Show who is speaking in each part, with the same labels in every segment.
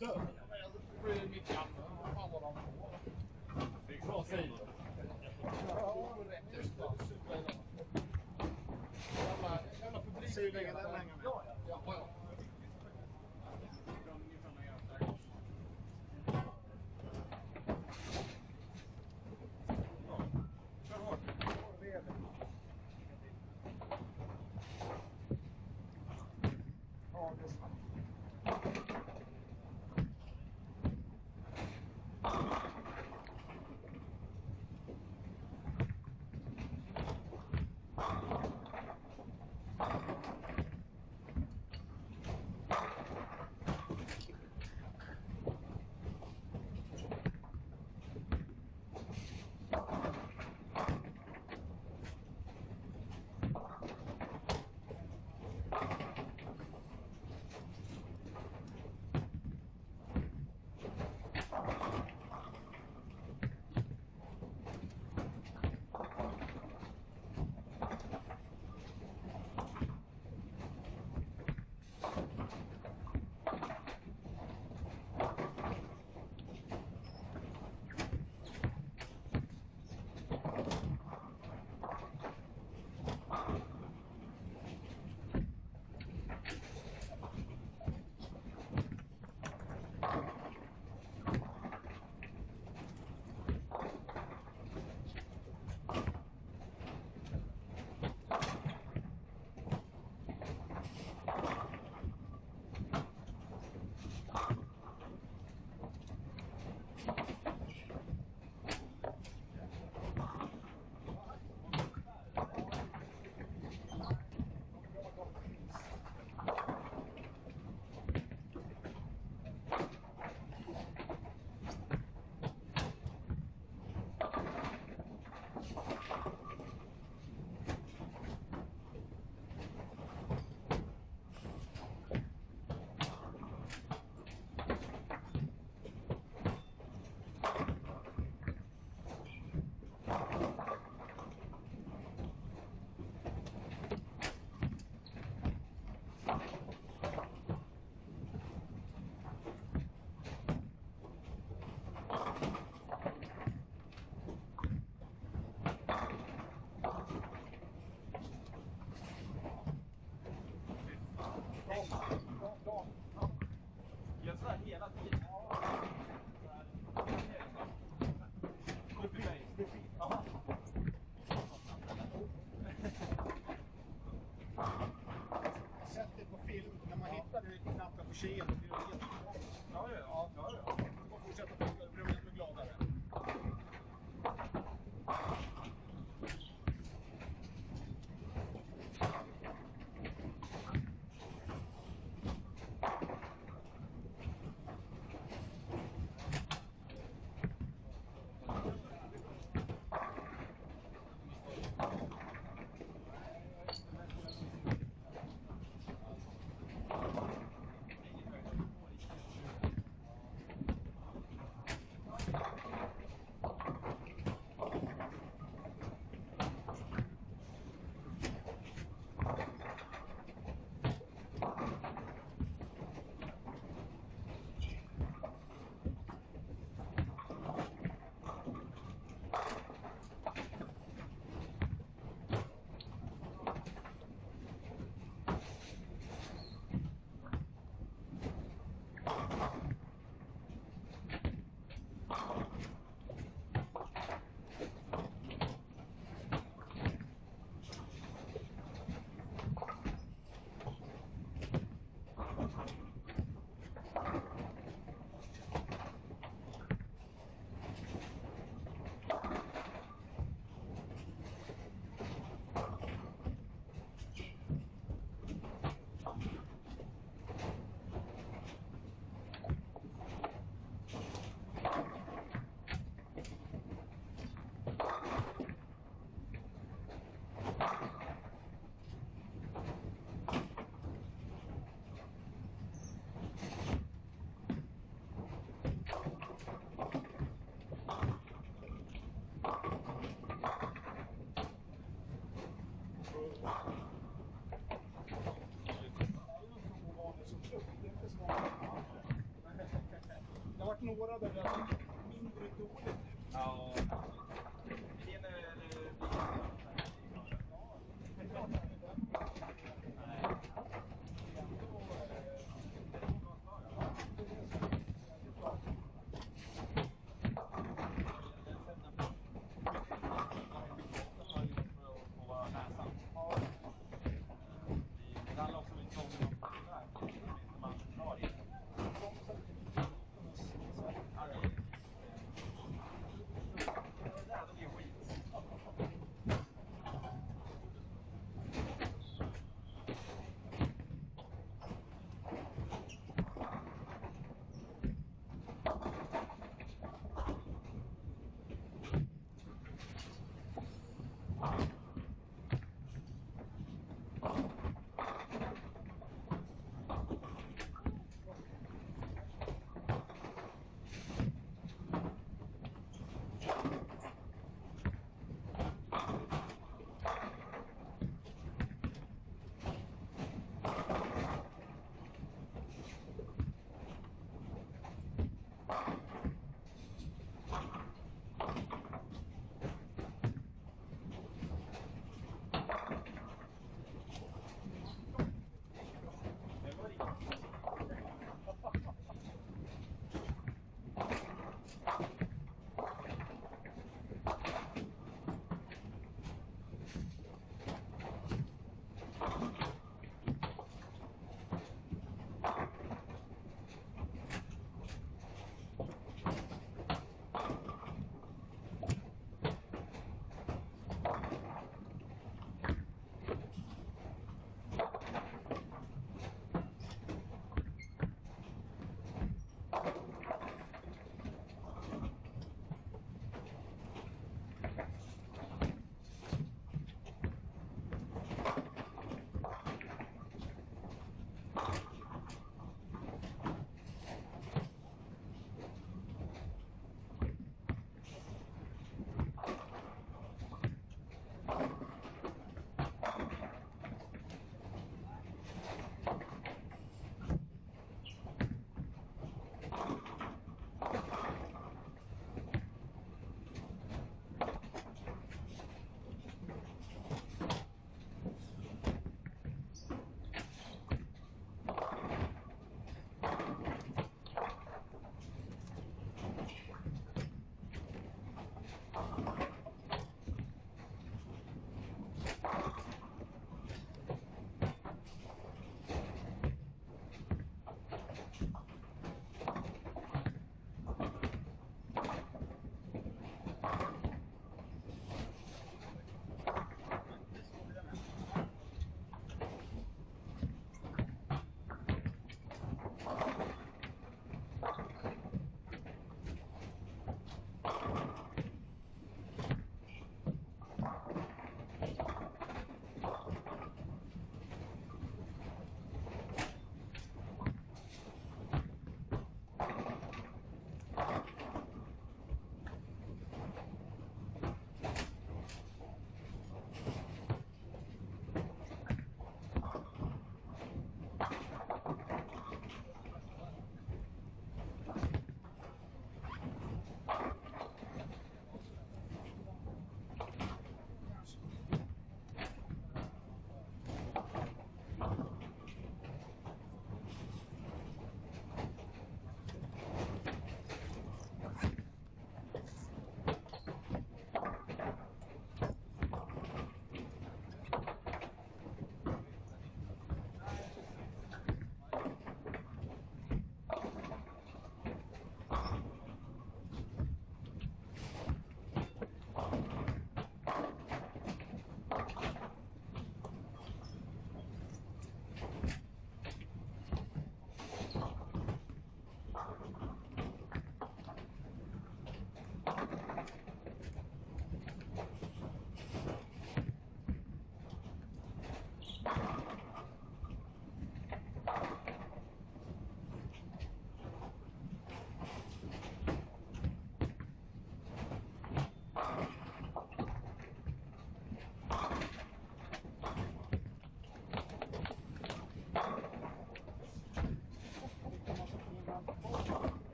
Speaker 1: dör. Det blir mitt i andra. Fan vad de får. Det är bra säg. Ja, just det. Jävla publik.
Speaker 2: Ser du lägga den hänga med?
Speaker 1: Ja.
Speaker 2: Kör hårt.
Speaker 1: Ja, det är sant.
Speaker 2: Gör sådär hela tiden.
Speaker 1: Jag har sett det på film. När man hittar det knappen på tjejen då blir det jättebra.
Speaker 2: Ja.
Speaker 1: Så bara fortsätta följa, då blir de ännu gladare.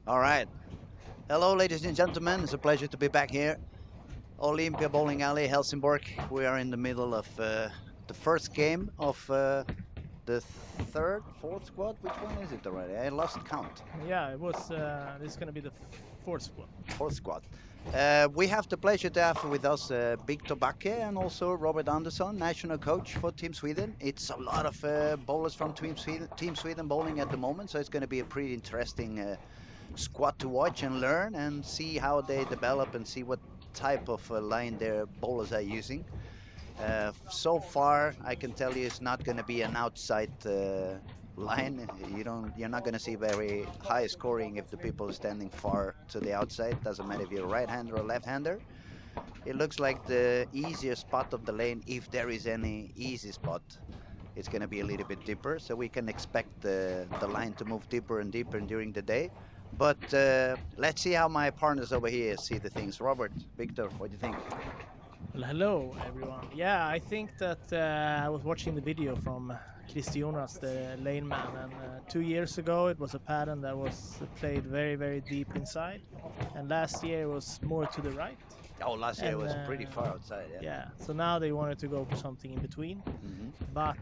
Speaker 3: All right. Hello, ladies and gentlemen. It's a pleasure to be back here. Olympia Bowling Alley, Helsingborg. We are in the middle of the first game of the fourth squad. Which one is it already? I lost count.
Speaker 4: Yeah, it was. This is going to be the fourth squad.
Speaker 3: Fourth squad. We have the pleasure to have with us Victor Backe and also Robert Andersson, national coach for Team Sweden. It's a lot of bowlers from Team Sweden bowling at the moment, so it's going to be a pretty interesting squad to watch and learn and see how they develop and see what type of line their bowlers are using. So far, I can tell you it's not going to be an outside line. You're not going to see very high scoring if the people are standing far to the outside. Doesn't matter if you're a right-hander or left-hander. It looks like the easier spot of the lane, if there is any easy spot, it's going to be a little bit deeper. So we can expect the line to move deeper and deeper during the day. But let's see how my partners over here see the things. Robert, Victor, what do you think?
Speaker 4: Well, hello everyone. Yeah, I think that I was watching the video from Jonas, the lane man, and 2 years ago it was a pattern that was played very, very deep inside, and last year it was more to the right.
Speaker 3: Oh, last year
Speaker 4: And,
Speaker 3: was pretty far outside. Yeah.
Speaker 4: Yeah, so now they wanted to go for something in between, but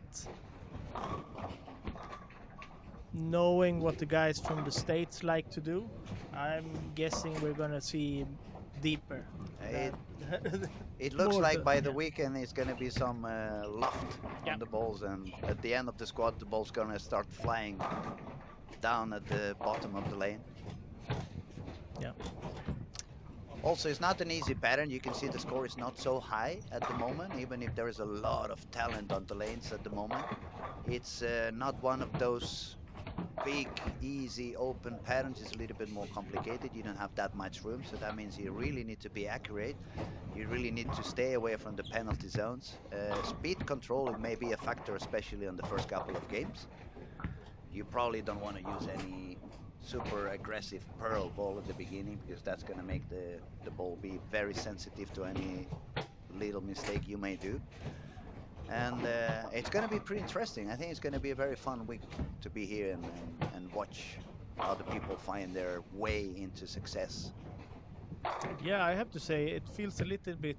Speaker 4: knowing what the guys from the States like to do, I'm guessing we're gonna see deeper.
Speaker 3: It looks
Speaker 4: More
Speaker 3: like
Speaker 4: to-
Speaker 3: by the
Speaker 4: yeah.
Speaker 3: weekend it's going to be some loft
Speaker 4: Yeah.
Speaker 3: on the balls, and at the end of the squad, the ball's going to start flying down at the bottom of the lane.
Speaker 4: Yeah.
Speaker 3: Also, it's not an easy pattern. You can see the score is not so high at the moment, even if there is a lot of talent on the lanes at the moment. It's not one of those big, easy, open patterns. It's a little bit more complicated. You don't have that much room, so that means you really need to be accurate. You really need to stay away from the penalty zones. Speed control may be a factor, especially on the first couple of games. You probably don't want to use any super aggressive pearl ball at the beginning, because that's going to make the ball be very sensitive to any little mistake you may do. And it's going to be pretty interesting. I think it's going to be a very fun week to be here and watch how the people find their way into success.
Speaker 4: Yeah, I have to say it feels a little bit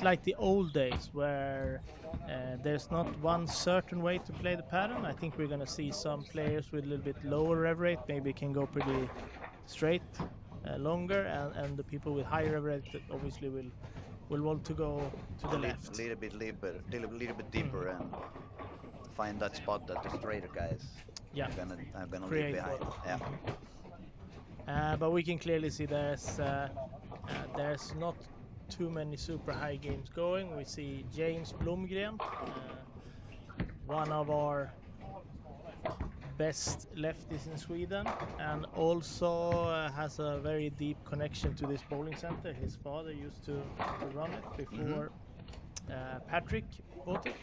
Speaker 4: like the old days where there's not one certain way to play the pattern. I think we're going to see some players with a little bit lower rev rate maybe can go pretty straight, longer, and the people with higher rev rate obviously will want to go to the left.
Speaker 3: Little bit deeper and find that spot that the straighter guys
Speaker 4: Yeah.
Speaker 3: are gonna leave
Speaker 4: Create
Speaker 3: behind.
Speaker 4: what-
Speaker 3: Yeah.
Speaker 4: But we can clearly see there's not too many super high games going. We see James Blomgren, one of our best lefties in Sweden, and also has a very deep connection to this bowling center. His father used to run it before Patrick bought it.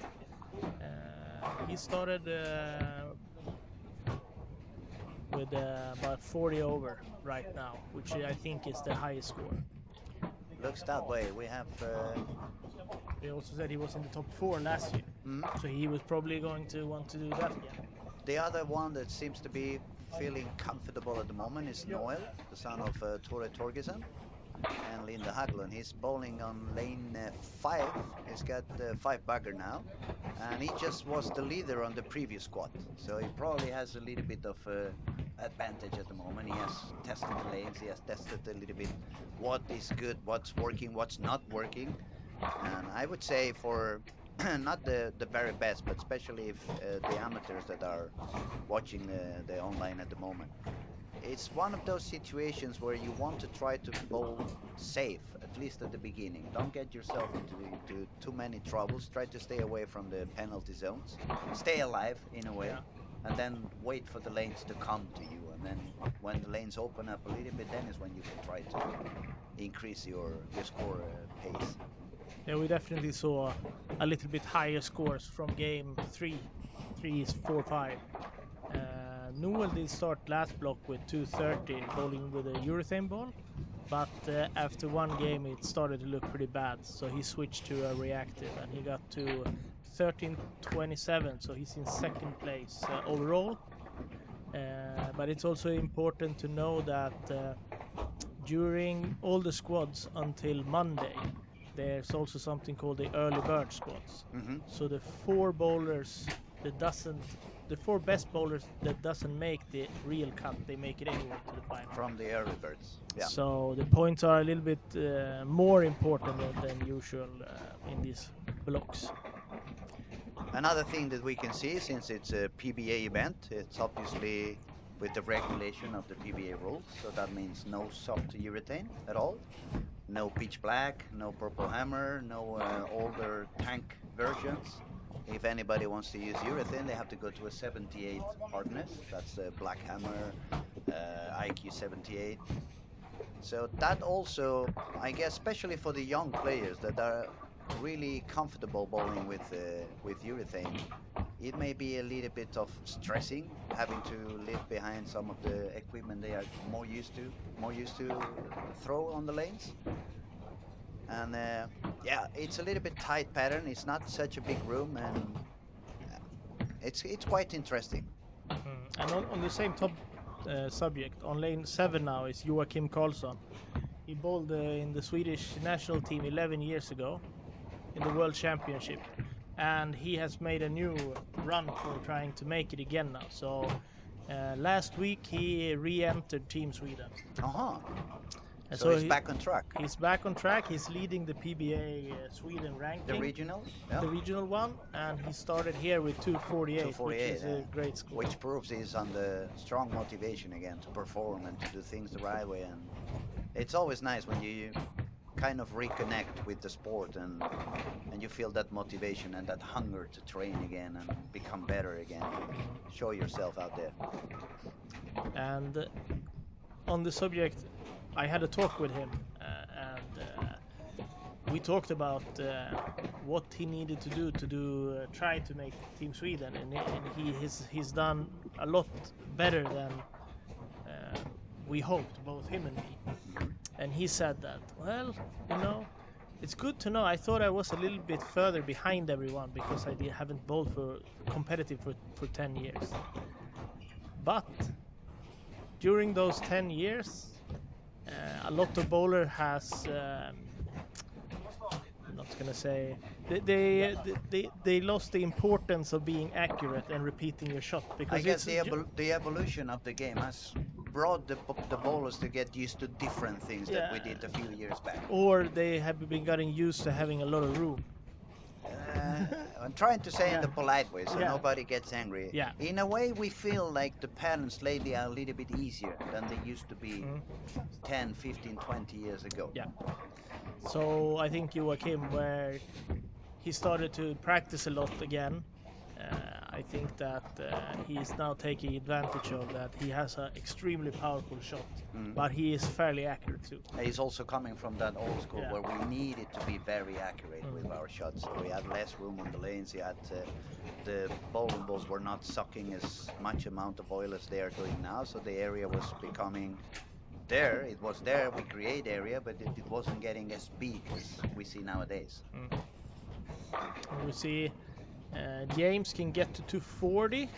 Speaker 4: He started with about 40 over right now, which I think is the highest score.
Speaker 3: Looks that way. We have
Speaker 4: He also said he was in the top 4 last year, so he was probably going to want to do that again.
Speaker 3: the other one that seems to be feeling comfortable at the moment is Noel, the son of Tore Torgersen and Linda Haglund. He's bowling on lane 5. He's got 5 bagger now, and he just was the leader on the previous squad, so he probably has a little bit of advantage at the moment. He has tested the lanes, he has tested a little bit what is good, what's working, what's not working. And I would say for not the very best, but especially if the amateurs that are watching the online at the moment, it's one of those situations where you want to try to bowl safe, at least at the beginning. Don't get yourself into too many troubles. Try to stay away from the penalty zones. Stay alive in a way.
Speaker 4: Yeah.
Speaker 3: And then wait for the lanes to come to you. And then when the lanes open up a little bit, then is when you can try to increase your score pace.
Speaker 4: Yeah, we definitely saw a little bit higher scores from game 3, 4, 5. Noel did start last block with 230 bowling with a urethane ball, but after one game it started to look pretty bad, so he switched to a reactive and he got to 1327, so he's in second place overall. But it's also important to know that during all the squads until Monday, there's also something called the early bird squads. So the four bowlers that doesn't, the four best bowlers that doesn't make the real cut, they make it anyway to the final.
Speaker 3: From the early birds. Yeah.
Speaker 4: So the points are a little bit more important than usual in these blocks.
Speaker 3: Another thing that we can see, since it's a PBA event, it's obviously with the regulation of the PBA rules, so that means no soft urethane at all, no pitch black, no purple hammer, no older tank versions. If anybody wants to use urethane, they have to go to a 78 hardness, that's a black hammer, IQ 78. So that also, I guess, especially for the young players that are really comfortable bowling with urethane, it may be a little bit of stressing having to live behind some of the equipment they are more used to throw on the lanes. And yeah, it's a little bit tight pattern. It's not such a big room, and it's quite interesting.
Speaker 4: And on the same subject, on lane 7 now is Joakim Karlsson. He bowled in the Swedish national team 11 years ago in the World Championship, and he has made a new run for trying to make it again now. So last week he re-entered Team Sweden.
Speaker 3: So he's back on track.
Speaker 4: He's back on track. He's leading the PBA Sweden ranking.
Speaker 3: The regional? Yeah.
Speaker 4: The regional one, and he started here with 248, which is a great score.
Speaker 3: Which proves he's on the strong motivation again to perform and to do things the right way. And it's always nice when you kind of reconnect with the sport and you feel that motivation and that hunger to train again and become better again and show yourself out there.
Speaker 4: And on the subject, I had a talk with him and we talked about what he needed to do try to make Team Sweden, and he's done a lot better than we hoped, both him and me. And he said that, well, you know, it's good to know. I thought I was a little bit further behind everyone because I haven't bowled for competitive for 10 years. But during those 10 years, a lot of bowler has I'm not gonna say they lost the importance of being accurate and repeating your shot, because
Speaker 3: I guess the evolution of the game has brought the bowlers to get used to different things that we did a few years back.
Speaker 4: Or they have been getting used to having a lot of room.
Speaker 3: I'm trying to say in the polite way, so nobody gets angry.
Speaker 4: Yeah.
Speaker 3: In a way, we feel like the patterns lately are a little bit easier than they used to be 10, 15, 20 years ago.
Speaker 4: Yeah. So I think Joakim, where he started to practice a lot again, I think that he is now taking advantage of that. He has an extremely powerful shot, but he is fairly accurate too.
Speaker 3: He's also coming from that old school where we needed to be very accurate with our shots. So we had less room on the lanes. You had the bowling balls were not sucking as much amount of oil as they are doing now. So the area was becoming there. It was there. We create area, but it wasn't getting as big as we see nowadays.
Speaker 4: We see James can get to 240,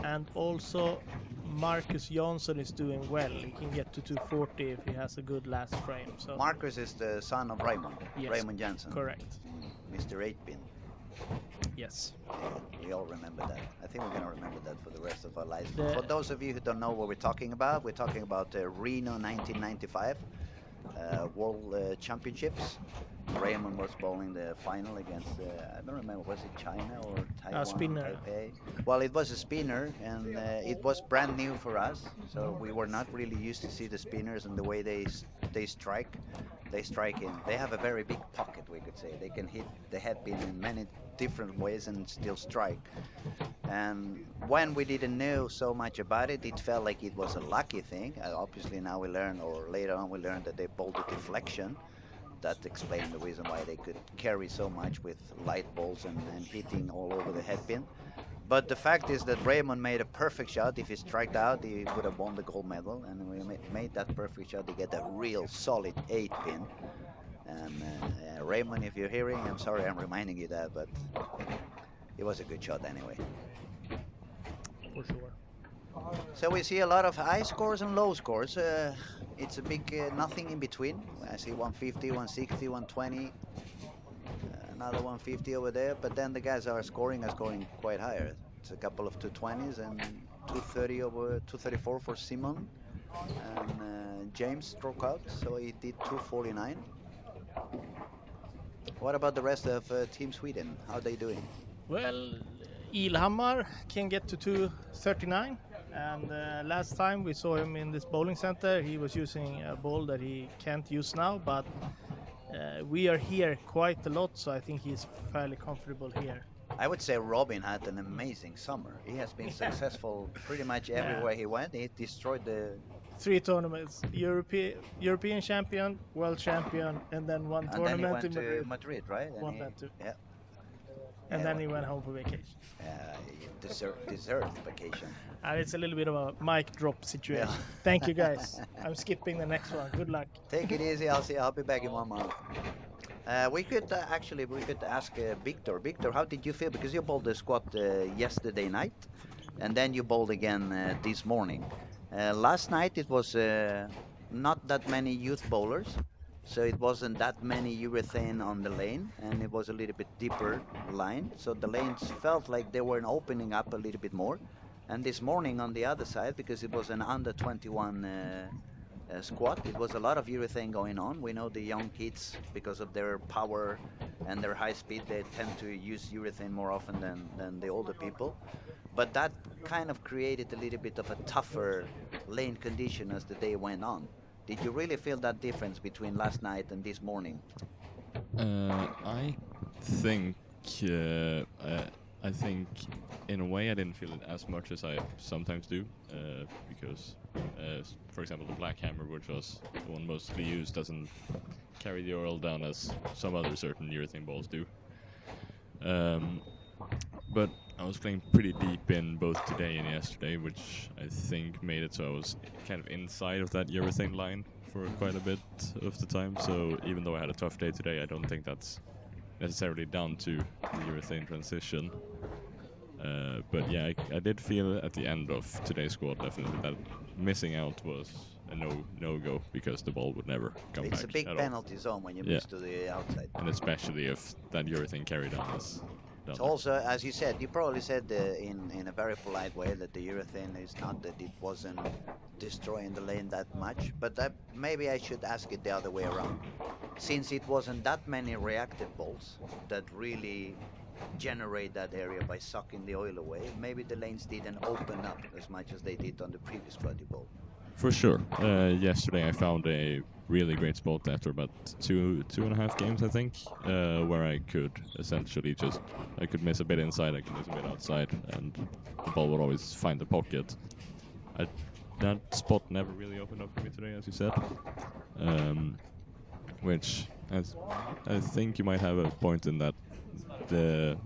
Speaker 4: and also Marcus Jansson is doing well. He can get to 240 if he has a good last frame. So
Speaker 3: Marcus is the son of Raymond.
Speaker 4: Yes,
Speaker 3: Raymond Jansson.
Speaker 4: Correct.
Speaker 3: Mr. 8-pin.
Speaker 4: Yes.
Speaker 3: We all remember that. I think we're going to remember that for the rest of our lives. For those of you who don't know what we're talking about Reno 1995 World Championships. Raymond was bowling the final against, I don't remember, was it China or Taiwan?
Speaker 4: Spinner.
Speaker 3: Taipei? Well, it was a spinner, and it was brand new for us, so we were not really used to see the spinners and the way they strike. They strike in. They have a very big pocket, we could say. They can hit the head pin in many different ways and still strike. And when we didn't know so much about it, it felt like it was a lucky thing. Obviously now we learned, or later on we learned, that they bowled a deflection. That explained the reason why they could carry so much with light balls and hitting all over the head pin. But the fact is that Raymond made a perfect shot. If he struck out, he would have won the gold medal. And we made that perfect shot to get a real solid 8-pin. And Raymond, if you're hearing, I'm sorry I'm reminding you that, but it was a good shot anyway.
Speaker 4: For sure.
Speaker 3: So we see a lot of high scores and low scores. It's a big nothing in between. I see 150, 160, 120, another 150 over there. But then the guys are scoring quite higher. It's a couple of 220s and 230 over 234 for Simon. And James struck out, so he did 249. What about the rest of Team Sweden? How are they doing?
Speaker 4: Well, Ilhammar can get to 239, and last time we saw him in this bowling center, he was using a ball that he can't use now, but we are here quite a lot, so I think he's fairly comfortable here.
Speaker 3: I would say Robin had an amazing summer. He has been successful pretty much everywhere he went. He destroyed the
Speaker 4: 3 tournaments: European champion, world champion, and then one
Speaker 3: and
Speaker 4: tournament
Speaker 3: then he went
Speaker 4: in
Speaker 3: to
Speaker 4: Madrid.
Speaker 3: Madrid, right? And
Speaker 4: Won
Speaker 3: he,
Speaker 4: that too.
Speaker 3: yeah,
Speaker 4: And
Speaker 3: yeah,
Speaker 4: then he went home for vacation.
Speaker 3: he deserved vacation.
Speaker 4: And it's a little bit of a mic drop situation.
Speaker 3: Yeah.
Speaker 4: Thank you guys. I'm skipping the next one. Good luck.
Speaker 3: Take it easy. I'll be back in 1 month. We could ask Victor. Victor, how did you feel? Because you bowled the squad yesterday night, and then you bowled again this morning. Last night it was not that many youth bowlers, so it wasn't that many urethane on the lane, and it was a little bit deeper line, so the lanes felt like they were opening up a little bit more. And this morning on the other side, because it was an under 21 squad, it was a lot of urethane going on. We know the young kids, because of their power and their high speed, they tend to use urethane more often than the older people. But that kind of created a little bit of a tougher lane condition as the day went on. Did you really feel that difference between last night and this morning?
Speaker 5: I think I think in a way I didn't feel it as much as I sometimes do, because for example the black hammer, which was the one mostly used, doesn't carry the oil down as some other certain urethane balls do. But I was playing pretty deep in both today and yesterday, which I think made it so I was kind of inside of that urethane line for quite a bit of the time. So even though I had a tough day today, I don't think that's necessarily down to the urethane transition. But yeah, I did feel at the end of today's squad definitely that missing out was a no-go, because the ball would never come back.
Speaker 3: It's a big
Speaker 5: at
Speaker 3: penalty zone when you miss to the outside.
Speaker 5: And especially if that urethane carried on is done.
Speaker 3: So also, as you said, you probably said in a very polite way that the urethane is not that it wasn't destroying the lane that much, but that maybe I should ask it the other way around. Since it wasn't that many reactive balls that really generate that area by sucking the oil away, maybe the lanes didn't open up as much as they did on the previous flooded bowl.
Speaker 5: For sure. Yesterday I found a really great spot after about two and a half games, I think, where I could essentially I could miss a bit inside, I could miss a bit outside, and the ball would always find the pocket. That spot never really opened up for me today, as you said, which I think you might have a point in that the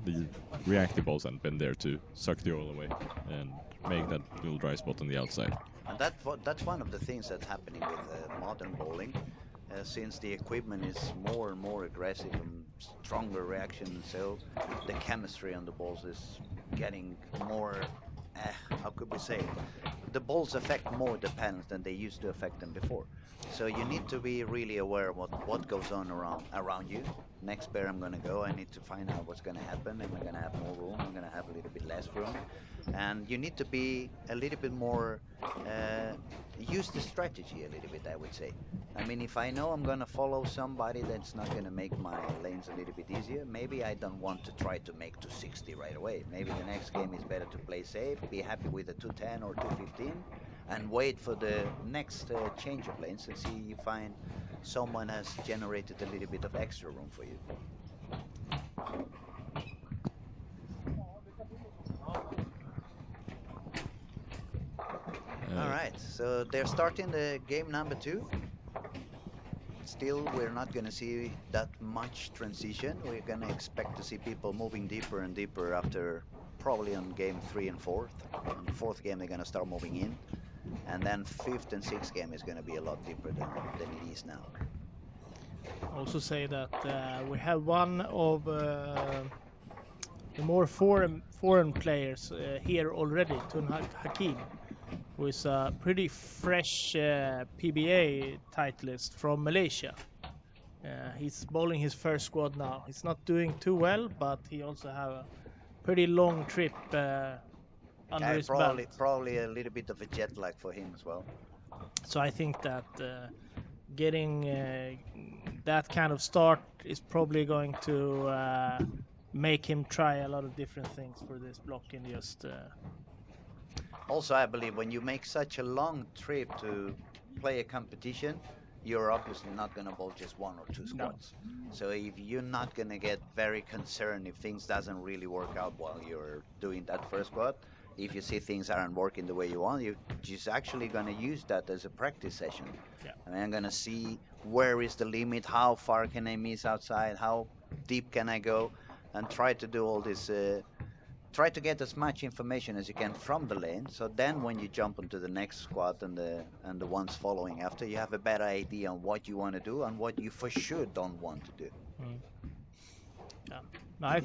Speaker 5: reactive balls hadn't been there to suck the oil away and make that little dry spot on the outside.
Speaker 3: And that's one of the things that's happening with modern bowling, since the equipment is more and more aggressive and stronger reaction, so the chemistry on the balls is getting more, how could we say, the balls affect more the panels than they used to affect them before. So you need to be really aware of what goes on around you. Next pair I'm going to go, I need to find out what's going to happen. Am I going to have more room? I'm going to have a little bit less room. And you need to be a little bit more, use the strategy a little bit, I would say. I mean, if I know I'm going to follow somebody that's not going to make my lanes a little bit easier, maybe I don't want to try to make 260 right away. Maybe the next game is better to play safe, be happy with a 210 or 215, and wait for the next change of lanes and see you find someone has generated a little bit of extra room for you. All right, so they're starting the game number 2. Still, we're not going to see that much transition. We're going to expect to see people moving deeper and deeper after probably on game 3 and 4th. On the 4th game, they're going to start moving in. And then 5th and 6th game is going to be a lot deeper than it is now.
Speaker 4: Also say that we have one of the more foreign players here already, Tun Hakim, who is a pretty fresh PBA titleist from Malaysia. He's bowling his first squad now. He's not doing too well, but he also have a pretty long trip under his belt.
Speaker 3: Probably a little bit of a jet lag for him as well.
Speaker 4: So I think that getting that kind of start is probably going to make him try a lot of different things for this block and just.
Speaker 3: Also, I believe when you make such a long trip to play a competition, you're obviously not going to bowl just one or two squads. So if you're not going to get very concerned if things doesn't really work out while you're doing that first squad, if you see things aren't working the way you want, you're just actually going to use that as a practice session.
Speaker 4: Yeah.
Speaker 3: I mean, I'm going to see where is the limit, how far can I miss outside, how deep can I go, and try to do all this. Try to get as much information as you can from the lane, so then when you jump into the next squad and the ones following after, you have a better idea on what you want to do and what you for sure don't want to do.
Speaker 4: Yeah. I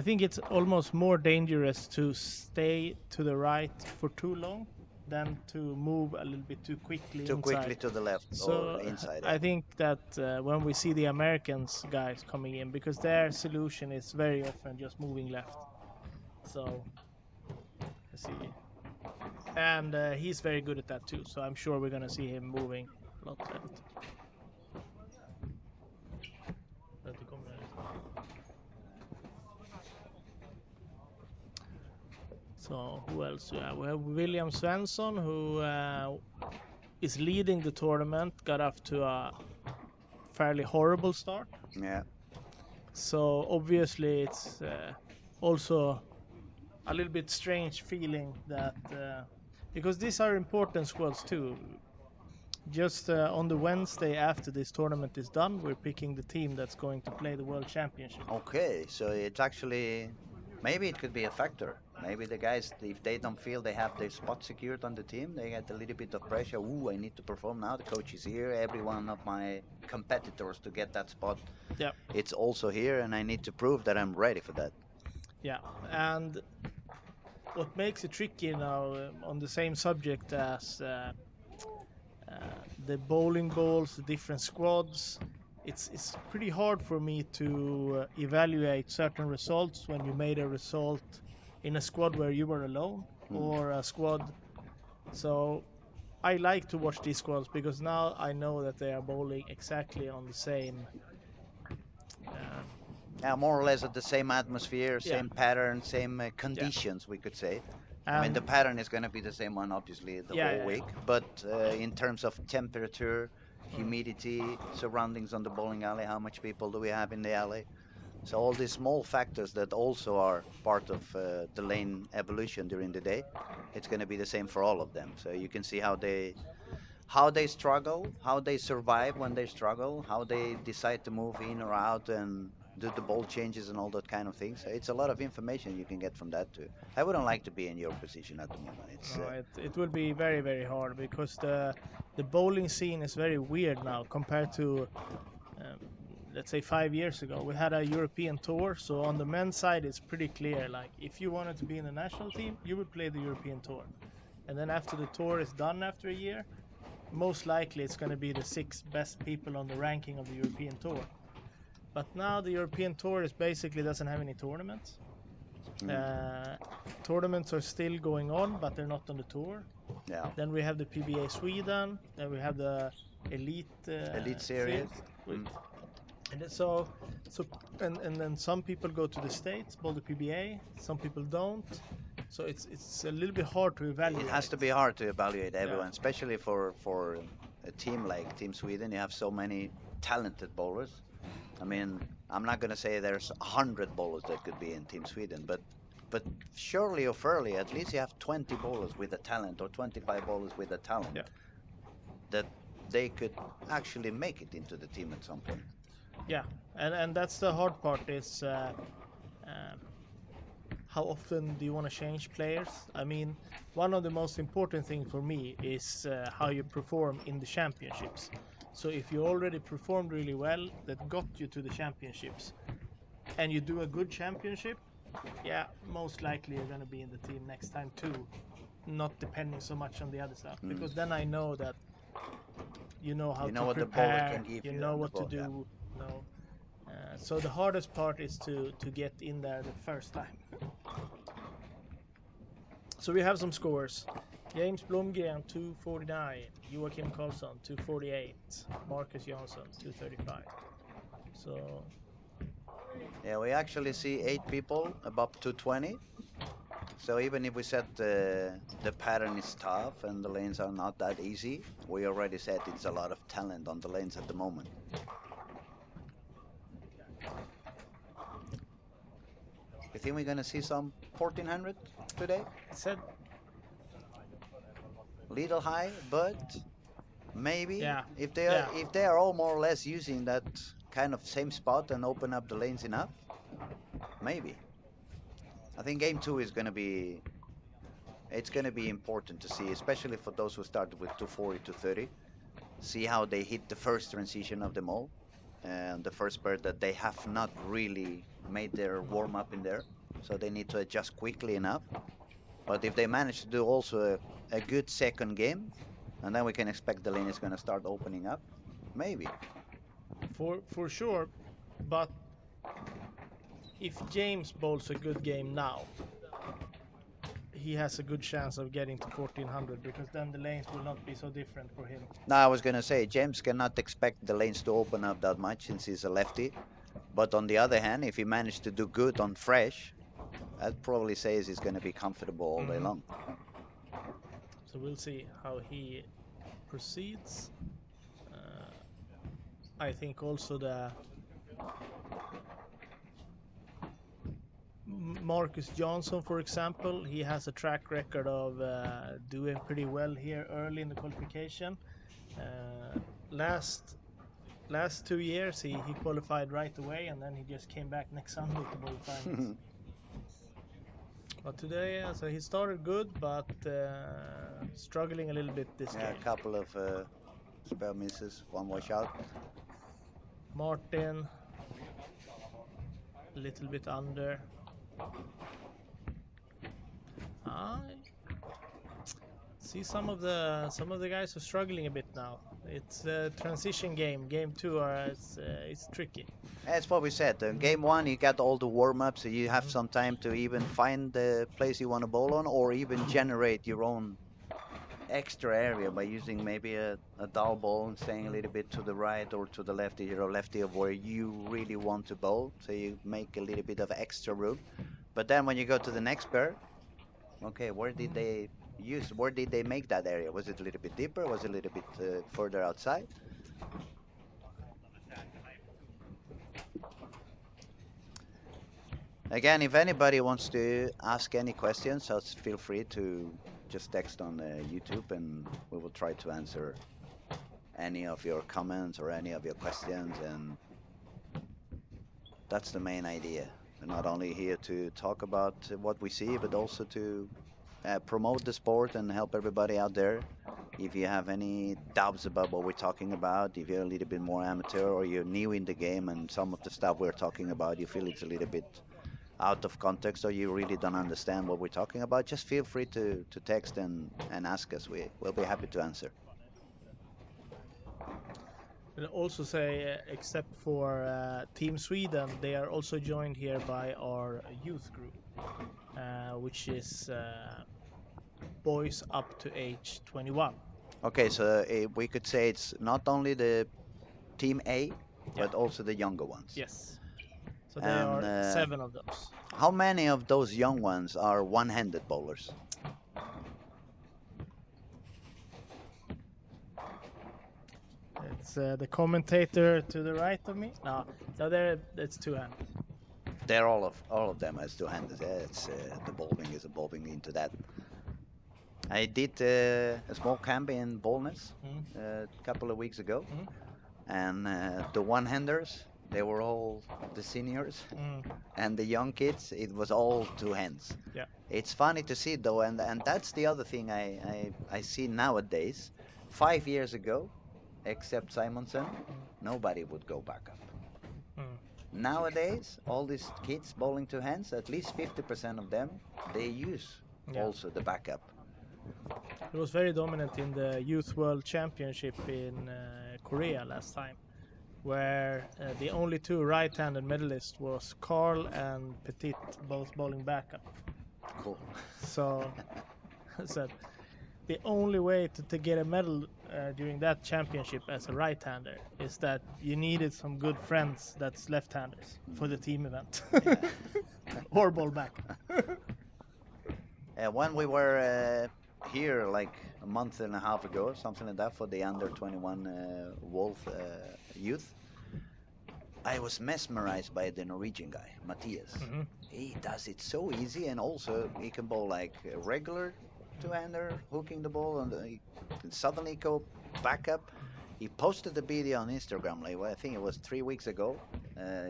Speaker 4: think it's almost more dangerous to stay to the right for too long than to move a little bit too quickly
Speaker 3: Too
Speaker 4: inside.
Speaker 3: quickly to the left
Speaker 4: So
Speaker 3: or inside.
Speaker 4: I think that when we see the Americans guys coming in, because their solution is very often just moving left. So let's see, and he's very good at that too. So I'm sure we're gonna see him moving a lot left. So who else? Yeah, we have William Svensson, who is leading the tournament. Got off to a fairly horrible start.
Speaker 3: Yeah.
Speaker 4: So obviously it's also a little bit strange feeling that because these are important squads too. Just on the Wednesday after this tournament is done, we're picking the team that's going to play the World Championship.
Speaker 3: Okay, so it's actually, maybe it could be a factor. Maybe the guys, if they don't feel they have their spot secured on the team, they get a little bit of pressure. Ooh, I need to perform now. The coach is here. Every one of my competitors to get that spot.
Speaker 4: Yeah.
Speaker 3: It's also here, and I need to prove that I'm ready for that.
Speaker 4: Yeah, and what makes it tricky now on the same subject as the bowling balls, the different squads, it's pretty hard for me to evaluate certain results when you made a result in a squad where you were alone or a squad. So I like to watch these squads because now I know that they are bowling exactly on the same.
Speaker 3: Yeah, more or less at the same atmosphere, same pattern, same conditions, we could say. I mean, the pattern is going to be the same one, obviously, the whole week. But in terms of temperature, humidity, surroundings on the bowling alley, how much people do we have in the alley? So all these small factors that also are part of the lane evolution during the day, it's going to be the same for all of them. So you can see how they struggle, how they survive when they struggle, how they decide to move in or out and do the ball changes and all that kind of things. It's a lot of information you can get from that too. I wouldn't like to be in your position at the moment.
Speaker 4: It will be very, very hard because the bowling scene is very weird now compared to let's say 5 years ago. We had a European tour, so on the men's side it's pretty clear, like if you wanted to be in the national team you would play the European tour, and then after the tour is done after a year, most likely it's going to be the 6 best people on the ranking of the European tour. But now the European tour is basically doesn't have any tournaments. Tournaments are still going on, but they're not on the tour.
Speaker 3: Yeah.
Speaker 4: Then we have the PBA Sweden. Then we have the Elite
Speaker 3: Series.
Speaker 4: And then some people go to the States, bowl the PBA. Some people don't. So it's a little bit hard to evaluate.
Speaker 3: It has to be hard to evaluate everyone, especially for a team like Team Sweden. You have so many talented bowlers. I mean, I'm not going to say there's 100 bowlers that could be in Team Sweden, but surely or fairly, at least you have 20 bowlers with a talent or 25 bowlers with a talent that they could actually make it into the team at some point.
Speaker 4: Yeah, and that's the hard part is how often do you want to change players? I mean, one of the most important things for me is how you perform in the championships. So if you already performed really well, that got you to the championships, and you do a good championship, Yeah, most likely you're going to be in the team next time too, not depending so much on the other stuff. Because then I know that you know how
Speaker 3: You know
Speaker 4: to
Speaker 3: what the bowler
Speaker 4: prepare,
Speaker 3: can give
Speaker 4: you
Speaker 3: you
Speaker 4: know
Speaker 3: and the
Speaker 4: what to
Speaker 3: ball, yeah.
Speaker 4: do. No, so the hardest part is to get in there the first time. So we have some scores. James Blomgren 249, Joakim Karlsson 248, Marcus Jansson 235. So
Speaker 3: Yeah, we actually see 8 people above 220. So even if we said the pattern is tough and the lanes are not that easy, we already said it's a lot of talent on the lanes at the moment. You think we're gonna see some 1400 today?
Speaker 4: I said,
Speaker 3: Little high, but maybe
Speaker 4: yeah,
Speaker 3: if they
Speaker 4: yeah.
Speaker 3: are all more or less using that kind of same spot and open up the lanes enough, maybe. I think game 2 is gonna be important to see, especially for those who started with 240 to 30. See how they hit the first transition of them all, and the first bird that they have not really made their warm up in there, so they need to adjust quickly enough. But if they manage to do also a good second game, and then we can expect the lane is going to start opening up, maybe.
Speaker 4: For sure, but if James bowls a good game now, he has a good chance of getting to 1400 because then the lanes will not be so different for him.
Speaker 3: Now I was going to say James cannot expect the lanes to open up that much since he's a lefty, but on the other hand, if he managed to do good on fresh, that probably says he's going to be comfortable all day long.
Speaker 4: So we'll see how he proceeds. I think also the Marcus Johnson, for example, he has a track record of doing pretty well here early in the qualification. Last 2 years he qualified right away and then he just came back next Sunday to bowl finals. But today, so he started good, but struggling a little bit this game.
Speaker 3: A couple of spell misses, one washout.
Speaker 4: Martin, a little bit under. I see some of the guys are struggling a bit now. It's a transition game. Game 2 it's tricky.
Speaker 3: That's what we said. Game 1, you got all the warm-ups, so you have some time to even find the place you want to bowl on, or even generate your own extra area by using maybe a dull ball and staying a little bit to the right or to the left if you're a lefty of where you really want to bowl, so you make a little bit of extra room. But then when you go to the next pair, okay, where did they make that area? Was it a little bit deeper? Was it a little bit further outside? Again, if anybody wants to ask any questions, just feel free to just text on YouTube and we will try to answer any of your comments or any of your questions. And that's the main idea. We're not only here to talk about what we see, but also to promote the sport and help everybody out there. If you have any doubts about what we're talking about, if you're a little bit more amateur or you're new in the game and some of the stuff we're talking about, you feel it's a little bit out of context or you really don't understand what we're talking about, just feel free to text and ask us. We'll be happy to answer.
Speaker 4: I'll also say, except for Team Sweden, they are also joined here by our youth group, which is boys up to age 21.
Speaker 3: Okay, so we could say it's not only the Team A, but also the younger ones.
Speaker 4: Yes. So there are 7 of those.
Speaker 3: How many of those young ones are one-handed bowlers?
Speaker 4: It's the commentator to the right of me. No, so there it's two-handed.
Speaker 3: They're all of them as two-handed. Yeah, it's the bowling is evolving into that. I did a small camp in Bollnäs a couple of weeks ago, and the one-handers, they were all the seniors, and the young kids, it was all two hands.
Speaker 4: Yeah.
Speaker 3: It's funny to see though, and that's the other thing I see nowadays. 5 years ago, except Simonsen, nobody would go back up. Nowadays, all these kids bowling two hands, at least 50% of them, they use
Speaker 4: Yeah.
Speaker 3: also the backup.
Speaker 4: He was very dominant in the Youth World Championship in Korea last time, where the only two right-handed medalists was Carl and Petit, both bowling backup.
Speaker 3: Cool.
Speaker 4: So, said the only way to get a medal during that championship as a right-hander is that you needed some good friends that's left-handers for the team event, or ball back.
Speaker 3: When we were here like a month and a half ago, something like that, for the under 21 Wolf youth, I was mesmerized by the Norwegian guy, Matthias.
Speaker 4: Mhm.
Speaker 3: He does it so easy, and also he can bowl like a regular two-hander, hooking the ball, and he can suddenly go back up. He posted the video on Instagram, like, well, I think it was 3 weeks ago,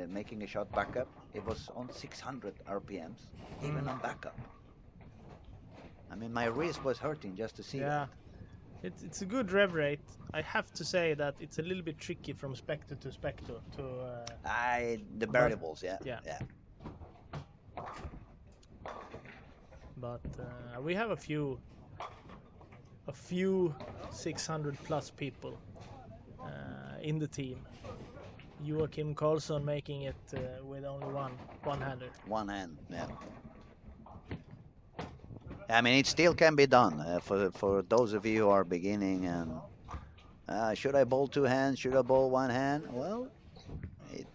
Speaker 3: making a shot back up. It was on 600 RPMs, even on backup. I mean, my wrist was hurting just to see
Speaker 4: Yeah,
Speaker 3: that.
Speaker 4: it's a good rev rate. I have to say that it's a little bit tricky from spectre to spectre to.
Speaker 3: The variables, yeah.
Speaker 4: yeah. But we have a few 600 plus people in the team. Joachim Karlsson making it with only one hander.
Speaker 3: One hand, yeah. I mean, it still can be done for those of you who are beginning and should I bowl two hands? Should I bowl one hand? Well,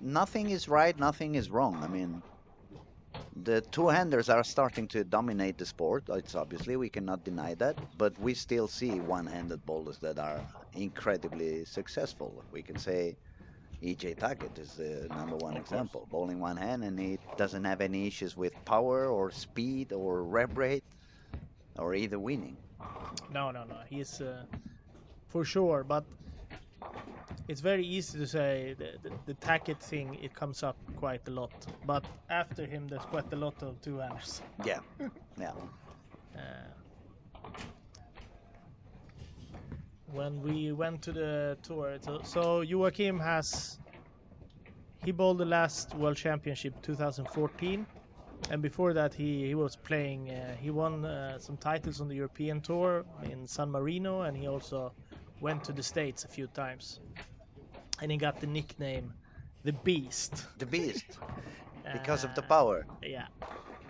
Speaker 3: nothing is right, nothing is wrong. I mean, the two-handers are starting to dominate the sport. It's obviously, we cannot deny that, but we still see one-handed bowlers that are incredibly successful. We can say E.J. Tackett is the number one example, bowling one hand, and he doesn't have any issues with power or speed or rev rate or either winning.
Speaker 4: No. He's for sure, but it's very easy to say the Tackett thing. It comes up quite a lot, but after him, there's quite a lot of two-handers.
Speaker 3: Yeah, yeah.
Speaker 4: When we went to the tour, so Joachim he bowled the last World Championship 2014, and before that he was playing. He won some titles on the European Tour in San Marino, and he also went to the States a few times. And he got the nickname the Beast.
Speaker 3: The Beast, because of the power.
Speaker 4: Yeah,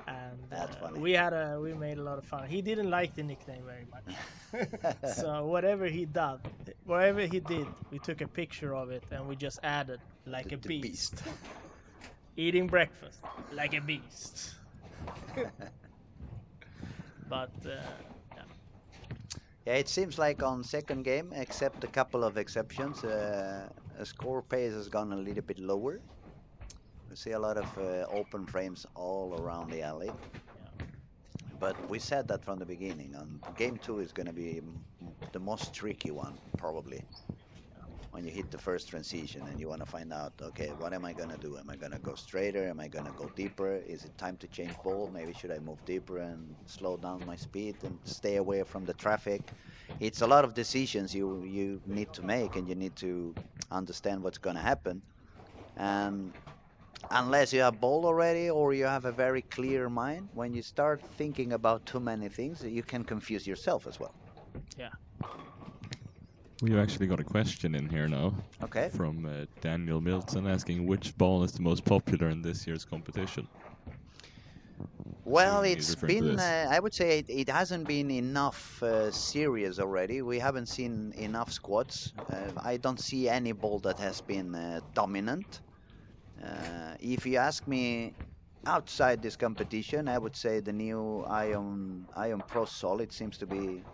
Speaker 4: and
Speaker 3: That's funny.
Speaker 4: we made a lot of fun. He didn't like the nickname very much, so whatever he did, we took a picture of it and we just added like a
Speaker 3: The
Speaker 4: beast. Eating breakfast like a beast. But
Speaker 3: Yeah, it seems like on second game, except a couple of exceptions, score pace has gone a little bit lower. We see a lot of open frames all around the alley. But we said that from the beginning. Game 2 is going to be the most tricky one, probably. When you hit the first transition and you want to find out, okay, what am I going to do? Am I going to go straighter? Am I going to go deeper? Is it time to change ball? Maybe should I move deeper and slow down my speed and stay away from the traffic? It's a lot of decisions you need to make, and you need to understand what's going to happen. And unless you have ball already or you have a very clear mind, when you start thinking about too many things, you can confuse yourself as well.
Speaker 4: yeah,
Speaker 5: We've actually got a question in here now.
Speaker 3: Okay.
Speaker 5: From Daniel Milton asking which ball is the most popular in this year's competition.
Speaker 3: Well,
Speaker 5: Assuming
Speaker 3: it's
Speaker 5: he's referring to
Speaker 3: been,
Speaker 5: this.
Speaker 3: I would say it hasn't been enough series already. We haven't seen enough squads. I don't see any ball that has been dominant. If you ask me outside this competition, I would say the new Ion Pro Solid seems to be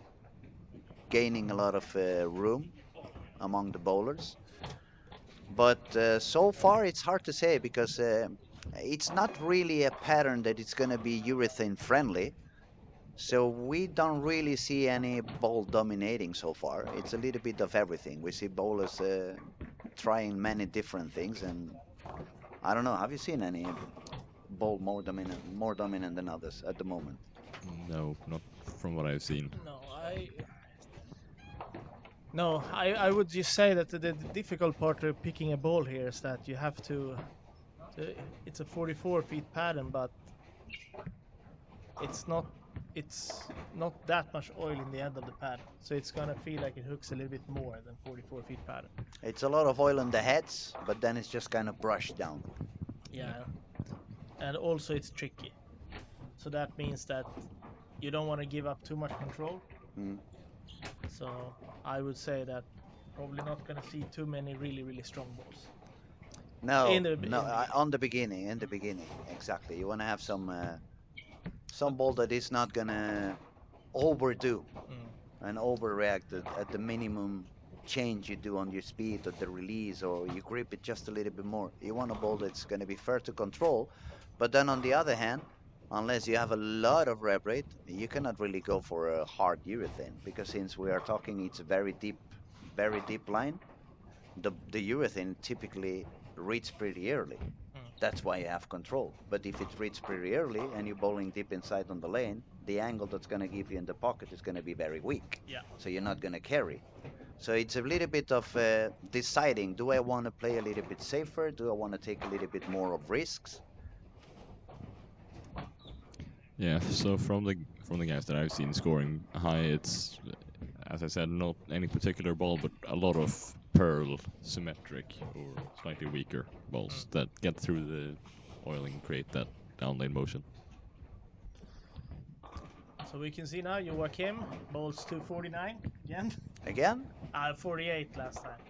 Speaker 3: gaining a lot of room among the bowlers. But so far it's hard to say because it's not really a pattern that it's going to be urethane friendly. So we don't really see any bowl dominating so far. It's a little bit of everything. We see bowlers trying many different things, and I don't know. Have you seen any bowl more dominant than others at the moment?
Speaker 5: No, not from what I've seen.
Speaker 4: I would just say that the difficult part of picking a ball here is that you have to So it's a 44 feet pattern, but it's not that much oil in the end of the pattern. So it's gonna feel like it hooks a little bit more than 44 feet pattern.
Speaker 3: It's a lot of oil on the heads, but then it's just kind of brushed down.
Speaker 4: Yeah. And also it's tricky. So that means that you don't want to give up too much control.
Speaker 3: Mm.
Speaker 4: So I would say that probably not going to see too many really strong balls.
Speaker 3: No,
Speaker 4: In the
Speaker 3: on the beginning, exactly. You want to have some ball that is not gonna overdo and overreact at the minimum change you do on your speed or the release, or you grip it just a little bit more. You want a ball that's going to be fair to control, but then on the other hand, unless you have a lot of rev rate, you cannot really go for a hard urethane, because since we are talking it's a very deep line, the urethane typically reads pretty early. That's why you have control. But if it reads pretty early and you're bowling deep inside on the lane, the angle that's going to give you in the pocket is going to be very weak.
Speaker 4: Yeah.
Speaker 3: So you're not going to carry. So it's a little bit of deciding, do I want to play a little bit safer? Do I want to take a little bit more of risks?
Speaker 5: Yeah, so from the guys that I've seen scoring high, it's, as I said, not any particular ball, but a lot of pearl symmetric or slightly weaker balls that get through the oil and create that downlane motion.
Speaker 4: So we can see now Joachim bowls 249 again.
Speaker 3: Again?
Speaker 4: 48 last time.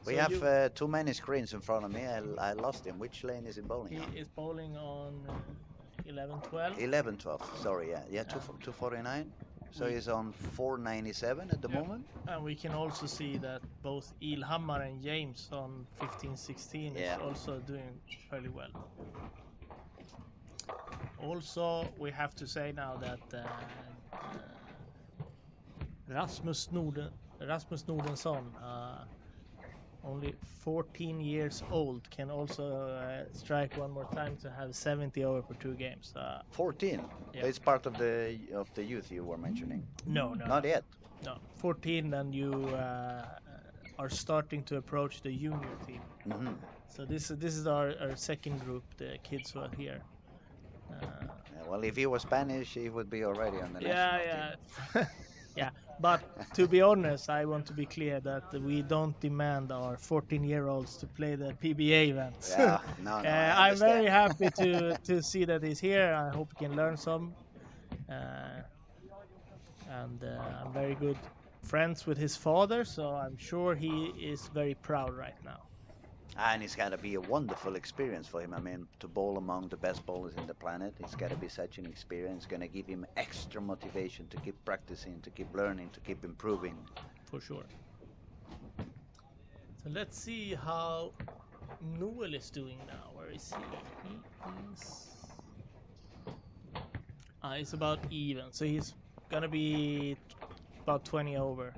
Speaker 3: We
Speaker 4: So
Speaker 3: have too many screens in front of me. I lost him. Which lane is he bowling
Speaker 4: he
Speaker 3: on?
Speaker 4: is bowling on 11-12.
Speaker 3: 11-12. Sorry, yeah, 249. So he's on 497 at the moment.
Speaker 4: And we can also see that both Ilhamar and James on 15-16 is also doing fairly well. Also, we have to say now that Rasmus Nordensson, only 14 years old, can also strike one more time to have 70 over for 2 games.
Speaker 3: 14.
Speaker 4: Yeah.
Speaker 3: It's part of the youth you were mentioning.
Speaker 4: No,
Speaker 3: Not yet.
Speaker 4: No, 14, and you are starting to approach the junior team.
Speaker 3: Mm-hmm.
Speaker 4: So this is our second group, the kids who are here.
Speaker 3: Well, if he was Spanish, he would be already on the national team.
Speaker 4: Yeah, but to be honest, I want to be clear that we don't demand our 14-year-olds to play the PBA events.
Speaker 3: Yeah, no,
Speaker 4: I'm very happy to see that he's here. I hope he can learn some. And I'm very good friends with his father, so I'm sure he is very proud right now.
Speaker 3: And it's got to be a wonderful experience for him. I mean, to bowl among the best bowlers in the planet, it's got to be such an experience. Going to give him extra motivation to keep practicing, to keep learning, to keep improving.
Speaker 4: For sure. So let's see how Noel is doing now. Where is he? He is... it's about even. So he's going to be about 20 over.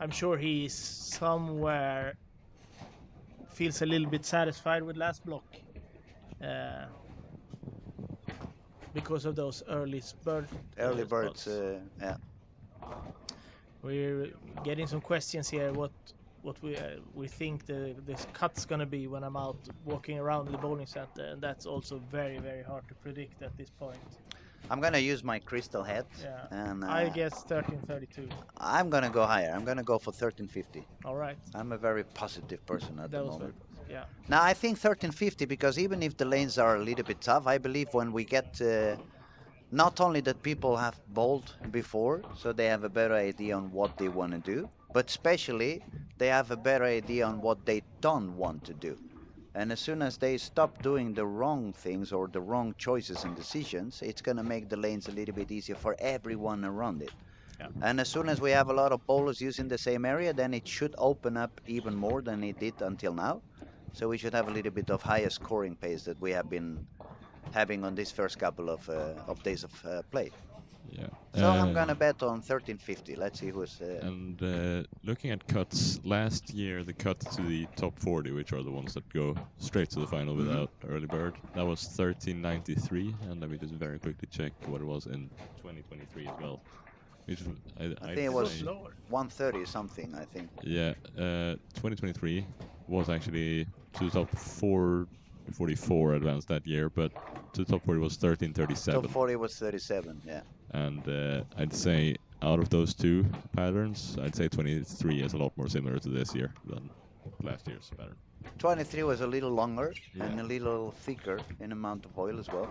Speaker 4: I'm sure he's somewhere feels a little bit satisfied with last block because of those early birds.
Speaker 3: Yeah.
Speaker 4: We're getting some questions here. What we think this cut's gonna be when I'm out walking around the bowling center, and that's also very hard to predict at this point.
Speaker 3: I'm gonna use my crystal head, and
Speaker 4: I guess 1332.
Speaker 3: I'm gonna go higher. I'm gonna go for 1350.
Speaker 4: All right.
Speaker 3: I'm a very positive person at the moment.
Speaker 4: Yeah.
Speaker 3: Now I think 1350, because even if the lanes are a little bit tough, I believe when we get not only that people have bowled before, so they have a better idea on what they want to do, but especially they have a better idea on what they don't want to do. And as soon as they stop doing the wrong things or the wrong choices and decisions, it's going to make the lanes a little bit easier for everyone around it.
Speaker 4: Yeah.
Speaker 3: And as soon as we have a lot of bowlers using the same area, then it should open up even more than it did until now. So we should have a little bit of higher scoring pace that we have been having on this first couple of days of play.
Speaker 5: Yeah.
Speaker 3: So I'm gonna bet on 1350. Let's see who's.
Speaker 5: And looking at cuts, last year the cut to the top 40, which are the ones that go straight to the final without early bird, that was 1393. And let me just very quickly check what it was in 2023 as well. Which
Speaker 3: I think
Speaker 5: I'd
Speaker 3: it was
Speaker 5: say-
Speaker 4: lower.
Speaker 3: 130 something, I think.
Speaker 5: Yeah, 2023 was actually to the top 444 advanced that year, but to the top 40 was 1337.
Speaker 3: Top 40 was 37, yeah.
Speaker 5: And I'd say out of those two patterns, I'd say 23 is a lot more similar to this year than last year's pattern.
Speaker 3: 23 was a little longer and
Speaker 5: Yeah.
Speaker 3: a little thicker in amount of oil as well.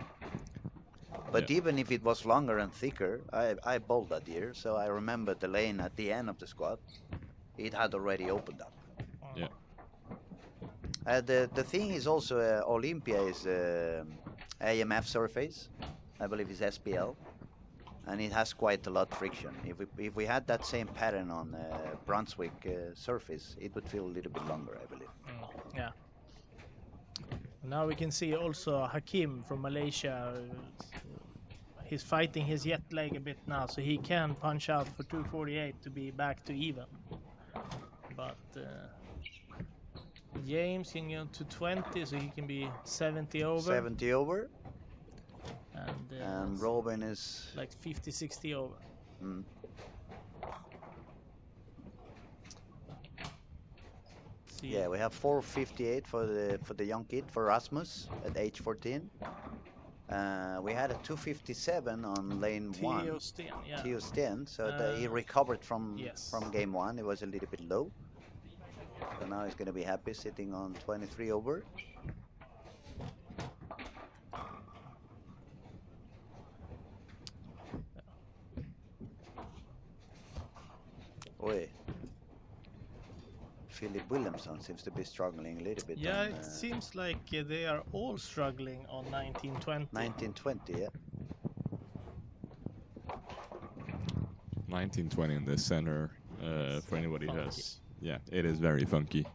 Speaker 3: But
Speaker 5: Yeah.
Speaker 3: even if it was longer and thicker, I bowled that year, so I remember the lane at the end of the squad. It had already opened up.
Speaker 5: Yeah.
Speaker 3: The thing is also Olympia is AMF surface. I believe it's SPL, and it has quite a lot of friction. If we had that same pattern on Brunswick surface, it would feel a little bit longer, I believe.
Speaker 4: Yeah. Now we can see also Hakim from Malaysia. He's fighting his jet lag a bit now, so he can punch out for 248 to be back to even. But James can go to 20, so he can be 70 over.
Speaker 3: 70 over,
Speaker 4: And
Speaker 3: Robin is
Speaker 4: like 50, 60 over.
Speaker 3: mm,
Speaker 4: See.
Speaker 3: yeah. We have 458 for the young kid for Rasmus at age 14. We had a 257 on lane
Speaker 4: Theo
Speaker 3: 1.
Speaker 4: Sten, yeah.
Speaker 3: Theo Sten, so he recovered from game 1. It was a little bit low, so now he's going to be happy sitting on 23 over. Oi. Philip Williamson seems to be struggling a little bit.
Speaker 4: Yeah,
Speaker 3: on,
Speaker 4: it seems like they are all struggling on 1920.
Speaker 3: 1920, yeah.
Speaker 5: 1920 in the center, for anybody who
Speaker 4: Funky.
Speaker 5: has... Yeah, it is very funky.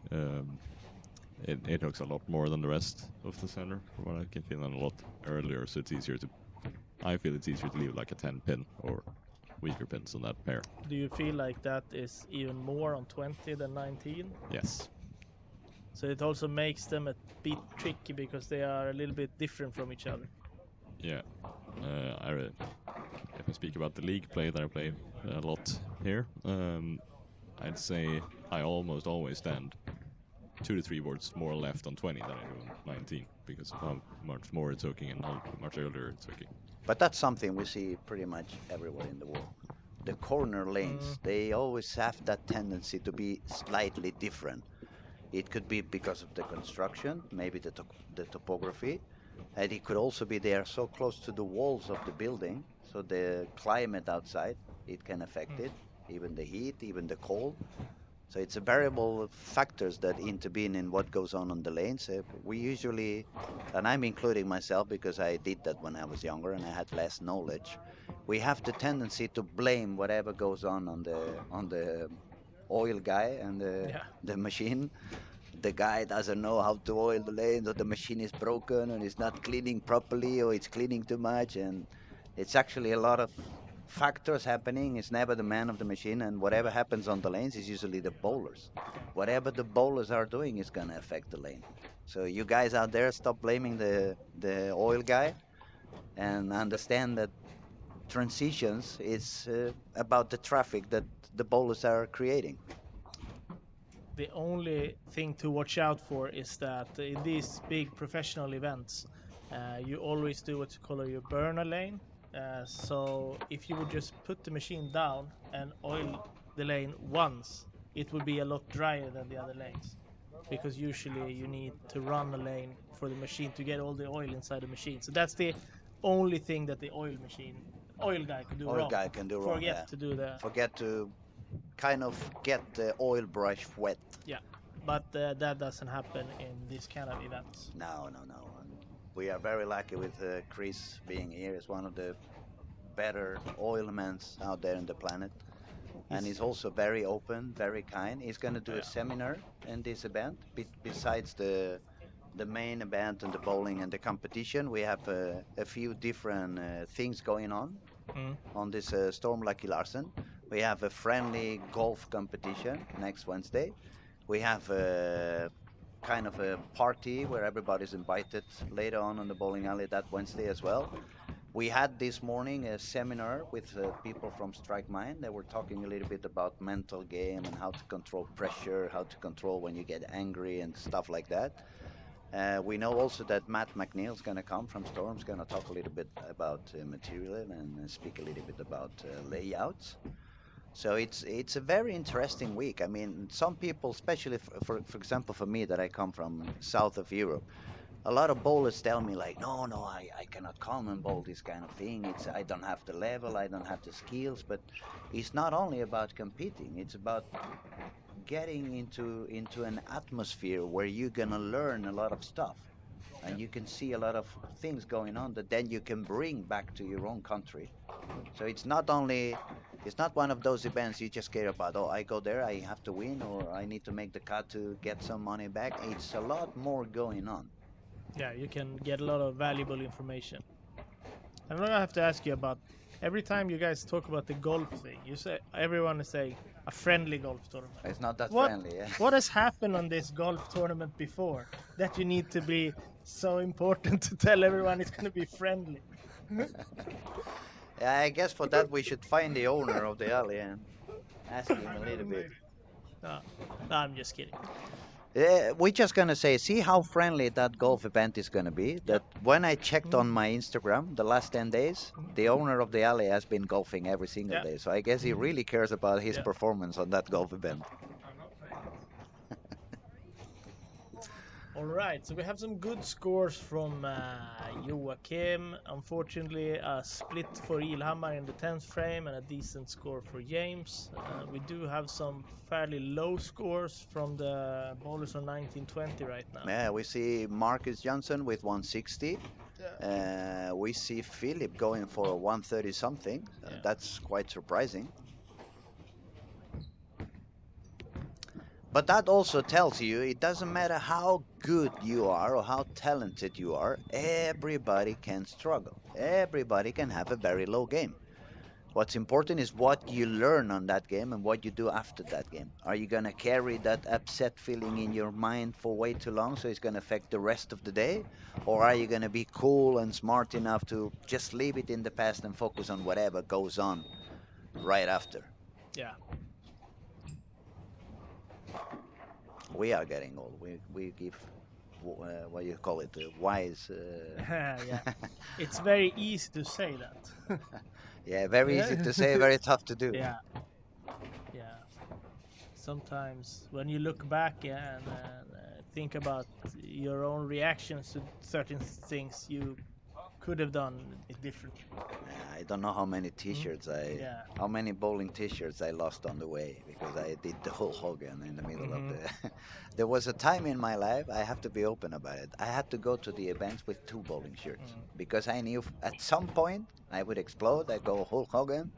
Speaker 5: It looks a lot more than the rest of the center, from what I can feel, and a lot earlier, so it's easier to... I feel it's easier to leave like a 10 pin or weaker pins on that pair.
Speaker 4: Do you feel like that is even more on 20 than 19?
Speaker 5: Yes.
Speaker 4: So it also makes them a bit tricky because they are a little bit different from each other.
Speaker 5: Yeah. If I speak about the league play that I play a lot here, I'd say I almost always stand 2 to 3 boards more left on 20 than I do on 19 because of how much more it's hooking and how much earlier it's hooking.
Speaker 3: But that's something we see pretty much everywhere in the world. The corner lanes, they always have that tendency to be slightly different. It could be because of the construction, maybe the topography, and it could also be they are so close to the walls of the building, so the climate outside, it can affect it, even the heat, even the cold. So it's a variable factors that intervene in what goes on the lanes. We usually, and I'm including myself because I did that when I was younger and I had less knowledge. We have the tendency to blame whatever goes on the oil guy and the machine. The guy doesn't know how to oil the lanes, or the machine is broken and it's not cleaning properly, or it's cleaning too much, and it's actually a lot of factors happening. It's never the man of the machine, and whatever happens on the lanes is usually the bowlers. Whatever the bowlers are doing is going to affect the lane. So you guys out there, stop blaming the oil guy and understand that transitions is about the traffic that the bowlers are creating.
Speaker 4: The only thing to watch out for is that in these big professional events, you always do what you call your burner lane. So if you would just put the machine down and oil the lane once, it would be a lot drier than the other lanes. Because usually you need to run a lane for the machine to get all the oil inside the machine. So that's the only thing that the oil guy can do wrong.
Speaker 3: Oil guy can do wrong.
Speaker 4: Forget to do that.
Speaker 3: Forget to kind of get the oil brush wet.
Speaker 4: Yeah, but that doesn't happen in these kind of events.
Speaker 3: No. And we are very lucky with Chris being here. He's one of the better oilmen out there on the planet. And he's also very open, very kind. He's going to do a seminar in this event. Besides the main event and the bowling and the competition, we have a few different things going on this Storm Lucky Larsen. We have a friendly golf competition next Wednesday. We have a kind of a party where everybody's invited later on the bowling alley that Wednesday as well. We had this morning a seminar with people from Strike Mind. They were talking a little bit about mental game and how to control pressure, how to control when you get angry and stuff like that. We know also that Matt McNeil's going to come from Storm's going to talk a little bit about material and speak a little bit about layouts. So it's a very interesting week. I mean, some people, especially for example for me that I come from south of Europe, a lot of bowlers tell me like, no, I cannot come and bowl this kind of thing. It's I don't have the level, I don't have the skills. But it's not only about competing. It's about getting into an atmosphere where you're gonna learn a lot of stuff, and you can see a lot of things going on that then you can bring back to your own country. So it's not one of those events you just care about. Oh, I go there, I have to win, or I need to make the cut to get some money back. It's a lot more going on.
Speaker 4: Yeah, you can get a lot of valuable information. I'm gonna have to ask you about every time you guys talk about the golf thing. You say everyone is saying a friendly golf tournament.
Speaker 3: It's not that
Speaker 4: What
Speaker 3: friendly. Yeah.
Speaker 4: what has happened on this golf tournament before that you need to be so important to tell everyone it's gonna be friendly?
Speaker 3: Yeah, I guess for that we should find the owner of the alley and ask him a little bit.
Speaker 4: No, no, I'm just kidding.
Speaker 3: We're just gonna say, see how friendly that golf event is gonna be. That when I checked on my Instagram the last 10 days, the owner of the alley has been golfing every single
Speaker 4: Yeah.
Speaker 3: day. So I guess he really cares about his
Speaker 4: Yeah.
Speaker 3: performance on that golf event.
Speaker 1: I'm not saying
Speaker 4: All right, so we have some good scores from Joachim. Unfortunately, a split for Ilhamar in the 10th frame and a decent score for James. We do have some fairly low scores from the bowlers on 1920 right now.
Speaker 3: Yeah, we see Marcus Johnson with 160. We see Philip going for a 130 something.
Speaker 4: Yeah.
Speaker 3: That's quite surprising. But that also tells you it doesn't matter how good you are or how talented you are, everybody can struggle. Everybody can have a very low game. What's important is what you learn on that game and what you do after that game. Are you going to carry that upset feeling in your mind for way too long so it's going to affect the rest of the day? Or are you going to be cool and smart enough to just leave it in the past and focus on whatever goes on right after?
Speaker 4: Yeah.
Speaker 3: We are getting old. We give, what do you call it, wise.
Speaker 4: Yeah. It's very easy to say that.
Speaker 3: Yeah, very easy to say, very tough to do.
Speaker 4: Yeah. Yeah. Sometimes when you look back and think about your own reactions to certain things, you could have done it differently.
Speaker 3: I don't know how many T-shirts
Speaker 4: Yeah.
Speaker 3: how many bowling T-shirts I lost on the way because I did the whole Hogan in the middle of the. There was a time in my life, I have to be open about it. I had to go to the events with 2 bowling shirts because I knew at some point I would explode. I go Hulk Hogan,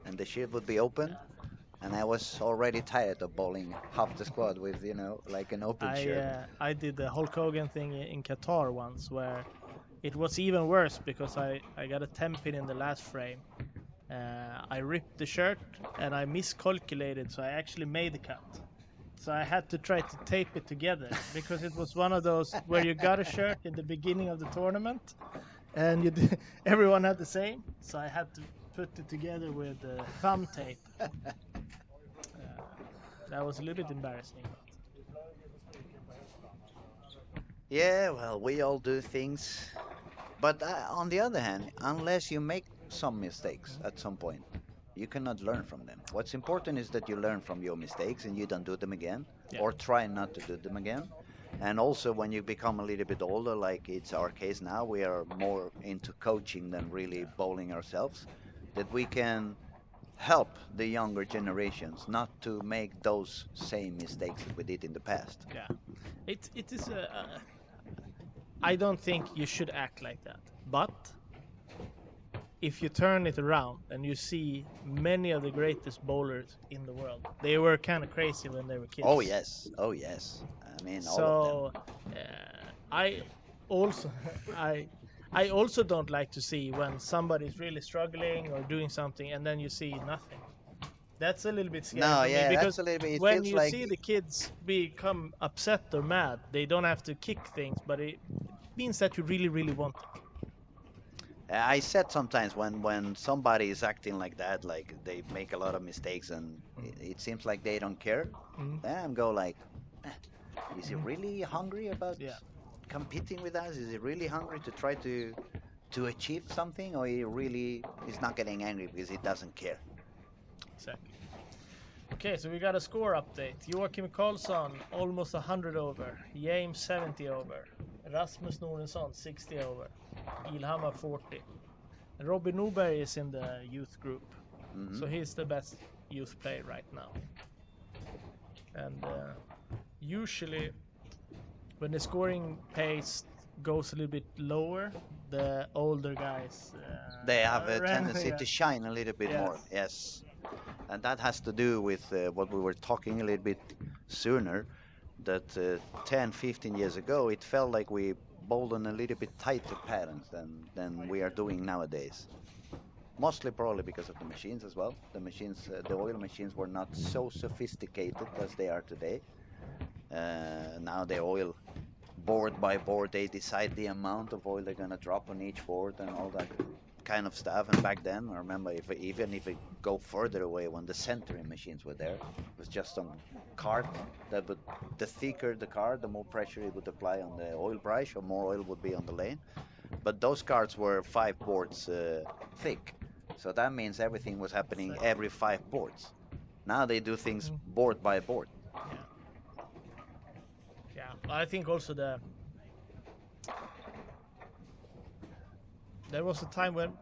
Speaker 3: and the shirt would be open. And I was already tired of bowling half the squad with, like an open shirt.
Speaker 4: I did the Hulk Hogan thing in Qatar once where it was even worse because I got a 10 pin in the last frame. I ripped the shirt and I miscalculated, so I actually made the cut. So I had to try to tape it together because it was one of those where you got a shirt in the beginning of the tournament and everyone had the same. So I had to put it together with thumb tape. That was a little bit embarrassing.
Speaker 3: Yeah, well, we all do things. But on the other hand, unless you make some mistakes at some point, you cannot learn from them. What's important is that you learn from your mistakes and you don't do them again,
Speaker 4: Yeah.
Speaker 3: or try not to do them again. And also, when you become a little bit older, like it's our case now, we are more into coaching than really bowling ourselves, that we can help the younger generations not to make those same mistakes that we did in the past.
Speaker 4: Yeah, it is I don't think you should act like that. But if you turn it around and you see many of the greatest bowlers in the world, they were kind of crazy when they were kids.
Speaker 3: Oh yes, oh yes. I mean, all of
Speaker 4: So I also I also don't like to see when somebody's really struggling or doing something and then you see nothing. That's a little bit scary
Speaker 3: No,
Speaker 4: for
Speaker 3: yeah,
Speaker 4: me
Speaker 3: that's
Speaker 4: because
Speaker 3: a little bit. It
Speaker 4: when
Speaker 3: feels
Speaker 4: you
Speaker 3: like
Speaker 4: see the kids become upset or mad, they don't have to kick things, but it means that you really, really want it.
Speaker 3: I said sometimes when somebody is acting like that, like they make a lot of mistakes and it seems like they don't care.
Speaker 4: Mm.
Speaker 3: Then I go like, is he really hungry about
Speaker 4: Yeah.
Speaker 3: competing with us? Is he really hungry to try to achieve something, or he really is not getting angry because he doesn't care?
Speaker 4: Exactly. Okay, so we got a score update. Joakim Karlsson almost 100 over. James 70 over. Rasmus Norensson 60 over. Ilhamar 40. Robin Norberg is in the youth group, so he's the best youth player right now. And usually, when the scoring pace goes a little bit lower, the older guys
Speaker 3: They have a
Speaker 4: ran-
Speaker 3: tendency
Speaker 4: yeah.
Speaker 3: to shine a little bit more. Yes, and that has to do with what we were talking a little bit sooner. That 10, 15 years ago, it felt like we bowled on a little bit tighter patterns than we are doing nowadays. Mostly probably because of the machines as well. The machines, the oil machines were not so sophisticated as they are today. Now the oil, board by board, they decide the amount of oil they're gonna drop on each board and all that kind of stuff. And back then, I remember even if we go further away, when the centering machines were there, it was just on card. That would, the thicker the card, the more pressure it would apply on the oil brush, or more oil would be on the lane. But those cards were 5 boards thick, so that means everything was happening every 5 boards. Now they do things board by board.
Speaker 4: Yeah, I think also there was a time when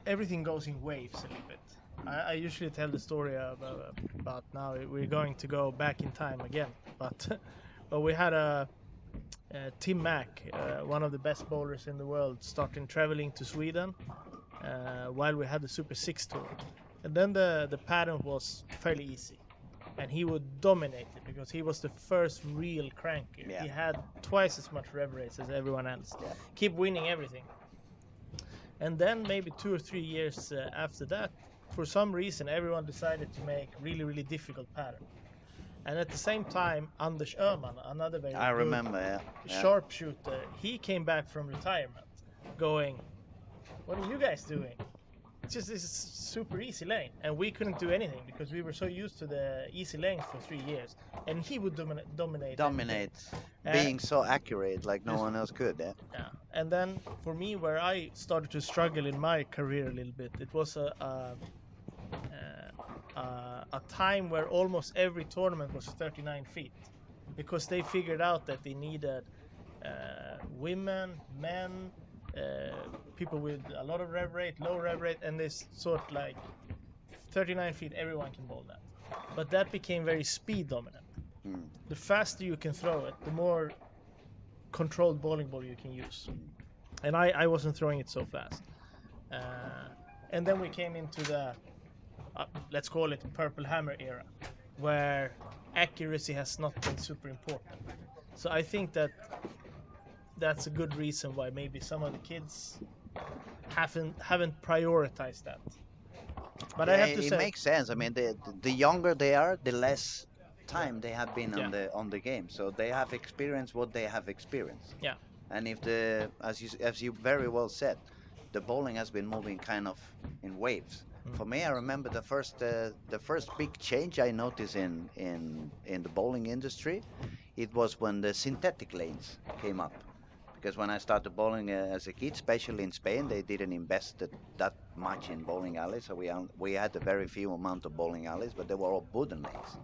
Speaker 4: everything goes in waves a little bit. I usually tell the story about now we're going to go back in time again, but but we had Tim Mack, one of the best bowlers in the world, starting traveling to Sweden while we had the Super 6 tour. And then the pattern was fairly easy. And he would dominate it because he was the first real cranker.
Speaker 3: Yeah.
Speaker 4: He had twice as much rev rates as everyone else.
Speaker 3: Yeah.
Speaker 4: Keep winning everything. And then maybe 2 or 3 years after that, for some reason, everyone decided to make really, really difficult pattern. And at the same time, Anders Öhman, another very
Speaker 3: I
Speaker 4: good
Speaker 3: remember, yeah.
Speaker 4: sharpshooter, he came back from retirement going, what are you guys doing? It's just this super easy lane. And we couldn't do anything because we were so used to the easy lanes for 3 years. And he would dominate.
Speaker 3: Dominate, being so accurate like no one else could. Yeah.
Speaker 4: Yeah. And then for me, where I started to struggle in my career a little bit, it was a time where almost every tournament was 39 feet because they figured out that they needed women, men, people with a lot of rev rate, low rev rate, and this sort of like 39 feet, everyone can bowl that. But that became very speed dominant. The faster you can throw it, the more controlled bowling ball you can use. And I wasn't throwing it so fast. And then we came into the, let's call it Purple Hammer era, where accuracy has not been super important. So I think that's a good reason why maybe some of the kids haven't prioritized that. But
Speaker 3: Yeah,
Speaker 4: I have to
Speaker 3: it
Speaker 4: say,
Speaker 3: makes sense. I mean, the younger they are, the less time they have been
Speaker 4: Yeah.
Speaker 3: on the game, so they have experienced what they have experienced.
Speaker 4: yeah,
Speaker 3: And if as you very well said, the bowling has been moving kind of in waves. For me, I remember the first big change I noticed in the bowling industry, it was when the synthetic lanes came up. Because when I started bowling as a kid, especially in Spain, they didn't invest that much in bowling alleys, so we had a very few amount of bowling alleys, but they were all wooden lanes,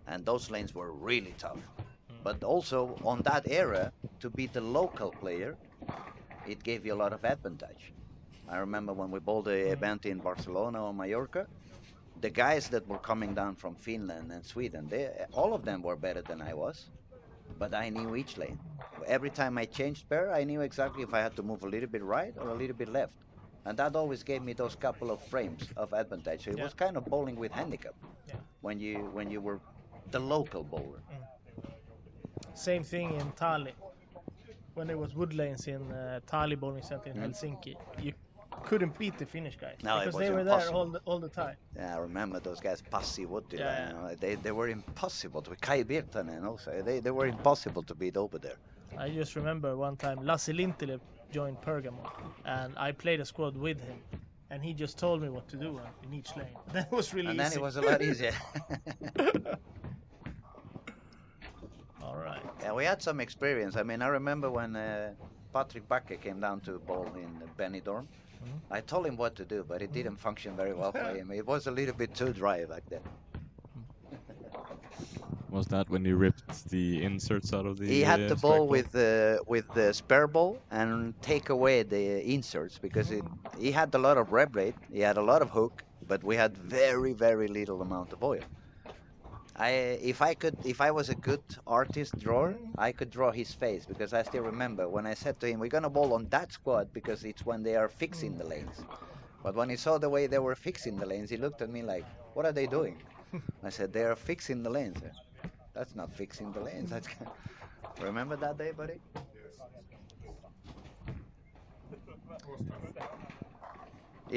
Speaker 3: and those lanes were really tough. But also on that era, to be the local player, it gave you a lot of advantage. I remember when we bowled the event in Barcelona or Mallorca, the guys that were coming down from Finland and Sweden, all of them were better than I was, but I knew each lane. Every time I changed pair, I knew exactly if I had to move a little bit right or a little bit left. And that always gave me those couple of frames of advantage. So it was kind of bowling with handicap
Speaker 4: yeah.
Speaker 3: when you were the local bowler.
Speaker 4: Same thing in Tali. When there was wood lanes in Tali bowling center in Helsinki, you couldn't beat the Finnish guys
Speaker 3: No, it
Speaker 4: because
Speaker 3: was
Speaker 4: they were
Speaker 3: impossible.
Speaker 4: there all the time.
Speaker 3: Yeah, I remember those guys, Passi Vuttila,
Speaker 4: Yeah,
Speaker 3: you know, they were impossible to Kai Virtanen also. They were impossible to beat over there.
Speaker 4: I just remember one time Lassi Lintilä joined Pergamon, and I played a squad with him, and he just told me what to do in each lane. That was really
Speaker 3: And
Speaker 4: easy.
Speaker 3: then it was a lot easier.
Speaker 4: All right.
Speaker 3: Yeah, we had some experience. I mean, I remember when Patrick Backe came down to bowl in Benidorm. I told him what to do, but it didn't function very well for him. It was a little bit too dry back then.
Speaker 5: Was that when you ripped the inserts out of the?
Speaker 3: He had to bowl
Speaker 5: strike
Speaker 3: with the spare ball and take away the inserts because he had a lot of reb rate, he had a lot of hook, but we had very little amount of oil. If I was a good artist drawer, I could draw his face because I still remember when I said to him, "We're gonna bowl on that squad because it's when they are fixing the lanes." But when he saw the way they were fixing the lanes, he looked at me like, "What are they doing?" I said, "They are fixing the lanes." That's not fixing the lanes. Remember that day, buddy?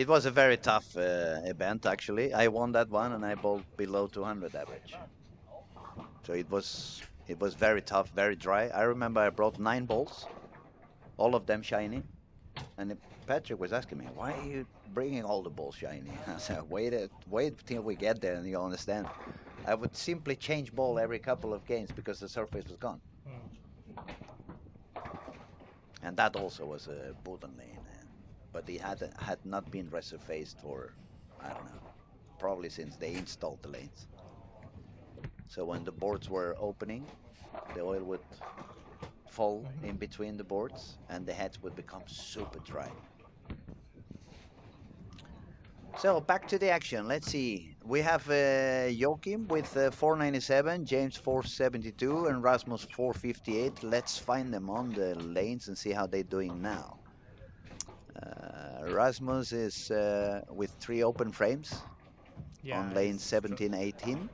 Speaker 3: It was a very tough event, actually. I won that one, and I bowled below 200 average. So it was very tough, very dry. I remember I brought 9 balls, all of them shiny, and Patrick was asking me, "Why are you bringing all the balls shiny?" I said, "Wait till we get there, and you'll understand." I would simply change ball every couple of games because the surface was gone. And that also was a Boden lane, but it had not been resurfaced for, I don't know, probably since they installed the lanes. So when the boards were opening, the oil would fall in between the boards and the heads would become super dry. So back to the action. Let's see. We have Joachim with 497, James 472, and Rasmus 458. Let's find them on the lanes and see how they're doing now. Rasmus is with 3 open frames on lane 17, 18.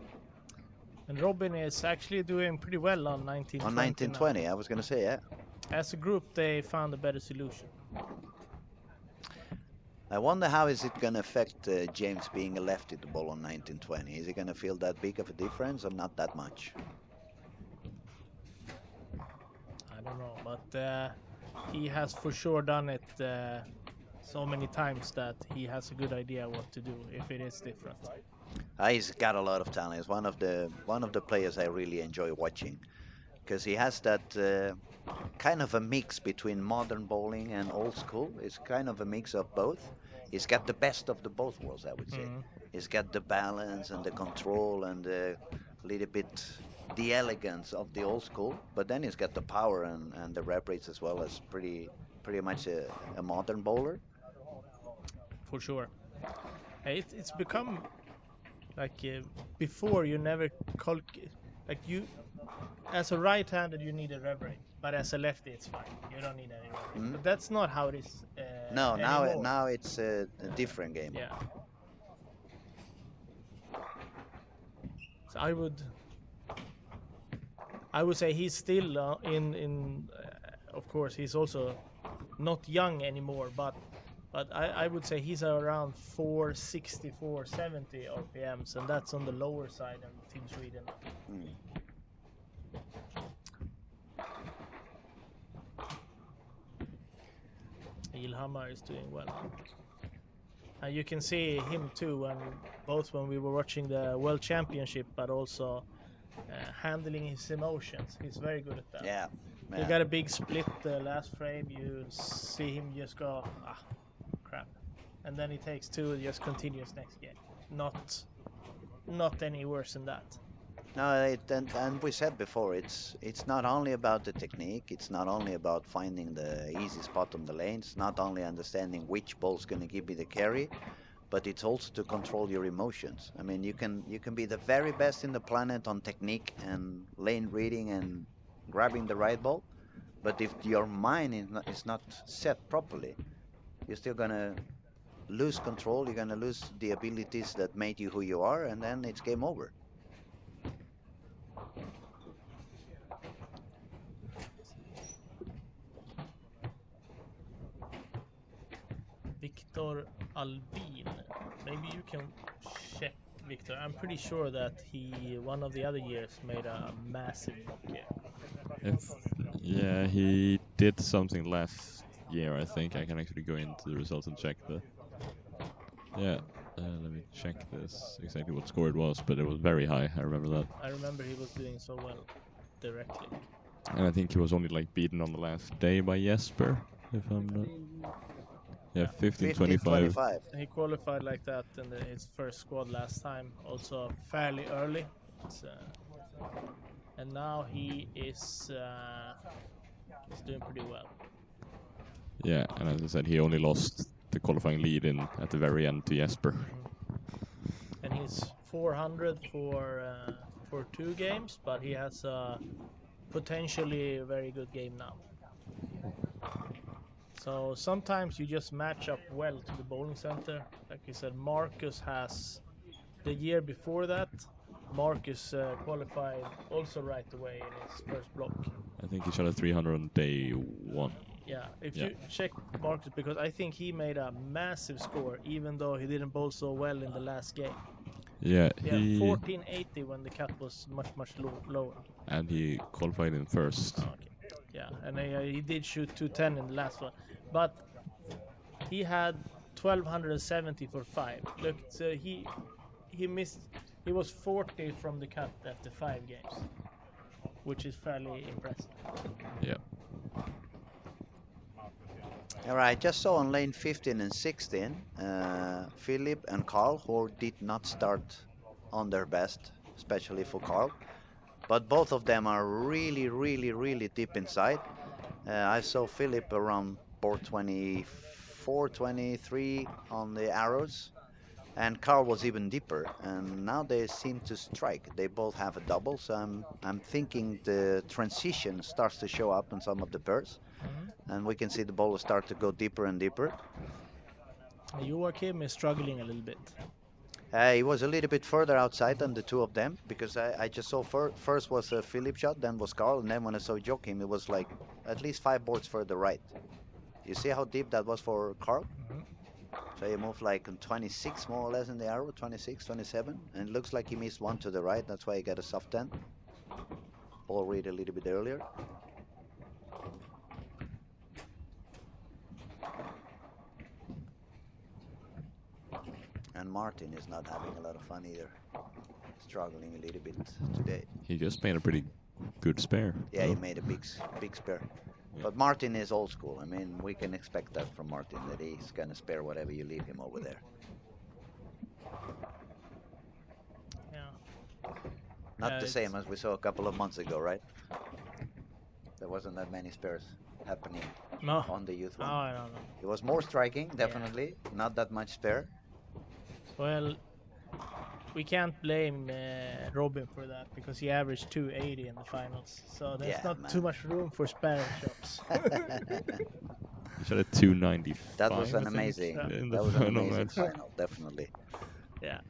Speaker 4: And Robin is actually doing pretty well on 1920.
Speaker 3: On 1920, I was going to say, yeah.
Speaker 4: As a group, they found a better solution.
Speaker 3: I wonder how is it going to affect James being a lefty to bowl on 1920. Is he going to feel that big of a difference or not that much?
Speaker 4: I don't know, but he has for sure done it so many times that he has a good idea what to do if it is different.
Speaker 3: He's got a lot of talent. He's one of the players I really enjoy watching because he has that kind of a mix between modern bowling and old school. It's kind of a mix of both. He's got the best of the both worlds, I would say. He's got the balance and the control and a little bit the elegance of the old school, but then he's got the power and the rep rates as well as pretty much a modern bowler.
Speaker 4: For sure. It's become like before you never like you as a right-handed you need a rev rate, but as a lefty it's fine. You don't need any rev rate. But that's not how it is.
Speaker 3: No,
Speaker 4: anymore.
Speaker 3: now it's a different game.
Speaker 4: Yeah. So I would say he's still in of course he's also not young anymore, but I would say he's around 460, 470 RPMs, and that's on the lower side in Team Sweden. Ilhamar is doing well. And you can see him too, when we were watching the World Championship, but also handling his emotions. He's very good at that.
Speaker 3: Yeah.
Speaker 4: He got a big split the last frame. You see him just go, crap. And then he takes 2 and just continues next game. Not any worse than that.
Speaker 3: No, and we said before, it's not only about the technique, it's not only about finding the easy spot on the lane, it's not only understanding which ball's going to give you the carry, but it's also to control your emotions. I mean, you can be the very best in the planet on technique and lane reading and grabbing the right ball, but if your mind is not set properly, you're still going to lose control, you're going to lose the abilities that made you who you are, and then it's game over.
Speaker 4: Victor Albin. Maybe you can check Victor. I'm pretty sure that he, one of the other years, made a massive block here.
Speaker 5: Yeah, he did something last year, I think. I can actually go into the results and check the. Yeah, let me check this exactly what score it was, but it was very high. I remember that.
Speaker 4: I remember he was doing so well directly.
Speaker 5: And I think he was only like beaten on the last day by Jesper, if I'm not. Yeah, 15-25.
Speaker 3: 15-25.
Speaker 4: He qualified like that in his first squad last time, also fairly early. And now he's doing pretty well.
Speaker 5: Yeah, and as I said, he only lost the qualifying lead in at the very end to Jesper.
Speaker 4: And he's 400 for 2 games, but he has a potentially very good game now. So sometimes you just match up well to the bowling center. Like you said, Marcus has the year before that. Marcus qualified also right away in his first block.
Speaker 5: I think he shot a 300 on day 1.
Speaker 4: Yeah, if you check Marcus, because I think he made a massive score, even though he didn't bowl so well in the last game.
Speaker 5: Yeah,
Speaker 4: Yeah,
Speaker 5: he
Speaker 4: 1480 when the cut was much lower.
Speaker 5: and he qualified in first.
Speaker 4: Oh, okay. Yeah, and he did shoot 210 in the last one, but he had 1270 for 5. Look, so he missed. He was 40 from the cut after 5 games, which is fairly impressive.
Speaker 5: Yeah.
Speaker 3: All right, just saw on lane 15 and 16, Philip and Carl, who did not start on their best, especially for Carl. But both of them are really deep inside. I saw Philip around board 24, 23 on the arrows, and Carl was even deeper. And now they seem to strike. They both have a double, so I'm thinking the transition starts to show up in some of the pairs. And we can see the bowlers start to go deeper and deeper.
Speaker 4: Joachim is struggling a little bit.
Speaker 3: He was a little bit further outside than the two of them, because I just saw first was a Philip shot, then was Carl, and then when I saw Joachim, it was like at least 5 boards further right. You see how deep that was for Carl? So he moved like 26 more or less in the arrow, 26, 27, and it looks like he missed one to the right. That's why he got a soft 10. Ball read a little bit earlier. And Martin is not having a lot of fun either. Struggling a little bit today.
Speaker 5: He just made a pretty good spare.
Speaker 3: Yeah, he made a big spare. But Martin is old school. I mean, we can expect that from Martin, that he's going to spare whatever you leave him over there.
Speaker 4: Yeah.
Speaker 3: Not the same as we saw a couple of months ago, right? There wasn't that many spares happening on the youth one.
Speaker 4: No, I don't know.
Speaker 3: It was more striking, definitely. Not that much spare.
Speaker 4: Well, we can't blame Robin for that, because he averaged 280 in the finals. So there's not too much room for spare shots.
Speaker 5: Shot a 295.
Speaker 3: That was an amazing. That was an amazing final, definitely.
Speaker 4: Yeah.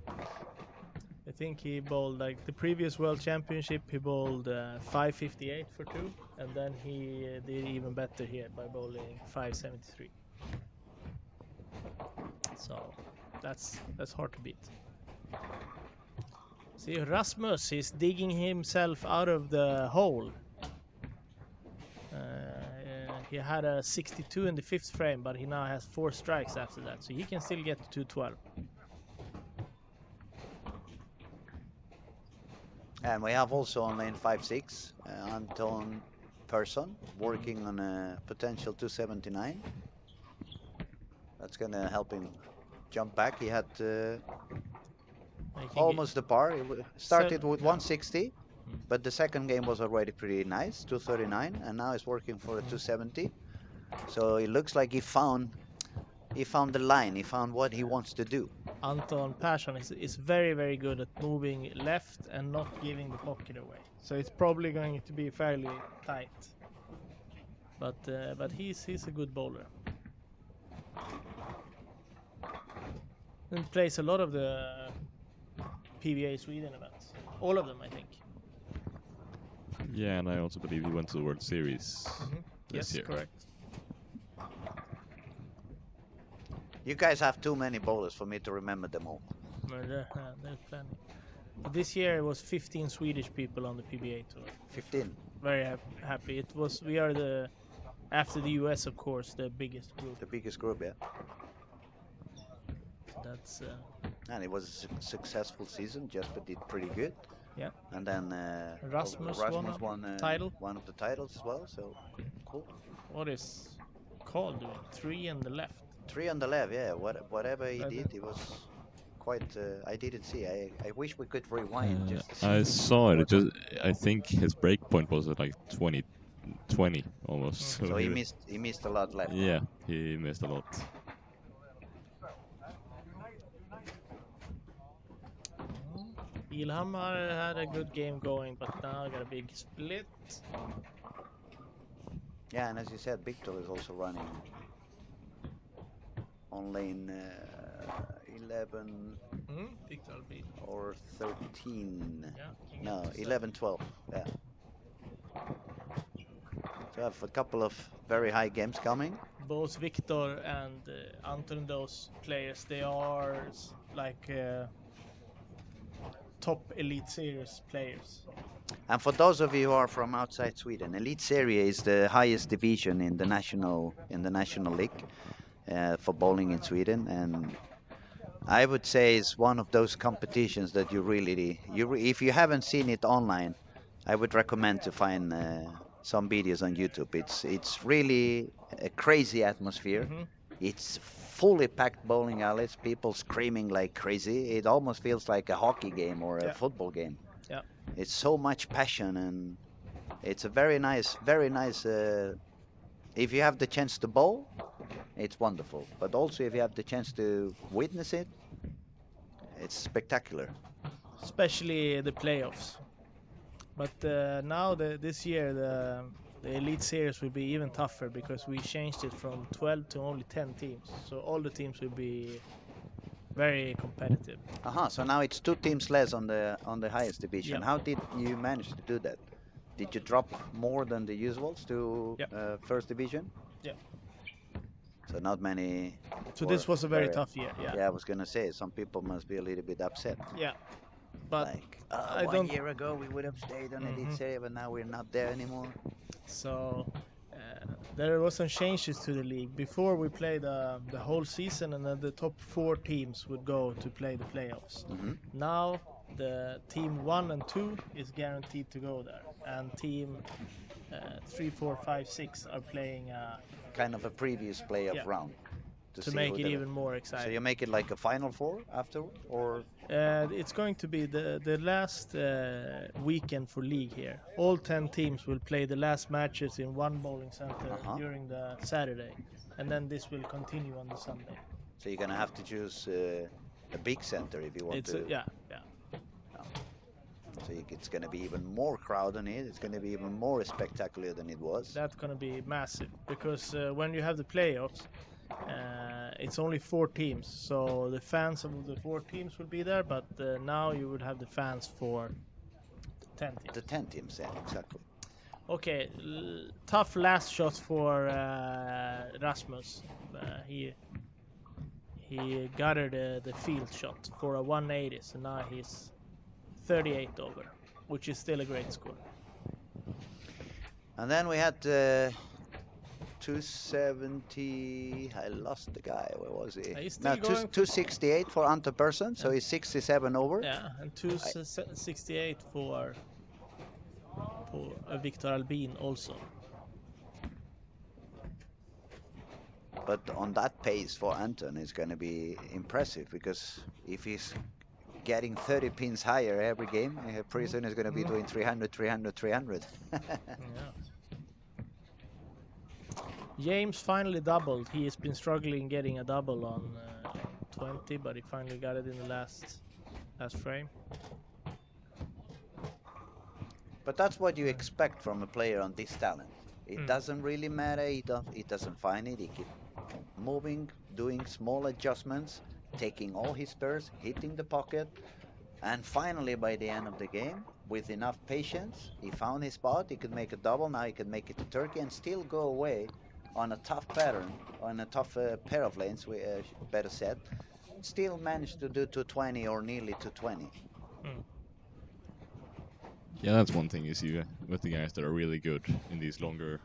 Speaker 4: I think he bowled, like the previous World Championship, he bowled 558 for 2, and then he did even better here by bowling 573. So that's hard to beat. See, Rasmus is digging himself out of the hole. He had a 62 in the 5th frame, but he now has 4 strikes after that, so he can still get to 212.
Speaker 3: And we have also on lane 5-6, Anton Persson working on a potential 279. That's going to help him jump back. He had almost the par. He started with 160, but the second game was already pretty nice, 239, and now he's working for a 270. So it looks like he found the line. He found what he wants to do.
Speaker 4: Anton Persson is very good at moving left and not giving the pocket away. So it's probably going to be fairly tight. But he's a good bowler. And plays a lot of the PBA Sweden events. All of them, I think.
Speaker 5: Yeah, and I also believe he went to the World Series this year.
Speaker 4: Yes, correct.
Speaker 3: You guys have too many bowlers for me to remember them all.
Speaker 4: There's plenty. This year it was 15 Swedish people on the PBA tour.
Speaker 3: 15.
Speaker 4: Very happy. We are the After the US, of course, the biggest group.
Speaker 3: The biggest group, yeah.
Speaker 4: That's
Speaker 3: And it was a successful season. Jesper did pretty good.
Speaker 4: yeah.
Speaker 3: And then
Speaker 4: Rasmus
Speaker 3: won
Speaker 4: title.
Speaker 3: one of the titles as well. So cool.
Speaker 4: What is called doing? 3 on the left.
Speaker 3: 3 on the left, yeah. Whatever he
Speaker 4: Uh,
Speaker 3: did, it was quite. I didn't see. I wish we could rewind just to see.
Speaker 5: I saw it. I think his break point was at like 20 almost.
Speaker 3: So he missed a lot left.
Speaker 5: Yeah, he missed a lot.
Speaker 4: Ilhamar had a good game going, but now got a big split.
Speaker 3: Yeah, and as you said, Victor is also running on lane 11
Speaker 4: Victor Albin.
Speaker 3: or 13.
Speaker 4: Yeah.
Speaker 3: No, 11, 12. Yeah. So I have a couple of very high games coming.
Speaker 4: Both Victor and Anton, those players, they are like top Elite Series players.
Speaker 3: And for those of you who are from outside Sweden, Elite Serie is the highest division in the national league for bowling in Sweden, and I would say it's one of those competitions that if you haven't seen it online, I would recommend to find some videos on YouTube. It's really a crazy atmosphere. It's fully packed bowling alleys, people screaming like crazy. It almost feels like a hockey game or a football game.
Speaker 4: Yeah.
Speaker 3: It's so much passion, and it's a very nice. If you have the chance to bowl, it's wonderful. But also, if you have the chance to witness it, it's spectacular.
Speaker 4: Especially the playoffs. But now this year the Elite Series will be even tougher because we changed it from 12 to only 10 teams. So all the teams will be very competitive.
Speaker 3: So now it's 2 teams less on the highest division.
Speaker 4: Yep.
Speaker 3: How did you manage to do that? Did you drop more than the usuals to first division?
Speaker 4: Yeah.
Speaker 3: So not many.
Speaker 4: So this was a very tough year. Yeah.
Speaker 3: Yeah, I was gonna say some people must be a little bit upset.
Speaker 4: Yeah. But
Speaker 3: Like
Speaker 4: I
Speaker 3: 1
Speaker 4: don't.
Speaker 3: year ago we would have stayed on Elite Serie, but now we're not there anymore.
Speaker 4: So there was some changes to the league. Before we played the whole season, and then the top 4 teams would go to play the playoffs. Now the team 1 and 2 is guaranteed to go there, and team 3, 4, 5, 6 are playing
Speaker 3: Kind of a previous playoff round
Speaker 4: to
Speaker 3: see
Speaker 4: make
Speaker 3: who
Speaker 4: it
Speaker 3: the-
Speaker 4: even more
Speaker 3: So
Speaker 4: exciting.
Speaker 3: you make it like a final 4 afterward, or
Speaker 4: It's going to be the last weekend for league here. All 10 teams will play the last matches in one bowling center during the Saturday, and then this will continue on the Sunday.
Speaker 3: so you're gonna have to choose a big center if you want
Speaker 4: It's
Speaker 3: to.
Speaker 4: yeah.
Speaker 3: So it's gonna be even more crowd on it. It's gonna be even more spectacular than it was.
Speaker 4: That's gonna be massive because when you have the playoffs, it's only 4 teams, so the fans of the 4 teams will be there. But now you would have the fans for 10 teams.
Speaker 3: The 10 teams, yeah, exactly.
Speaker 4: Okay, tough last shot for Rasmus. He gutted the field shot for a 180, so now he's 38 over, which is still a great score.
Speaker 3: And then we had 270. I lost the guy. Where was he?
Speaker 4: He's still
Speaker 3: No,
Speaker 4: going
Speaker 3: 268 for Ante Persson, so he's 67 over.
Speaker 4: Yeah, and 268 for Victor Albin also.
Speaker 3: But on that pace for Anton, it's going to be impressive, because if he's getting 30 pins higher every game, pretty soon he's going to be doing 300, 300, 300.
Speaker 4: James finally doubled. He has been struggling getting a double on 20, but he finally got it in the last frame.
Speaker 3: But that's what you expect from a player on this talent. It doesn't really matter. He doesn't find it. He keeps moving, doing small adjustments, taking all his turns, hitting the pocket, and finally by the end of the game, with enough patience, he found his spot. He could make a double. Now he could make it to Turkey and still go away on a tough pattern, on a tough pair of lanes, better said. Still managed to do 220 or nearly 220.
Speaker 5: Yeah, that's one thing you see with the guys that are really good in these longer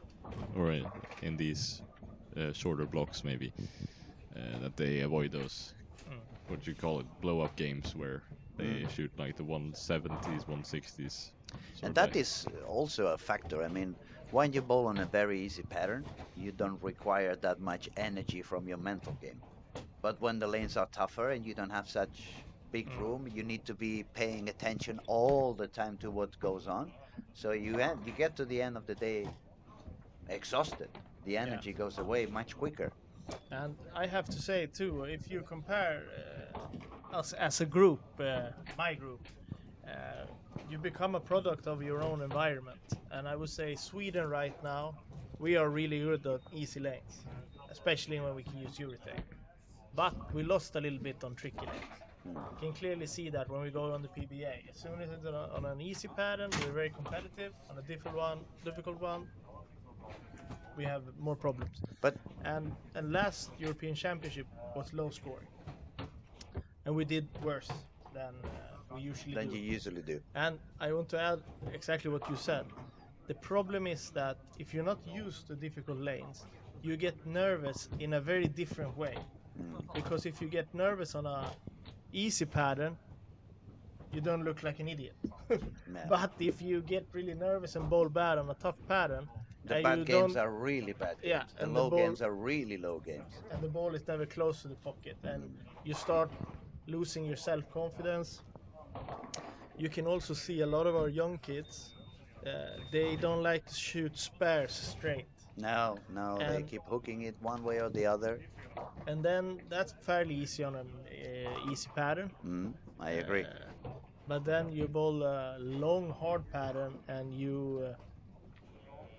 Speaker 5: or in these shorter blocks maybe, that they avoid those what you call it blow-up games where they shoot like the 170s, 160s.
Speaker 3: And that is also a factor. I mean, when you bowl on a very easy pattern, you don't require that much energy from your mental game. But when the lanes are tougher and you don't have such big room, you need to be paying attention all the time to what goes on. So you get to the end of the day exhausted. The energy goes away much quicker.
Speaker 4: And I have to say too, if you compare us as a group, my group, you become a product of your own environment. And I would say Sweden right now, we are really good at easy lanes, especially when we can use urethane. But we lost a little bit on tricky lanes. You can clearly see that when we go on the PBA. As soon as it's on an easy pattern, we're very competitive. On a difficult one, we have more problems.
Speaker 3: But
Speaker 4: And last European Championship was low scoring, and we did worse than we usually
Speaker 3: than
Speaker 4: do.
Speaker 3: you usually do.
Speaker 4: And I want to add exactly what you said. The problem is that if you're not used to difficult lanes, you get nervous in a very different way. Because if you get nervous on a easy pattern, you don't look like an idiot. But if you get really nervous and bowl bad on a tough pattern,
Speaker 3: the bad games are really bad games.
Speaker 4: Yeah,
Speaker 3: the
Speaker 4: and
Speaker 3: low
Speaker 4: the ball,
Speaker 3: games are really low games.
Speaker 4: and the ball is never close to the pocket, and you start losing your self-confidence. You can also see a lot of our young kids, they don't like to shoot spares straight.
Speaker 3: No, they
Speaker 4: And-
Speaker 3: keep hooking it one way or the other.
Speaker 4: And then that's fairly easy on an easy pattern.
Speaker 3: I agree.
Speaker 4: But then you bowl a long, hard pattern and you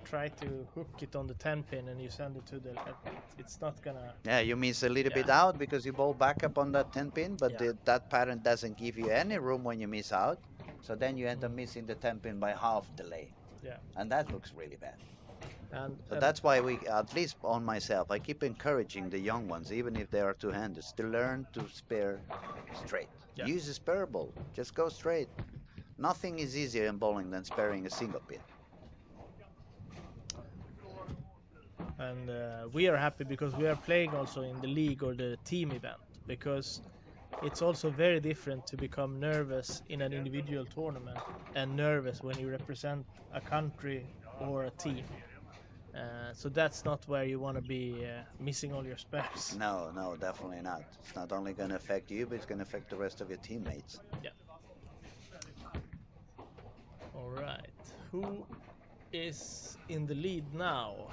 Speaker 4: try to hook it on the 10 pin and you send it to the left. It's not gonna.
Speaker 3: Yeah, you miss a little bit out because you bowl back up on that 10 pin, but that pattern doesn't give you any room when you miss out. So then you end up missing the 10 pin by half the lane.
Speaker 4: Yeah.
Speaker 3: And that looks really bad.
Speaker 4: And
Speaker 3: That's why we, at least on myself, I keep encouraging the young ones, even if they are two-handers, to learn to spare straight.
Speaker 4: Yeah.
Speaker 3: Use a spare ball. Just go straight. Nothing is easier in bowling than sparing a single pin.
Speaker 4: And we are happy because we are playing also in the league or the team event, because it's also very different to become nervous in an individual tournament and nervous when you represent a country or a team. So that's not where you want to be missing all your spares.
Speaker 3: No, definitely not. It's not only going to affect you, but it's going to affect the rest of your teammates.
Speaker 4: Yeah. All right. Who is in the lead now?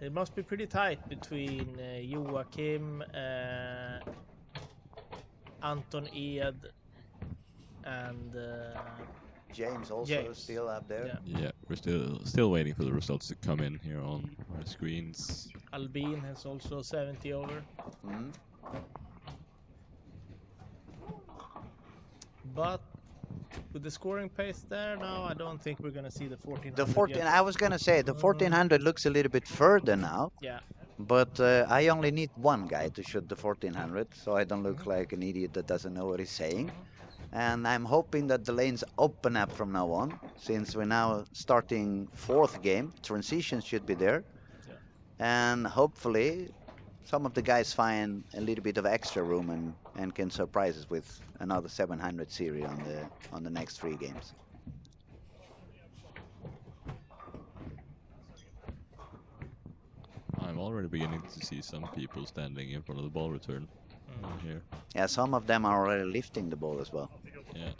Speaker 4: It must be pretty tight between Joachim, Anton Ed, and
Speaker 3: James also
Speaker 4: James.
Speaker 3: still up there.
Speaker 5: Yeah, we're still waiting for the results to come in here on our screens.
Speaker 4: Albin has also 70 over. But with the scoring pace there now, I don't think we're gonna see the 1400.
Speaker 3: The 14,
Speaker 4: yet.
Speaker 3: I was going to say, the 1400 looks a little bit further now.
Speaker 4: Yeah.
Speaker 3: But I only need one guy to shoot the 1400, so I don't look like an idiot that doesn't know what he's saying. And I'm hoping that the lanes open up from now on, since we're now starting fourth game. Transitions should be there.
Speaker 4: Yeah.
Speaker 3: And hopefully some of the guys find a little bit of extra room and can surprise us with another 700 series on the next 3 games.
Speaker 5: I'm already beginning to see some people standing in front of the ball return here.
Speaker 3: Yeah, some of them are already lifting the ball as well.
Speaker 5: Yeah.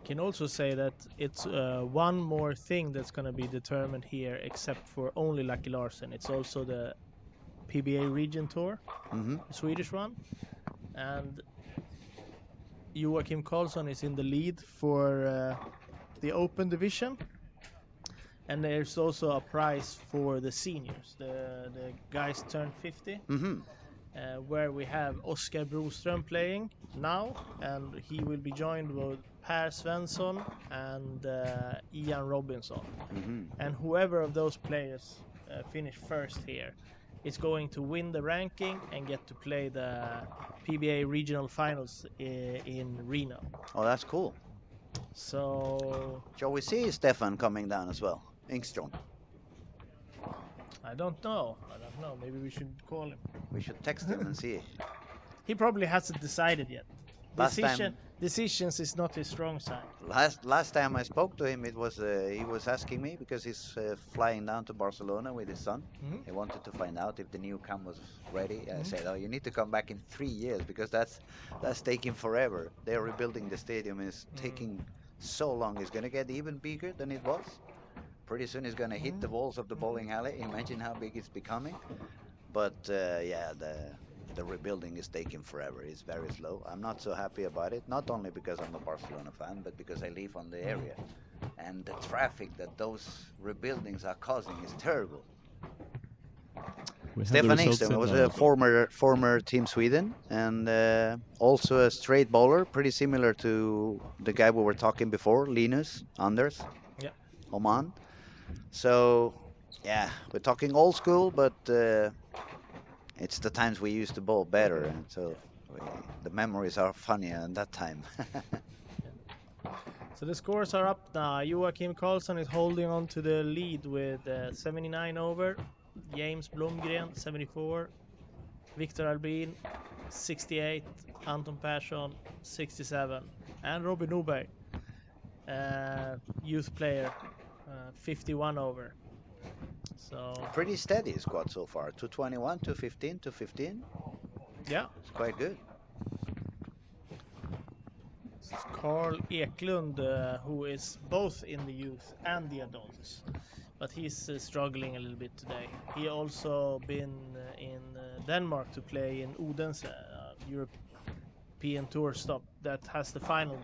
Speaker 4: Can also say that it's one more thing that's going to be determined here, except for only Lucky Larsen. It's also the PBA Region Tour, the Swedish one, and Joachim Karlsson is in the lead for the Open Division, and there's also a prize for the seniors, the guys turned 50. Where we have Oskar Broström playing now, and he will be joined with Per Svensson and Ian Robinson. And whoever of those players finish first here is going to win the ranking and get to play the PBA regional finals in Reno.
Speaker 3: Oh, that's cool.
Speaker 4: So
Speaker 3: Shall we see Stefan coming down as well? Engström.
Speaker 4: I don't know. I don't know. Maybe we should call him.
Speaker 3: We should text him and see.
Speaker 4: He probably hasn't decided yet.
Speaker 3: Last time-
Speaker 4: Decisions is not his strong side.
Speaker 3: Last time I spoke to him, it was he was asking me because he's flying down to Barcelona with his son.
Speaker 4: Mhm.
Speaker 3: He wanted to find out if the new cam was ready. I said, "Oh, you need to come back in 3 years because that's taking forever. They're rebuilding the stadium. It's taking so long. It's gonna get even bigger than it was. Pretty soon, it's gonna hit the walls of the bowling alley. Imagine how big it's becoming." But yeah, the rebuilding is taking forever. It's very slow. I'm not so happy about it. Not only because I'm a Barcelona fan, but because I live on the area, and the traffic that those rebuildings are causing is terrible.
Speaker 5: We have the
Speaker 3: Stefan
Speaker 5: results
Speaker 3: Engström
Speaker 5: in
Speaker 3: was
Speaker 5: now
Speaker 3: a
Speaker 5: as well.
Speaker 3: former Team Sweden and also a straight bowler, pretty similar to the guy we were talking before, Linus Anders
Speaker 4: Yeah.
Speaker 3: Oman. So yeah, we're talking old school, but it's the times we used to bowl better, and so the memories are funnier in that time.
Speaker 4: So the scores are up now. Joakim Karlsson is holding on to the lead with 79 over. James Blomgren 74. Victor Albin 68. Anton Persson 67. And Robin Norberg, youth player, 51 over. So
Speaker 3: Pretty steady squad so far. 221, 215, 215.
Speaker 4: yeah,
Speaker 3: It's quite good.
Speaker 4: Carl Eklund, who is both in the youth and the adults, but he's struggling a little bit today. He also been in Denmark to play in Odense, European Tour stop that has the final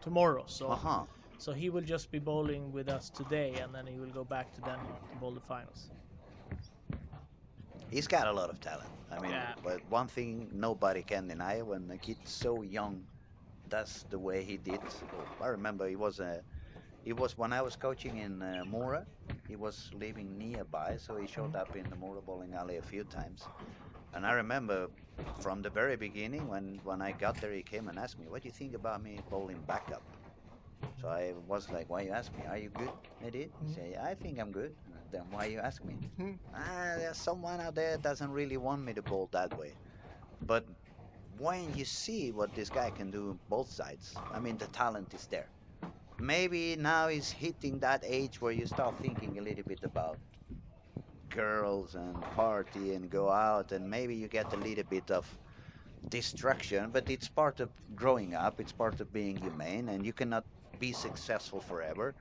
Speaker 4: tomorrow. So so he will just be bowling with us today, and then he will go back to Denmark to bowl the finals.
Speaker 3: He's got a lot of talent. I mean,
Speaker 4: Yeah.
Speaker 3: but one thing nobody can deny when a kid so young does the way he did. I remember he was when I was coaching in Mora. He was living nearby, so he showed up in the Mora bowling alley a few times. And I remember from the very beginning when I got there, he came and asked me, "What do you think about me bowling backup?" So I was like, "Why you ask me? Are you good at it?" He said, "I think I'm good." Then why you ask me? There's someone out there that doesn't really want me to bowl that way. But when you see what this guy can do on both sides, I mean, the talent is there. Maybe now he's hitting that age where you start thinking a little bit about girls and party and go out, and maybe you get a little bit of distraction, but it's part of growing up, it's part of being humane, and you cannot be successful forever.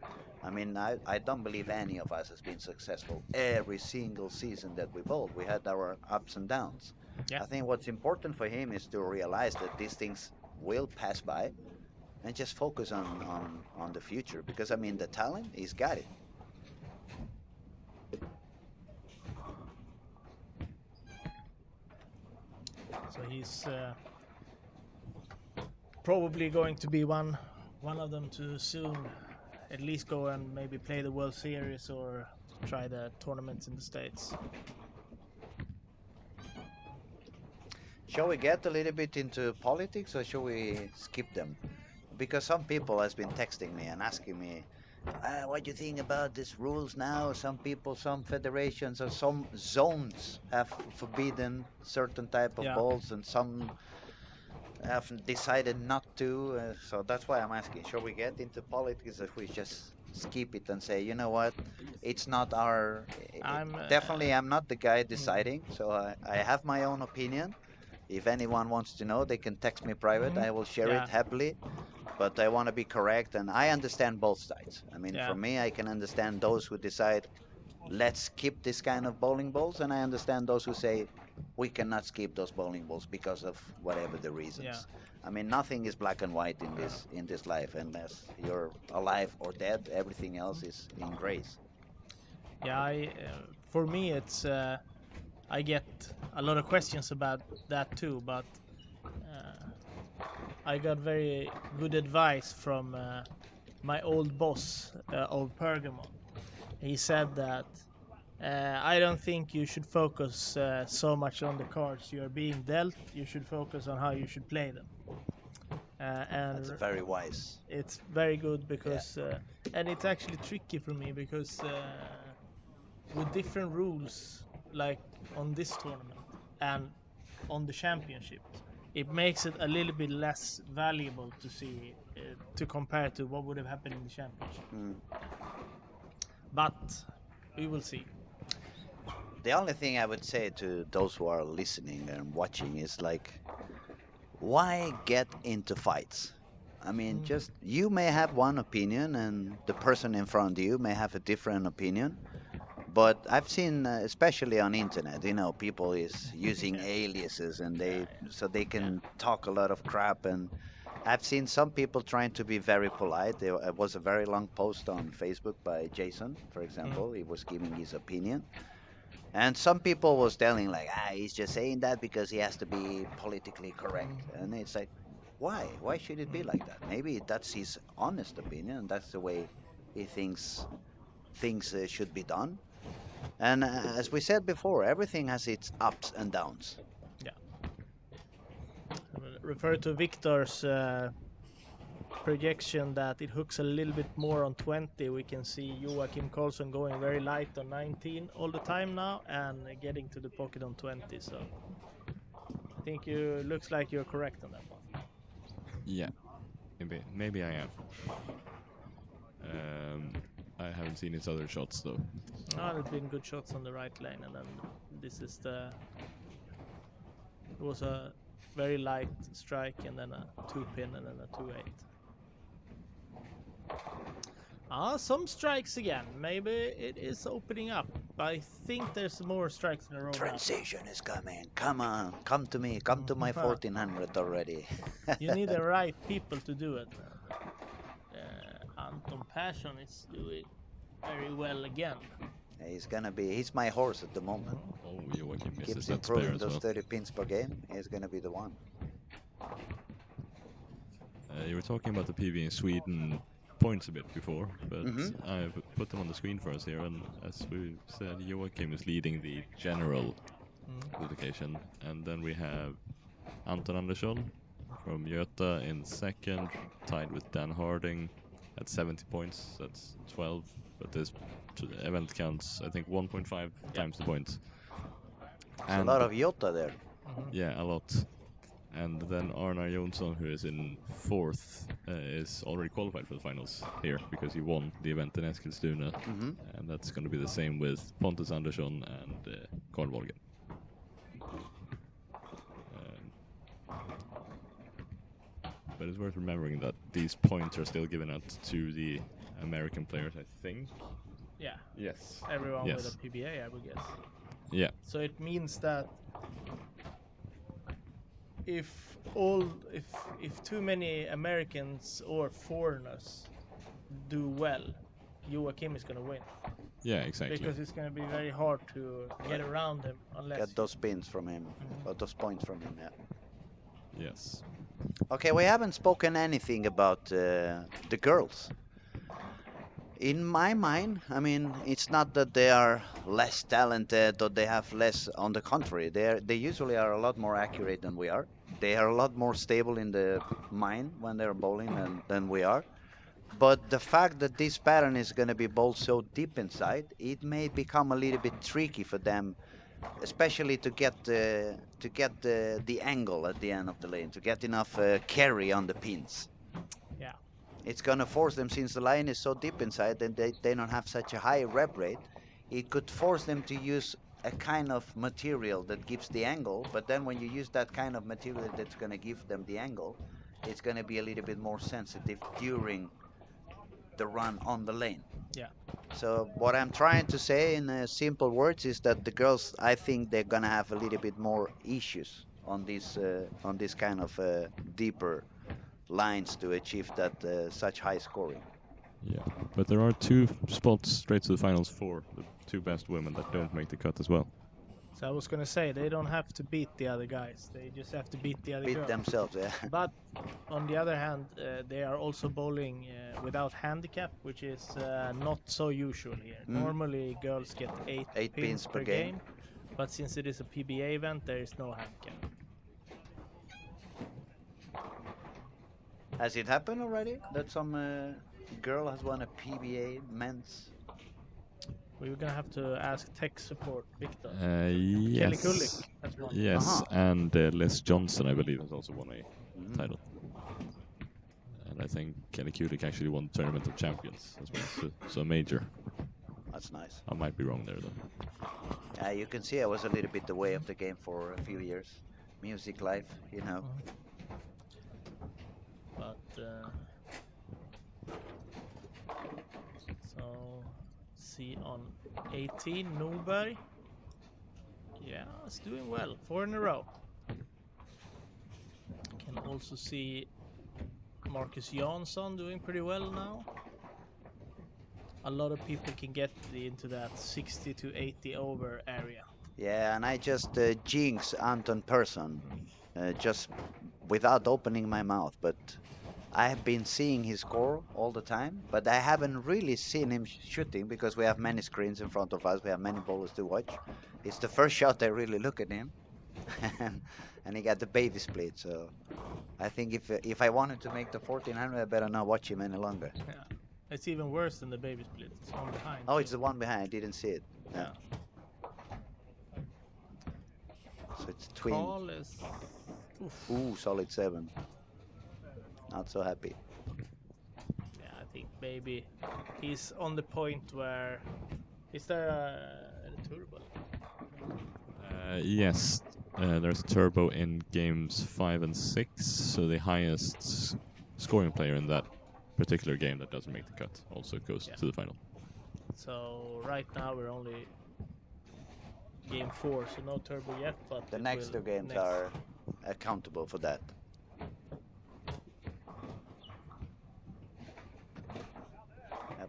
Speaker 3: I mean, I don't believe any of us has been successful every single season that we bowled. We had our ups and downs.
Speaker 4: Yeah.
Speaker 3: I think what's important for him is to realize that these things will pass by and just focus on the future, because I mean, the talent, he's got it.
Speaker 4: So he's probably going to be one of them to soon at least go and maybe play the World Series or try the tournaments in the States.
Speaker 3: Shall we get a little bit into politics, or shall we skip them? Because some people has been texting me and asking me, what do you think about these rules now? Some people, some federations, or some zones have forbidden certain type of
Speaker 4: Yeah.
Speaker 3: balls, and some have decided not to. So that's why I'm asking, shall we get into politics, if we just skip it and say, you know what, it's not our... definitely, I'm not the guy deciding, so I have my own opinion. If anyone wants to know, they can text me private. I will share it happily. But I want to be correct, and I understand both sides. I mean, for me, I can understand those who decide, let's keep this kind of bowling balls, and I understand those who say, we cannot skip those bowling balls because of whatever the reasons.
Speaker 4: Yeah.
Speaker 3: I mean, nothing is black and white in this life, unless you're alive or dead. Everything else is in grace.
Speaker 4: Yeah, for me, it's I get a lot of questions about that too, but I got very good advice from my old boss of Pergamon. He said that I don't think you should focus so much on the cards you are being dealt. You should focus on how you should play them. and
Speaker 3: That's very wise.
Speaker 4: it's very good because and it's actually tricky for me because with different rules like on this tournament and on the championship, it makes it a little bit less valuable to see to compare to what would have happened in the championship. But we will see.
Speaker 3: The only thing I would say to those who are listening and watching is like, why get into fights? I mean, just you may have one opinion and the person in front of you may have a different opinion. But I've seen, especially on internet, people is using aliases and so they can talk a lot of crap. And I've seen some people trying to be very polite. There was a very long post on Facebook by Jason, for example. He was giving his opinion. And some people was telling like, he's just saying that because he has to be politically correct. And it's like, why? Why should it be like that? Maybe that's his honest opinion, and that's the way he thinks things should be done. And as we said before, everything has its ups and downs.
Speaker 4: Yeah. Refer to Victor's projection that it hooks a little bit more on 20. We can see Joachim Karlsson going very light on 19 all the time now and getting to the pocket on 20. So I think you looks like you're correct on that one.
Speaker 5: Yeah, maybe I am. I haven't seen his other shots though.
Speaker 4: Oh, there's been good shots on the right lane, and then this is it was a very light strike and then a 2-pin and then a 2-8. Some strikes again. Maybe it is opening up. I think there's more strikes in a row.
Speaker 3: Transition is coming. Come on, come to me. Come to my 1400 already.
Speaker 4: You need the right people to do it. Anton Persson is doing very well again.
Speaker 3: He's my horse at the moment.
Speaker 5: Oh, Joachim misses
Speaker 3: Keeps
Speaker 5: that
Speaker 3: improving
Speaker 5: spare as
Speaker 3: those
Speaker 5: well.
Speaker 3: 30 pins per game. He's gonna be the one.
Speaker 5: You were talking about the PV in Sweden points a bit before, but I've put them on the screen for us here, and as we said, Joachim is leading the general qualification, and then we have Anton Andersson from Göta in second, tied with Dan Harding at 70 points. That's 12, but this event counts, I think, 1.5 times the points.
Speaker 3: A lot of Jota there.
Speaker 5: Yeah, a lot. And then Arnar Jonsson, who is in fourth, is already qualified for the finals here because he won the event in Eskilstuna. And that's going to be the same with Pontus Andersson and Carl Wolgen. But it's worth remembering that these points are still given out to the American players, I think.
Speaker 4: Yeah.
Speaker 5: Yes.
Speaker 4: Everyone with a PBA, I would guess.
Speaker 5: Yeah.
Speaker 4: So it means that if too many Americans or foreigners do well, Joachim is going to win.
Speaker 5: Yeah, exactly.
Speaker 4: Because it's going to be very hard to get around him unless
Speaker 3: get those pins from him, or those points from him. Yeah.
Speaker 5: Yes.
Speaker 3: Okay, we haven't spoken anything about the girls. In my mind, I mean, it's not that they are less talented or they have less. On the contrary, they usually are a lot more accurate than we are. They are a lot more stable in the mind when they're bowling than we are. But the fact that this pattern is going to be bowled so deep inside, it may become a little bit tricky for them, especially to get the angle at the end of the lane, to get enough carry on the pins.
Speaker 4: Yeah.
Speaker 3: It's going to force them, since the line is so deep inside and they don't have such a high rep rate, it could force them to use a kind of material that gives the angle, but then when you use that kind of material that's going to give them the angle, it's going to be a little bit more sensitive during the run on the lane.
Speaker 4: Yeah.
Speaker 3: So what I'm trying to say in simple words is that the girls, I think they're going to have a little bit more issues on this kind of deeper lines to achieve that such high scoring.
Speaker 5: Yeah, but there are 2 spots straight to the finals for the 2 best women that don't make the cut as well.
Speaker 4: So I was going to say, they don't have to beat the other guys. They just have to beat the other girls.
Speaker 3: Themselves, yeah.
Speaker 4: But on the other hand, they are also bowling without handicap, which is not so usual here. Normally, girls get 8 pins per game. But since it is a PBA event, there is no handicap.
Speaker 3: Has it happened already that some girl has won a PBA men's?
Speaker 4: We're gonna have to ask tech support, Victor. Kelly Kulik
Speaker 5: Yes.
Speaker 4: has won.
Speaker 5: Yes,
Speaker 3: Uh-huh.
Speaker 5: and Les Johnson, I believe, has also won a
Speaker 3: Mm.
Speaker 5: title. And I think Kelly Kulik actually won Tournament of Champions as well, so major.
Speaker 3: That's nice.
Speaker 5: I might be wrong there, though.
Speaker 3: You can see I was a little bit away of the game for a few years. Music life, you know.
Speaker 4: But so see on 18 Norberg. Yeah, it's doing well. 4 in a row. Can also see Marcus Jansson doing pretty well now. A lot of people can get into that 60 to 80 over area.
Speaker 3: Yeah, and I just jinx Anton Persson, just without opening my mouth. But I have been seeing his score all the time, but I haven't really seen him shooting because we have many screens in front of us. We have many bowlers to watch. It's the first shot I really look at him, and he got the baby split. So I think if I wanted to make the 1400, I better not watch him any longer.
Speaker 4: Yeah, it's even worse than the baby split. It's one behind.
Speaker 3: Oh,
Speaker 4: too.
Speaker 3: it's the one behind. I didn't see it.
Speaker 4: Yeah.
Speaker 3: So it's twin.
Speaker 4: Carl is. Oof.
Speaker 3: Ooh, solid 7. Not so happy.
Speaker 4: Yeah, I think maybe he's on the point where. Is there a turbo?
Speaker 5: Yes, there's a turbo in games 5 and 6, so the highest scoring player in that particular game that doesn't make the cut also goes to the final.
Speaker 4: So right now we're only game 4, so no turbo yet. But
Speaker 3: The next 2 games are accountable for that.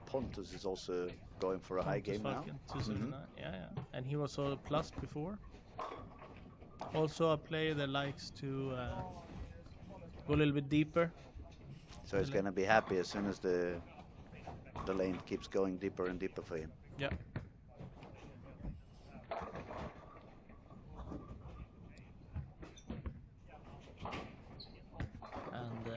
Speaker 3: Pontus is also going for a high game now.
Speaker 4: 279. Yeah, and he was a plus before. Also a player that likes to go a little bit deeper.
Speaker 3: So he's gonna be happy as soon as the lane keeps going deeper and deeper for him.
Speaker 4: Yeah. And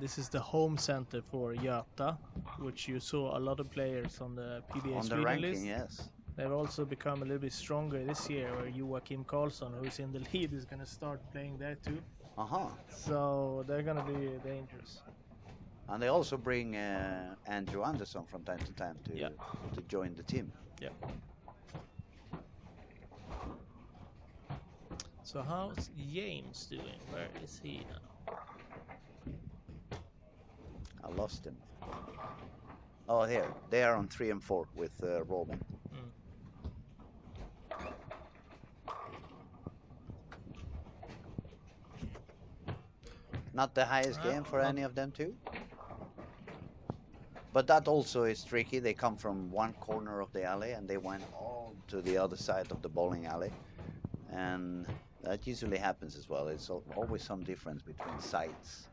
Speaker 4: this is the home center for Göta, which you saw a lot of players on the PBA
Speaker 3: On the
Speaker 4: Sweden
Speaker 3: ranking,
Speaker 4: list.
Speaker 3: yes.
Speaker 4: They've also become a little bit stronger this year, where Joakim Karlsson, who's in the lead, is going to start playing there too.
Speaker 3: Uh-huh.
Speaker 4: So they're going to be dangerous.
Speaker 3: And they also bring Andrew Anderson from time to time to join the team.
Speaker 4: Yeah. So how's James doing? Where is he now?
Speaker 3: I lost him. Oh, here. They are on 3 and 4 with Robin. Not the highest game for any of them too. But that also is tricky. They come from one corner of the alley and they went all to the other side of the bowling alley. And that usually happens as well. It's always some difference between sites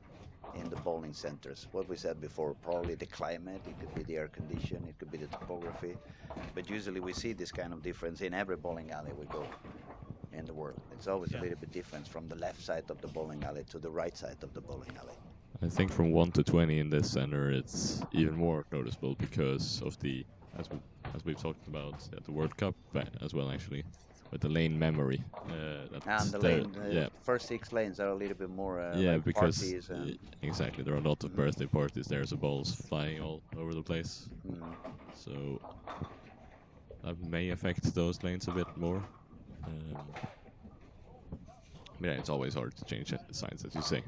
Speaker 3: in the bowling centers. What we said before, probably the climate, it could be the air condition, it could be the topography. But usually we see this kind of difference in every bowling alley we go in the world. It's always a little bit different from the left side of the bowling alley to the right side of the bowling alley.
Speaker 5: I think from 1 to 20 in this center, it's even more noticeable because of the, as we've talked about at the World Cup as well, actually, with the lane memory.
Speaker 3: And the first 6 lanes are a little bit more like
Speaker 5: because
Speaker 3: parties. And
Speaker 5: exactly, there are a lot of birthday parties there, so balls flying all over the place. So that may affect those lanes a bit more. Yeah, it's always hard to change signs, as you say.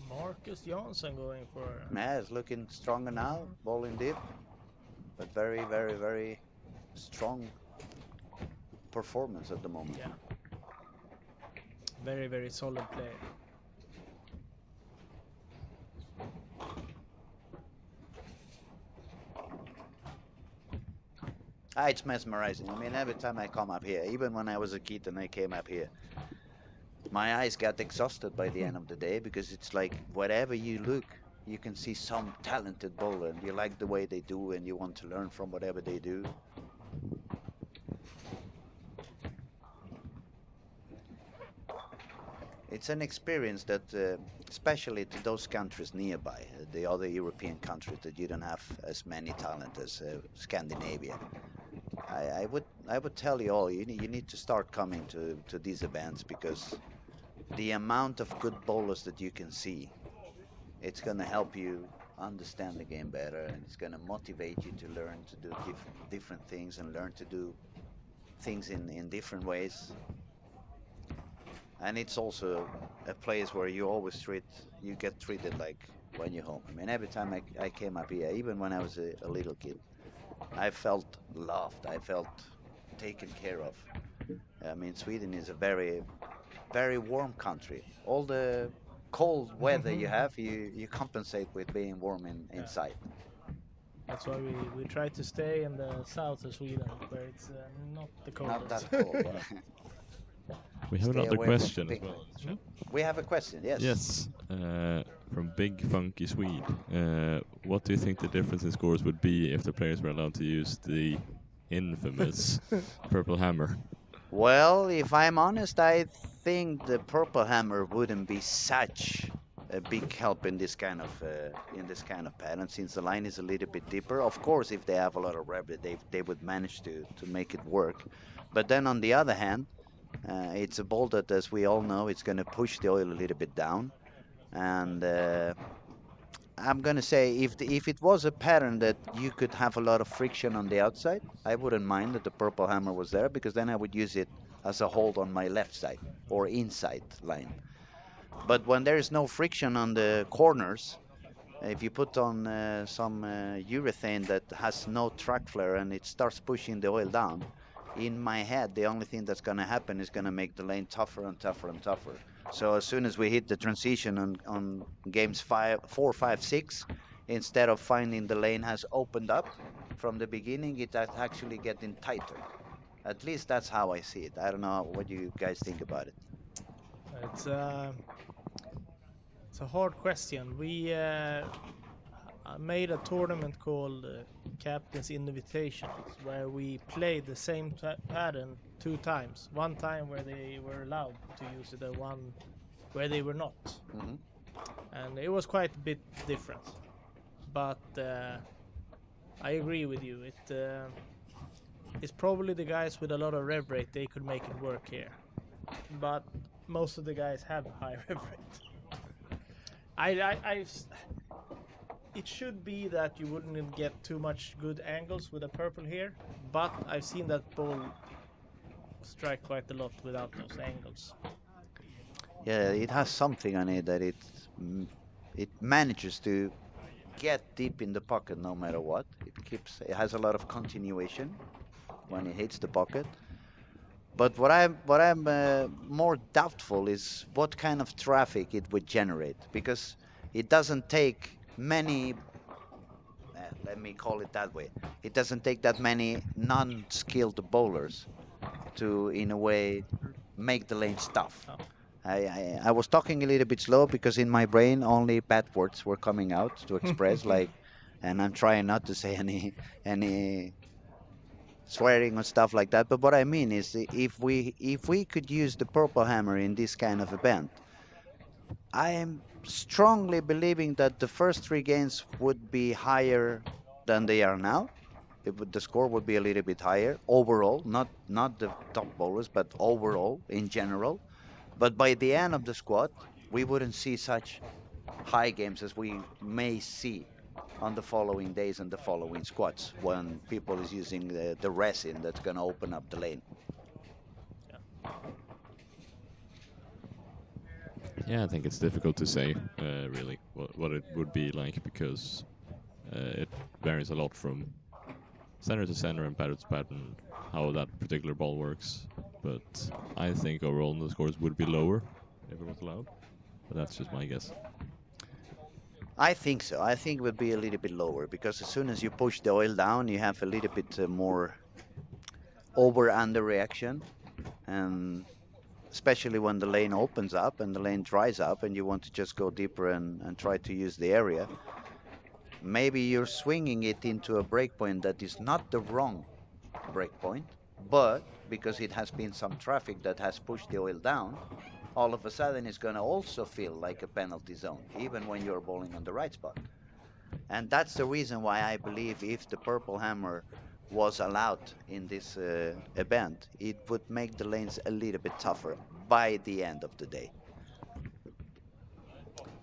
Speaker 4: Marcus Jansson going for...
Speaker 3: Yeah, it's looking stronger now, bowling deep. But very, very, very strong performance at the moment.
Speaker 4: Yeah. Very, very solid player.
Speaker 3: It's mesmerizing. I mean, every time I come up here, even when I was a kid and I came up here, my eyes got exhausted by the end of the day because it's like wherever you look, you can see some talented bowler and you like the way they do and you want to learn from whatever they do. It's an experience that, especially to those countries nearby, the other European countries that you don't have as many talent as Scandinavia. I would tell you all, you need to start coming to these events because the amount of good bowlers that you can see, it's going to help you understand the game better, and it's going to motivate you to learn to do different things and learn to do things in different ways. And it's also a place where you get treated like when you're home. I mean, every time I came up here, even when I was a little kid, I felt loved. I felt taken care of. I mean, Sweden is a very, very warm country. All the cold weather you have, you compensate with being warm inside.
Speaker 4: That's why we try to stay in the south of Sweden, where it's not the
Speaker 3: Not
Speaker 4: coldest.
Speaker 3: that cold. Yeah.
Speaker 5: We have
Speaker 3: Stay
Speaker 5: another
Speaker 3: away from the
Speaker 5: question as
Speaker 3: big
Speaker 5: well.
Speaker 3: ones. We have a question. Yes.
Speaker 5: Yes, from Big Funky Swede. What do you think the difference in scores would be if the players were allowed to use the infamous Purple Hammer?
Speaker 3: Well, if I'm honest, I think the Purple Hammer wouldn't be such a big help in this kind of pattern, since the line is a little bit deeper. Of course, if they have a lot of rabbit, they would manage to make it work. But then on the other hand, it's a ball that, as we all know, it's going to push the oil a little bit down. And I'm going to say if it was a pattern that you could have a lot of friction on the outside, I wouldn't mind that the Purple Hammer was there, because then I would use it as a hold on my left side or inside line. But when there is no friction on the corners, if you put on some urethane that has no track flare and it starts pushing the oil down, in my head, the only thing that's going to happen is going to make the lane tougher and tougher and tougher. So as soon as we hit the transition on games 4, 5, 6, instead of finding the lane has opened up from the beginning, it's actually getting tighter. At least that's how I see it. I don't know what you guys think about it.
Speaker 4: It's it's a hard question. We made a tournament called Captain's Invitations, where we played the same pattern 2 times. One time where they were allowed to use it, and one where they were not.
Speaker 3: Hmm.
Speaker 4: And it was quite a bit different. But I agree with you. It's probably the guys with a lot of rev rate, they could make it work here. But most of the guys have high rev rate. It should be that you wouldn't get too much good angles with a purple here, but I've seen that ball strike quite a lot without those angles.
Speaker 3: Yeah, it has something on it that it manages to get deep in the pocket no matter what. It has a lot of continuation when it hits the pocket. But what I'm more doubtful is what kind of traffic it would generate, because it doesn't take many. Let me call it that way. It doesn't take that many non-skilled bowlers to, in a way, make the lane tough.
Speaker 4: Oh.
Speaker 3: I was talking a little bit slow because in my brain only bad words were coming out to express like, and I'm trying not to say any swearing or stuff like that. But what I mean is, if we could use the Purple Hammer in this kind of event, I am strongly believing that the first 3 games would be higher than they are now. The score would be a little bit higher overall, not the top bowlers, but overall in general. But by the end of the squad, we wouldn't see such high games as we may see on the following days and the following squads when people is using the resin that's going to open up the lane.
Speaker 5: Yeah, I think it's difficult to say, really, what it would be like, because it varies a lot from center to center and pattern to pattern, how that particular ball works. But I think overall the scores would be lower if it was allowed. But that's just my guess.
Speaker 3: I think so. I think it would be a little bit lower because as soon as you push the oil down, you have a little bit more over-under reaction, and especially when the lane opens up and the lane dries up and you want to just go deeper and try to use the area. Maybe you're swinging it into a breakpoint that is not the wrong breakpoint, but because it has been some traffic that has pushed the oil down, all of a sudden it's going to also feel like a penalty zone, even when you're bowling on the right spot. And that's the reason why I believe if the purple hammer was allowed in this event, it would make the lanes a little bit tougher by the end of the day.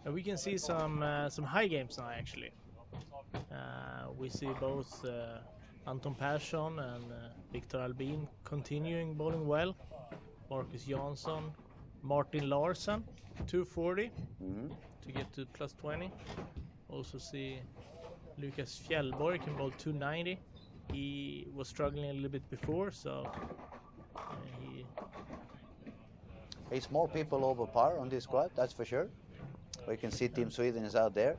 Speaker 4: And we can see some high games now actually. We see both Anton Persson and Victor Albin continuing bowling well. Marcus Jansson, Martin Larsen, 240 to get to plus 20. Also see Lucas Fjällborg can bowl 290. He was struggling a little bit before, so
Speaker 3: It's more people over par on this squad, that's for sure. We can see Team Sweden is out there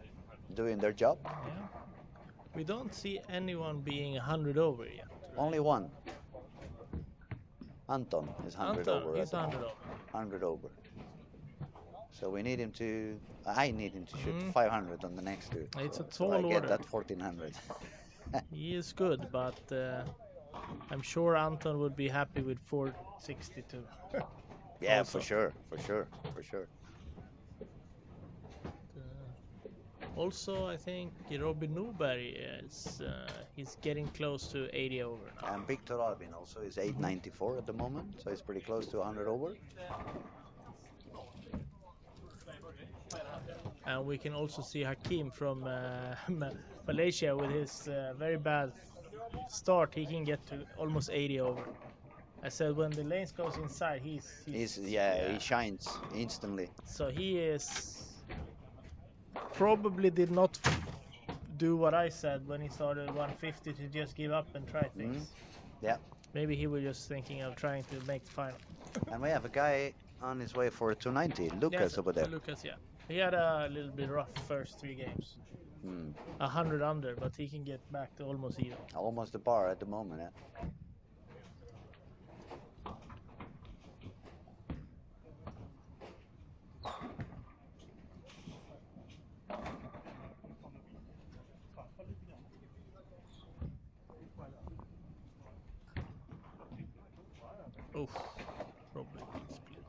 Speaker 3: doing their job.
Speaker 4: Yeah. We don't see anyone being 100 over yet. Right?
Speaker 3: Only one. Anton is 100
Speaker 4: Anton,
Speaker 3: over.
Speaker 4: he's 100 over.
Speaker 3: 100 over. So we need him to. I need him to shoot 500 on the next two.
Speaker 4: It's a tall
Speaker 3: so I
Speaker 4: order.
Speaker 3: get that 1400.
Speaker 4: He is good, but I'm sure Anton would be happy with 462.
Speaker 3: Yeah,
Speaker 4: Also.
Speaker 3: for sure, for sure, for sure.
Speaker 4: Also, I think Robin Newberg is he's getting close to 80 over now.
Speaker 3: And Victor Albin also is 894 at the moment, so it's pretty close to 100 over.
Speaker 4: And we can also see Hakim from Malaysia with his very bad start. He can get to almost 80 over. I said when the lanes goes inside, he
Speaker 3: shines instantly.
Speaker 4: So he is probably did not do what I said when he started 150 to just give up and try things.
Speaker 3: Yeah.
Speaker 4: Maybe he was just thinking of trying to make the final.
Speaker 3: And we have a guy on his way for a 290, Lucas over there.
Speaker 4: Lucas, yeah. He had a little bit rough first 3 games. 100 under, but he can get back to almost even.
Speaker 3: Almost the bar at the moment, yeah.
Speaker 4: Oof, probably split.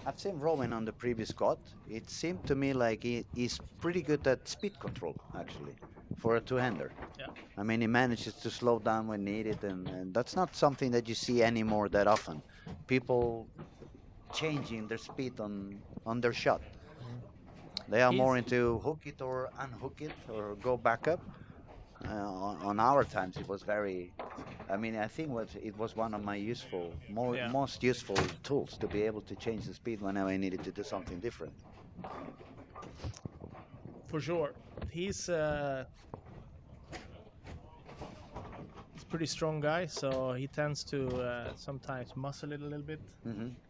Speaker 3: I've seen Rowan on the previous squad. It seemed to me like he's pretty good at speed control, actually, for a two-hander.
Speaker 4: Yeah.
Speaker 3: I mean, he manages to slow down when needed, and that's not something that you see anymore that often. People changing their speed on their shot. They are more into hook it or unhook it or go back up. On our times, it was very. I mean, I think it was one of my most useful tools to be able to change the speed whenever I needed to do something different.
Speaker 4: For sure, he's pretty strong guy, so he tends to sometimes muscle it a little bit.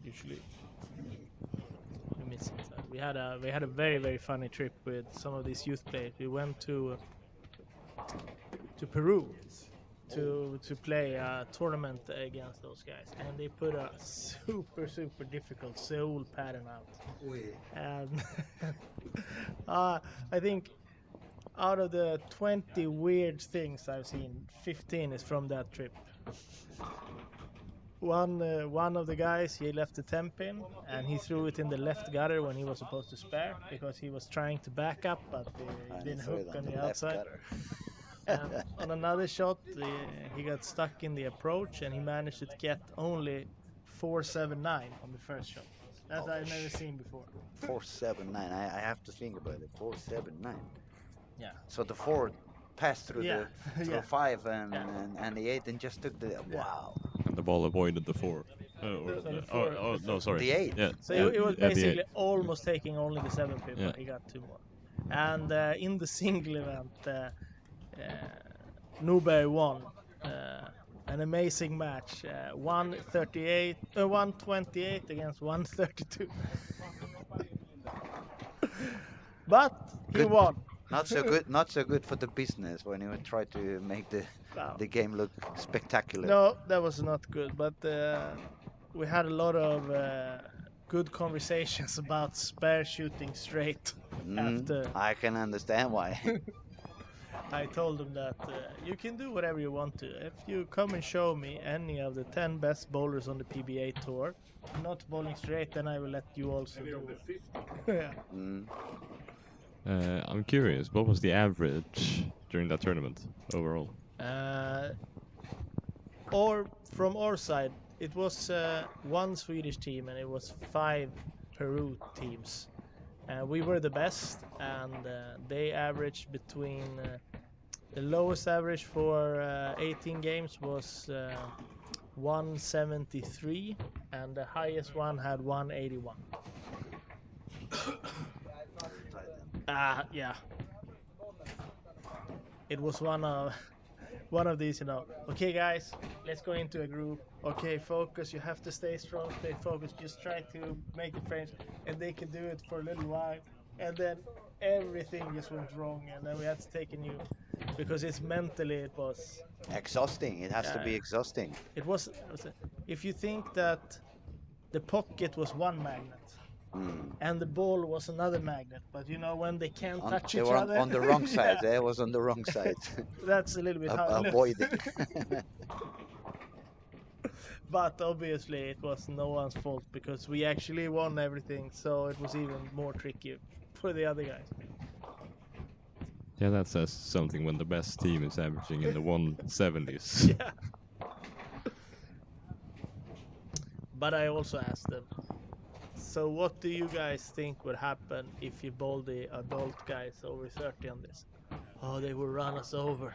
Speaker 4: Usually, we miss it. We had a very funny trip with some of these youth players. We went to Peru to play a tournament against those guys, and they put a super difficult Seoul pattern out. And I think out of the 20 weird things I've seen, 15 is from that trip. One of the guys, he left the 10 pin and he threw it in the left gutter when he was supposed to spare because he was trying to back up, but he didn't hook on the outside. And on another shot, he got stuck in the approach and he managed to get only 479 on the first shot. That I've never seen before.
Speaker 3: 479. I have to think about it. 479.
Speaker 4: Yeah.
Speaker 3: So the 4 passed through the 5 and the 8 and just took the wow.
Speaker 5: And the ball avoided the 4. No, sorry.
Speaker 3: The 8.
Speaker 5: Yeah.
Speaker 4: So it was basically almost taking only the 7 pin, but he got 2 more. And in the single event, Newberg won an amazing match, 128 against 132. But he won.
Speaker 3: Not so good for the business when you try to make the game look spectacular.
Speaker 4: No, that was not good. But we had a lot of good conversations about spare shooting straight after.
Speaker 3: I can understand why.
Speaker 4: I told him that you can do whatever you want to. If you come and show me any of the 10 best bowlers on the PBA tour, not bowling straight, then I will let you also do it. Yeah.
Speaker 3: Mm.
Speaker 5: I'm curious, what was the average during that tournament overall?
Speaker 4: Or from our side, it was one Swedish team and it was 5 Peru teams. We were the best, and they averaged between the lowest average for 18 games was 173, and the highest one had 181. Yeah. It was one of these, okay guys, let's go into a group. Okay, focus, you have to stay strong, stay focused, just try to make it French. And they could do it for a little while, and then everything just went wrong, and then we had to take a new, because it's mentally, it was
Speaker 3: Exhausting. It has to be exhausting.
Speaker 4: it was if you think that the pocket was one magnet and the ball was another magnet, but when they can't touch
Speaker 3: They
Speaker 4: each
Speaker 3: were
Speaker 4: other,
Speaker 3: on the wrong side.
Speaker 4: yeah,
Speaker 3: It was on the wrong side.
Speaker 4: that's a little bit how it looks.
Speaker 3: Avoiding.
Speaker 4: But obviously it was no one's fault because we actually won everything, so it was even more tricky for the other guys.
Speaker 5: Yeah, that says something when the best team is averaging in the 170s.
Speaker 4: Yeah. But I also asked them, so what do you guys think would happen if you bowl the adult guys over 30 on this? Oh, they will run us over.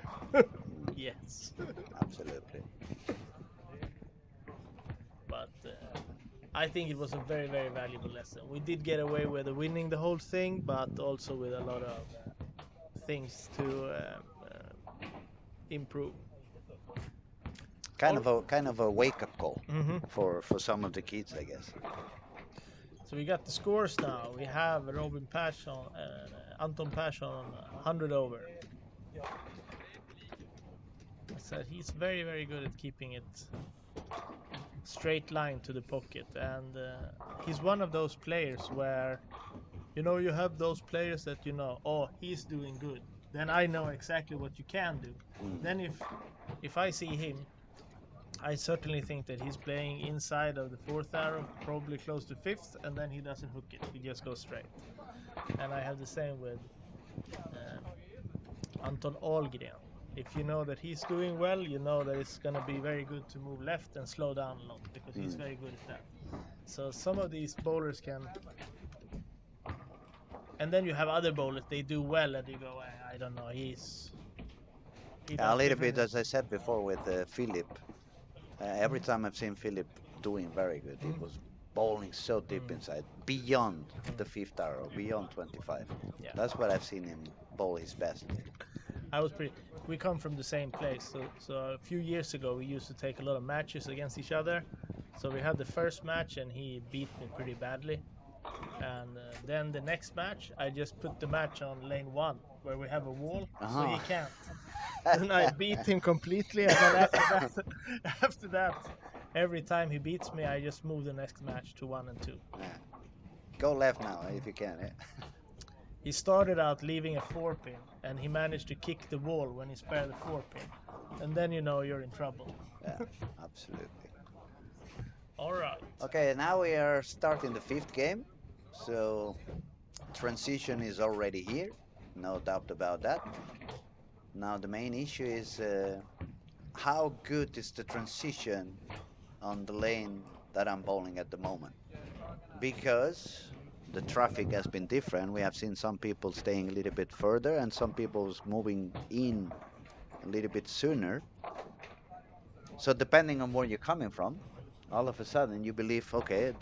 Speaker 4: Yes.
Speaker 3: Absolutely.
Speaker 4: But I think it was a very, very valuable lesson. We did get away with winning the whole thing, but also with a lot of things to improve.
Speaker 3: Kind of a wake-up call for some of the kids, I guess.
Speaker 4: So we got the scores now. We have Robin Persson, Anton Persson, 100 over. So he's very, very good at keeping it straight line to the pocket, and he's one of those players where you have those players that oh, he's doing good, then I know exactly what you can do. Then if I see him, I certainly think that he's playing inside of the 4th arrow, probably close to 5th, and then he doesn't hook it, he just goes straight. And I have the same with Anton Ahlgren. If you know that he's doing well, you know that it's going to be very good to move left and slow down a lot, because he's very good at that. So some of these bowlers can... And then you have other bowlers, they do well, and you go, I don't know,
Speaker 3: A little bit, as I said before, with Philip. Every time I've seen Philip doing very good, he was bowling so deep inside, beyond the 5th arrow, beyond 25.
Speaker 4: Yeah.
Speaker 3: That's what I've seen him bowl his best.
Speaker 4: We come from the same place, so a few years ago we used to take a lot of matches against each other. So we had the first match and he beat me pretty badly, and then the next match I just put the match on lane 1 where we have a wall, so he can't. And I beat him completely, and then after that, every time he beats me, I just move the next match to 1 and 2.
Speaker 3: Yeah. Go left now if you can. Yeah.
Speaker 4: He started out leaving a 4-pin, and he managed to kick the wall when he spared the 4-pin, and then you're in trouble.
Speaker 3: Yeah, absolutely.
Speaker 4: All right.
Speaker 3: Okay, now we are starting the 5th game, so transition is already here, no doubt about that. Now the main issue is how good is the transition on the lane that I'm bowling at the moment, because the traffic has been different. We have seen some people staying a little bit further and some people moving in a little bit sooner. So depending on where you're coming from, all of a sudden you believe, okay,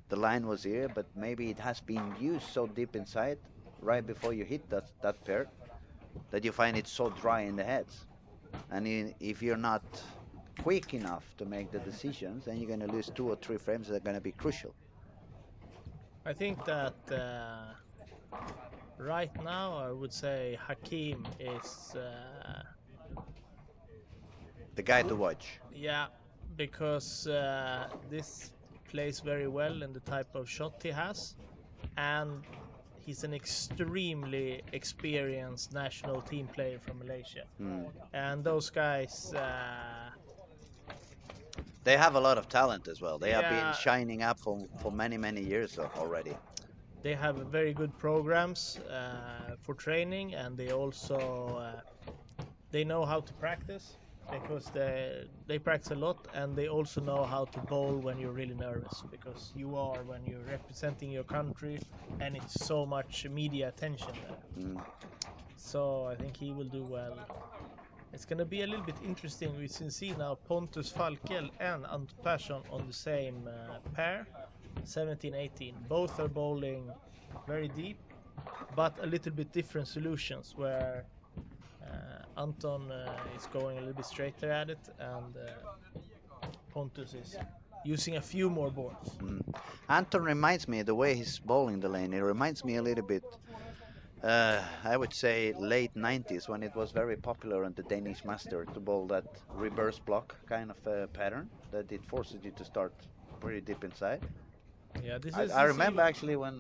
Speaker 3: the line was here, but maybe it has been used so deep inside right before you hit that pair that you find it so dry in the heads. And if you're not quick enough to make the decisions, then you're going to lose 2 or 3 frames that are going to be crucial.
Speaker 4: I think that right now I would say Hakim is
Speaker 3: the guy to watch.
Speaker 4: Yeah, because this plays very well in the type of shot he has, and he's an extremely experienced national team player from Malaysia. And those guys,
Speaker 3: They have a lot of talent as well. They have been
Speaker 4: Yeah.
Speaker 3: shining up for many years already.
Speaker 4: they have very good programs for training, and they also they know how to practice because they practice a lot, and they also know how to bowl when you're really nervous, because you are when you're representing your country, and it's so much media attention there. So I think he will do well. It's going to be a little bit interesting. We can see now Pontus Falkel and Anton Persson on the same pair, 17-18. Both are bowling very deep, but a little bit different solutions, where Anton is going a little bit straighter at it, and Pontus is using a few more balls.
Speaker 3: Anton reminds me, the way he's bowling the lane, it reminds me a little bit, I would say late 90s, when it was very popular on the Danish Master to bowl that reverse block kind of pattern, that it forces you to start pretty deep inside.
Speaker 4: Yeah,
Speaker 3: I remember actually when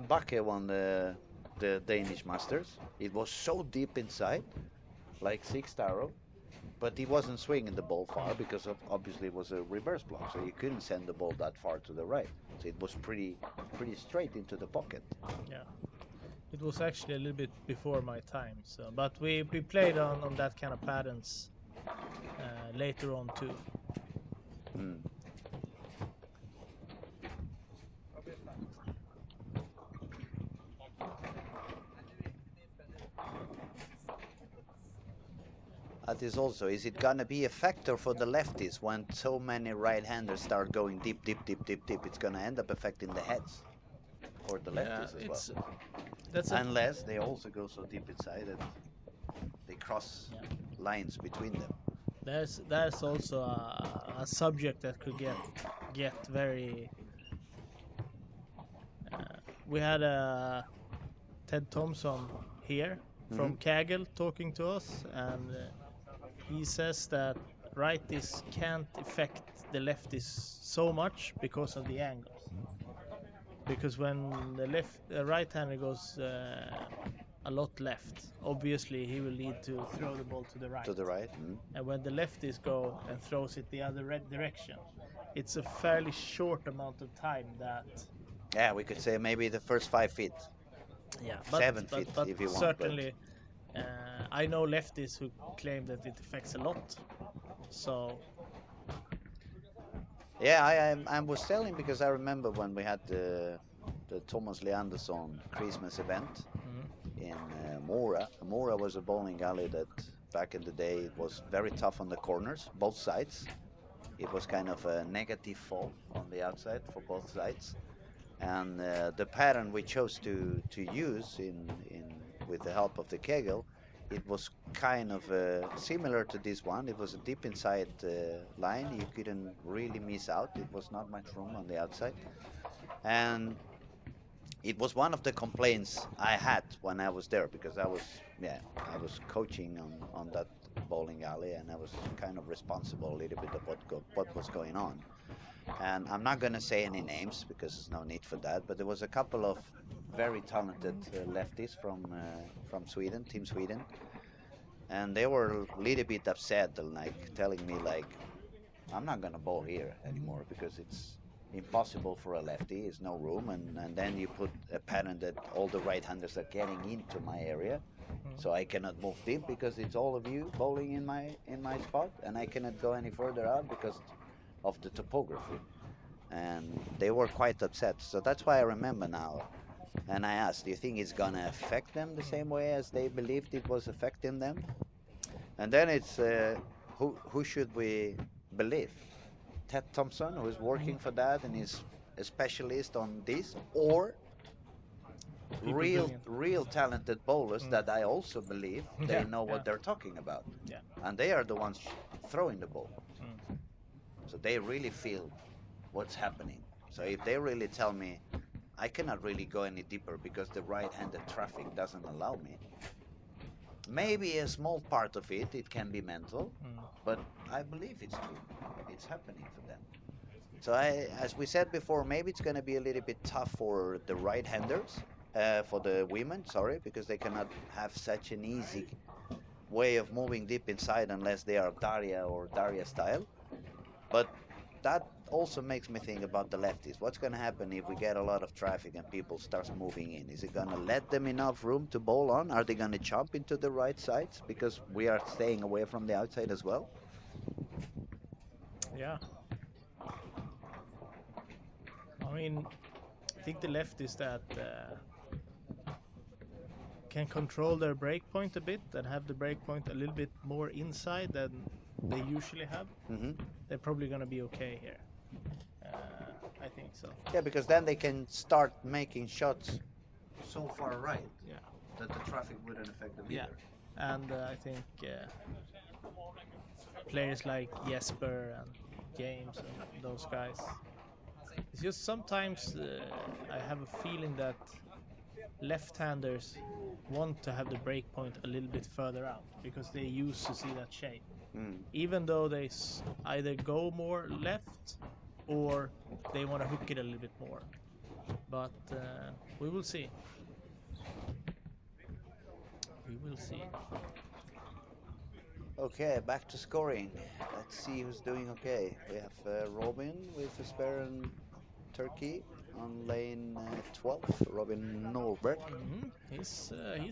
Speaker 3: Bakke won the Danish Masters, it was so deep inside, like sixth arrow, but he wasn't swinging the ball far because obviously it was a reverse block, so you couldn't send the ball that far to the right. So it was pretty straight into the pocket.
Speaker 4: Yeah, it was actually a little bit before my time. So, but we played on that kind of patterns later on too.
Speaker 3: That is also, is it gonna be a factor for the lefties when so many right-handers start going deep? It's gonna end up affecting the heads for the lefties as well. Unless they also go so deep inside that they cross lines between them.
Speaker 4: There's also a subject that could get very. We had Ted Thompson here from Kaggle talking to us, and he says that righties can't affect the lefties so much because of the angles. Because when the right-hander goes a lot left, obviously he will need to throw the ball to the right.
Speaker 3: To the right.
Speaker 4: And when the lefties go and throws it the other direction, it's a fairly short amount of time that.
Speaker 3: Yeah, we could say maybe the first 5 feet.
Speaker 4: Yeah,
Speaker 3: 7 feet if you want.
Speaker 4: Certainly, I know lefties who claim that it affects a lot. So.
Speaker 3: Yeah, I was telling because I remember when we had the Thomas Leandersson Christmas event in Mora. Mora was a bowling alley that back in the day it was very tough on the corners, both sides. It was kind of a negative fall on the outside for both sides. And the pattern we chose to use with the help of the Kegel, it was kind of similar to this one. It was a deep inside line. You couldn't really miss out. It was not much room on the outside. And it was one of the complaints I had when I was there, because I was coaching on that bowling alley, and I was kind of responsible a little bit of what was going on. And I'm not going to say any names because there's no need for that, but there was a couple of very talented lefties from Sweden, Team Sweden, and they were a little bit upset, like telling me like, I'm not going to bowl here anymore because it's impossible for a lefty, there's no room, and then you put a pattern that all the right-handers are getting into my area, so I cannot move deep because it's all of you bowling in my spot, and I cannot go any further out because of the topography. And they were quite upset. So that's why I remember now. And I asked, do you think it's gonna affect them the same way as they believed it was affecting them? And then it's who should we believe? Ted Thompson, who is working for that and is a specialist on this, or real talented bowlers that I also believe they know what they're talking about.
Speaker 4: Yeah.
Speaker 3: And they are the ones throwing the ball. So they really feel what's happening. So if they really tell me I cannot really go any deeper because the right-handed traffic doesn't allow me, maybe a small part of it can be mental, but I believe it's true. It's happening for them. So as we said before, maybe it's going to be a little bit tough for the right-handers for the women, sorry, because they cannot have such an easy way of moving deep inside unless they are Daria or Daria style. But that also makes me think about the lefties. What's going to happen if we get a lot of traffic and people starts moving in? Is it going to let them enough room to bowl on? Are they going to jump into the right sides because we are staying away from the outside as well?
Speaker 4: Yeah. I mean, I think the lefties that can control their break point a bit and have the break point a little bit more inside than they usually have, they're probably going to be okay here. I think so.
Speaker 3: Yeah, because then they can start making shots so far right that the traffic wouldn't affect them either.
Speaker 4: And I think players like Jesper and James and those guys. It's just sometimes I have a feeling that left-handers want to have the break point a little bit further out because they used to see that shape. Even though they either go more left or they want to hook it a little bit more. But we will see. We will see.
Speaker 3: Okay, back to scoring. Let's see who's doing okay. We have Robin with a spare and Turkey on lane 12. Robin Norbert.
Speaker 4: He's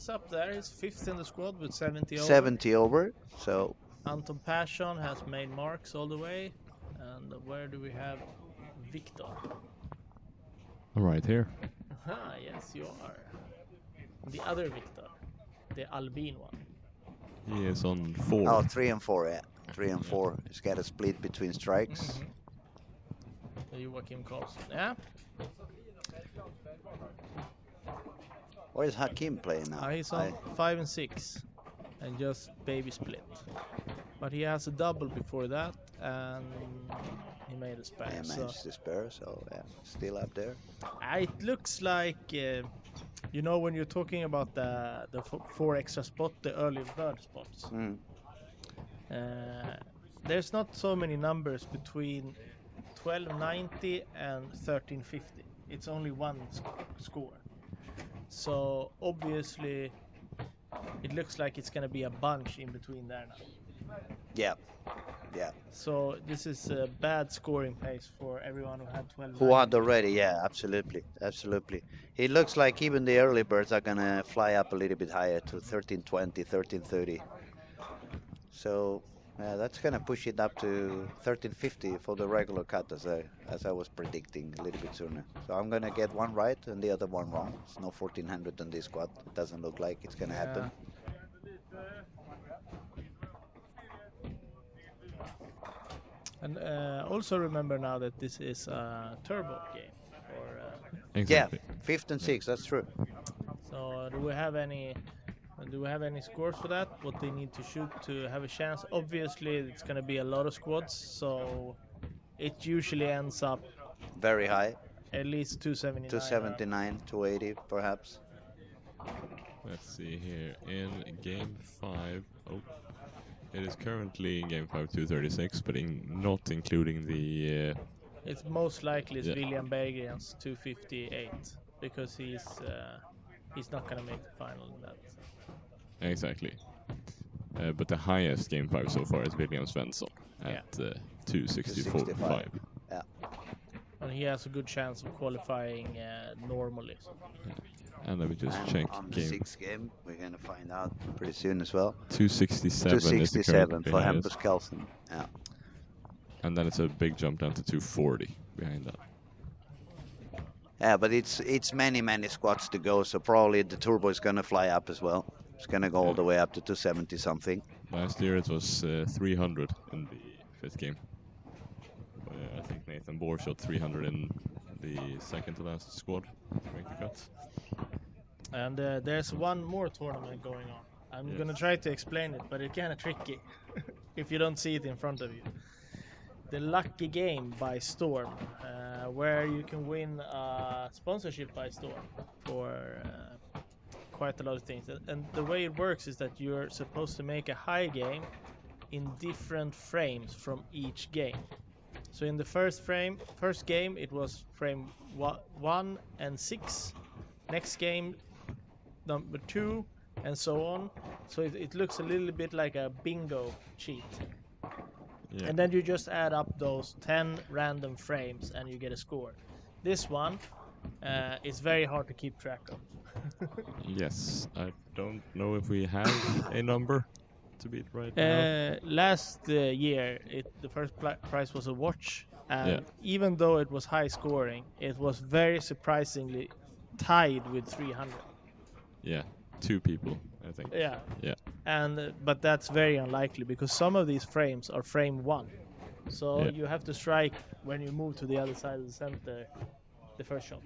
Speaker 4: up there. He's fifth in the squad with 70 over.
Speaker 3: 70 over. So
Speaker 4: Anton Persson has made marks all the way. And where do we have Victor?
Speaker 5: Right here.
Speaker 4: Aha, yes, you are. The other Victor, the Albin one.
Speaker 5: He is on 4.
Speaker 3: Oh, 3 and 4, yeah. 3 and 4. He's got a split between strikes.
Speaker 4: Joachim Karlsson, yeah.
Speaker 3: Where is Hakim playing now?
Speaker 4: He's on 5 and 6 and just baby split. But he has a double before that and he made a spare.
Speaker 3: He managed to spare, so yeah, still up there.
Speaker 4: It looks like, you know, when you're talking about the 4 extra spot, the early bird spots. There's not so many numbers between 1290 and 1350. It's only one score. So obviously it looks like it's gonna be a bunch in between there now.
Speaker 3: Yeah. Yeah.
Speaker 4: So this is a bad scoring pace for everyone who had 12.
Speaker 3: Who had already, yeah, absolutely. Absolutely. It looks like even the early birds are gonna fly up a little bit higher to 1320, 1330. So that's gonna push it up to 1350 for the regular cut as I was predicting a little bit sooner. So I'm gonna get one right and the other one wrong. It's no 1400 on this squad. It doesn't look like it's gonna happen.
Speaker 4: And also remember now that this is a turbo game.
Speaker 5: Exactly.
Speaker 3: Yeah, 5th and 6th, that's true.
Speaker 4: So do we have any scores for that? What they need to shoot to have a chance? Obviously, it's going to be a lot of squads, so it usually ends up
Speaker 3: very high.
Speaker 4: At least 279.
Speaker 3: 279, 280, perhaps.
Speaker 5: Let's see here. In game 5, it is currently in game 5 236, but not including the.
Speaker 4: It's most likely it's William Berggren's 258 because he's not gonna make the final in that.
Speaker 5: Exactly. But the highest game 5 so far is William Svensson at 264.5.
Speaker 3: Yeah.
Speaker 4: And he has a good chance of qualifying normally.
Speaker 5: And let me just check.
Speaker 3: On the 6th game, we're going to find out pretty soon as well.
Speaker 5: 267
Speaker 3: 267 for Hampus Carlsen. Yeah.
Speaker 5: And then it's a big jump down to 240 behind that.
Speaker 3: Yeah, but it's many squads to go, so probably the turbo is going to fly up as well. It's going to go all the way up to 270 something.
Speaker 5: Last year it was 300 in the 5th game. I think Nathan Bohr shot 300 in the second to last squad to make the cut.
Speaker 4: And there's one more tournament going on. I'm gonna try to explain it, but it's kind of tricky if you don't see it in front of you. The Lucky Game by Storm, where you can win a sponsorship by Storm for quite a lot of things. And the way it works is that you're supposed to make a high game in different frames from each game. So in the first game, it was frame 1 and 6, next game number 2, and so on. So it looks a little bit like a bingo cheat.
Speaker 5: Yeah.
Speaker 4: And then you just add up those 10 random frames and you get a score. This one is very hard to keep track of.
Speaker 5: Yes, I don't know if we have a number to beat right now.
Speaker 4: Last year, the first prize was a watch, and
Speaker 5: Yeah.
Speaker 4: even though it was high scoring, it was very surprisingly tied with 300.
Speaker 5: Yeah, 2 people, I think.
Speaker 4: Yeah,
Speaker 5: Yeah.
Speaker 4: and but that's very unlikely because some of these frames are frame 1, so
Speaker 5: Yeah.
Speaker 4: you have to strike when you move to the other side of the center, the first shot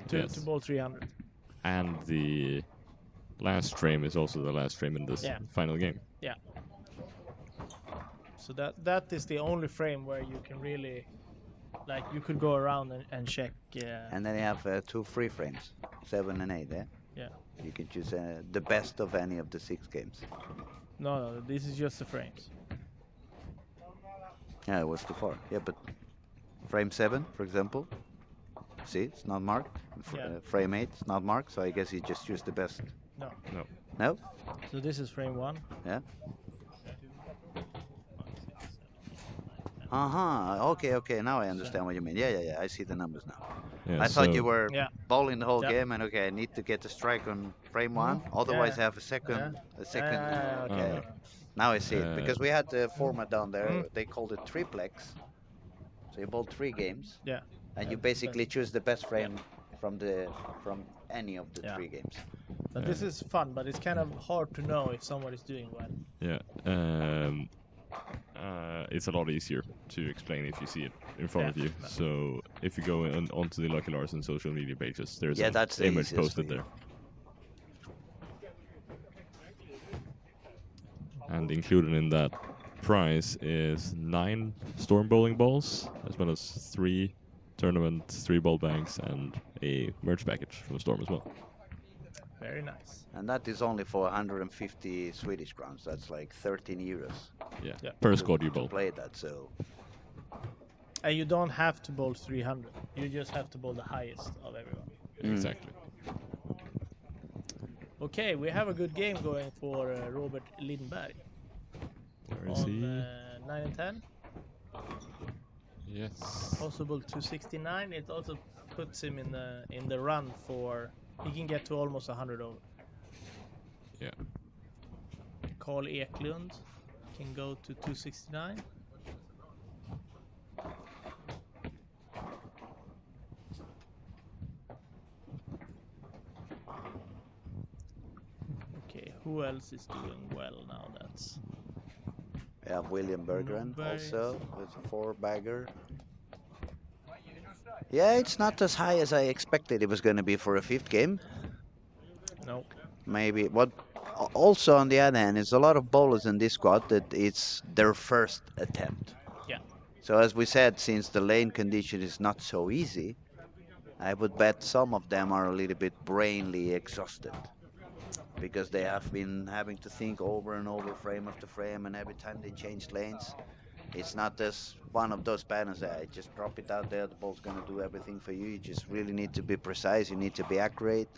Speaker 4: to
Speaker 5: Yes.
Speaker 4: bowl 300.
Speaker 5: And the last frame is also the last frame in this
Speaker 4: Yeah.
Speaker 5: final game.
Speaker 4: Yeah. So that is the only frame where you can really, like, you could go around and check.
Speaker 3: And then you have 2 free frames, 7 and 8. Yeah.
Speaker 4: Yeah.
Speaker 3: You can choose the best of any of the 6 games.
Speaker 4: No, this is just the frames.
Speaker 3: Yeah, it was too far. Yeah, but frame 7, for example. See, it's not marked.
Speaker 4: Yeah.
Speaker 3: Frame 8, it's not marked. So I guess you just choose the best.
Speaker 4: No.
Speaker 5: No.
Speaker 3: No?
Speaker 4: So this is frame 1.
Speaker 3: Yeah. Okay. Now I understand what you mean. Yeah. I see the numbers now.
Speaker 5: Yeah,
Speaker 3: I thought you
Speaker 5: so-
Speaker 3: were
Speaker 4: Yeah.
Speaker 3: bowling the whole
Speaker 4: Yeah.
Speaker 3: game, and okay, I need to get a strike on frame 1. Otherwise, I have a second. Okay.
Speaker 5: Uh,
Speaker 3: Now I see it because we had the format down there.
Speaker 4: Mm.
Speaker 3: They called it triplex. So you bowl 3 games,
Speaker 4: Yeah.
Speaker 3: and you
Speaker 4: And
Speaker 3: basically
Speaker 4: best.
Speaker 3: choose the best frame from any of the
Speaker 4: Yeah.
Speaker 3: 3 games.
Speaker 4: But this is fun, but it's kind of hard to know if someone is doing well.
Speaker 5: Yeah. It's a lot easier to explain if you see it in front of
Speaker 4: Yeah.
Speaker 5: you. So if you go onto the Lucky Larsen social media pages, there's
Speaker 3: Yeah,
Speaker 5: an
Speaker 3: that's the
Speaker 5: image
Speaker 3: easiest
Speaker 5: posted
Speaker 3: for you.
Speaker 5: there. And included in that prize is 9 storm bowling balls, as well as 3 tournament 3 ball bags and a merch package from Storm as well.
Speaker 4: Very nice.
Speaker 3: And that is only for 150 Swedish crowns. That's like 13 euros
Speaker 5: Yeah.
Speaker 4: Yeah.
Speaker 5: Per squad you
Speaker 3: to
Speaker 5: bowl.
Speaker 3: play that. So
Speaker 4: And you don't have to bowl 300. You just have to bowl the highest of everyone.
Speaker 5: Exactly.
Speaker 4: Okay, we have a good game going for Robert Lindberg
Speaker 5: Where is
Speaker 4: on
Speaker 5: he?
Speaker 4: 9 and 10.
Speaker 5: Yes.
Speaker 4: Possible 269. It also puts him in the run for. He can get to almost 100 over.
Speaker 5: Yeah.
Speaker 4: Carl Eklund can go to 269. Okay, who else is doing well now? That's
Speaker 3: we have William Berggren
Speaker 4: Norberg.
Speaker 3: also with a 4-bagger. Yeah, it's not as high as I expected it was going to be for a 5th game.
Speaker 4: no.
Speaker 3: Maybe what also on the other hand is a lot of bowlers in this squad that it's their first attempt.
Speaker 4: Yeah.
Speaker 3: So as we said, since the lane condition is not so easy, I would bet some of them are a little bit brainly exhausted because they have been having to think over and over frame after frame, and every time they change lanes, it's not just one of those patterns that I just drop it out there, the ball's gonna do everything for you. You just really need to be precise, you need to be accurate,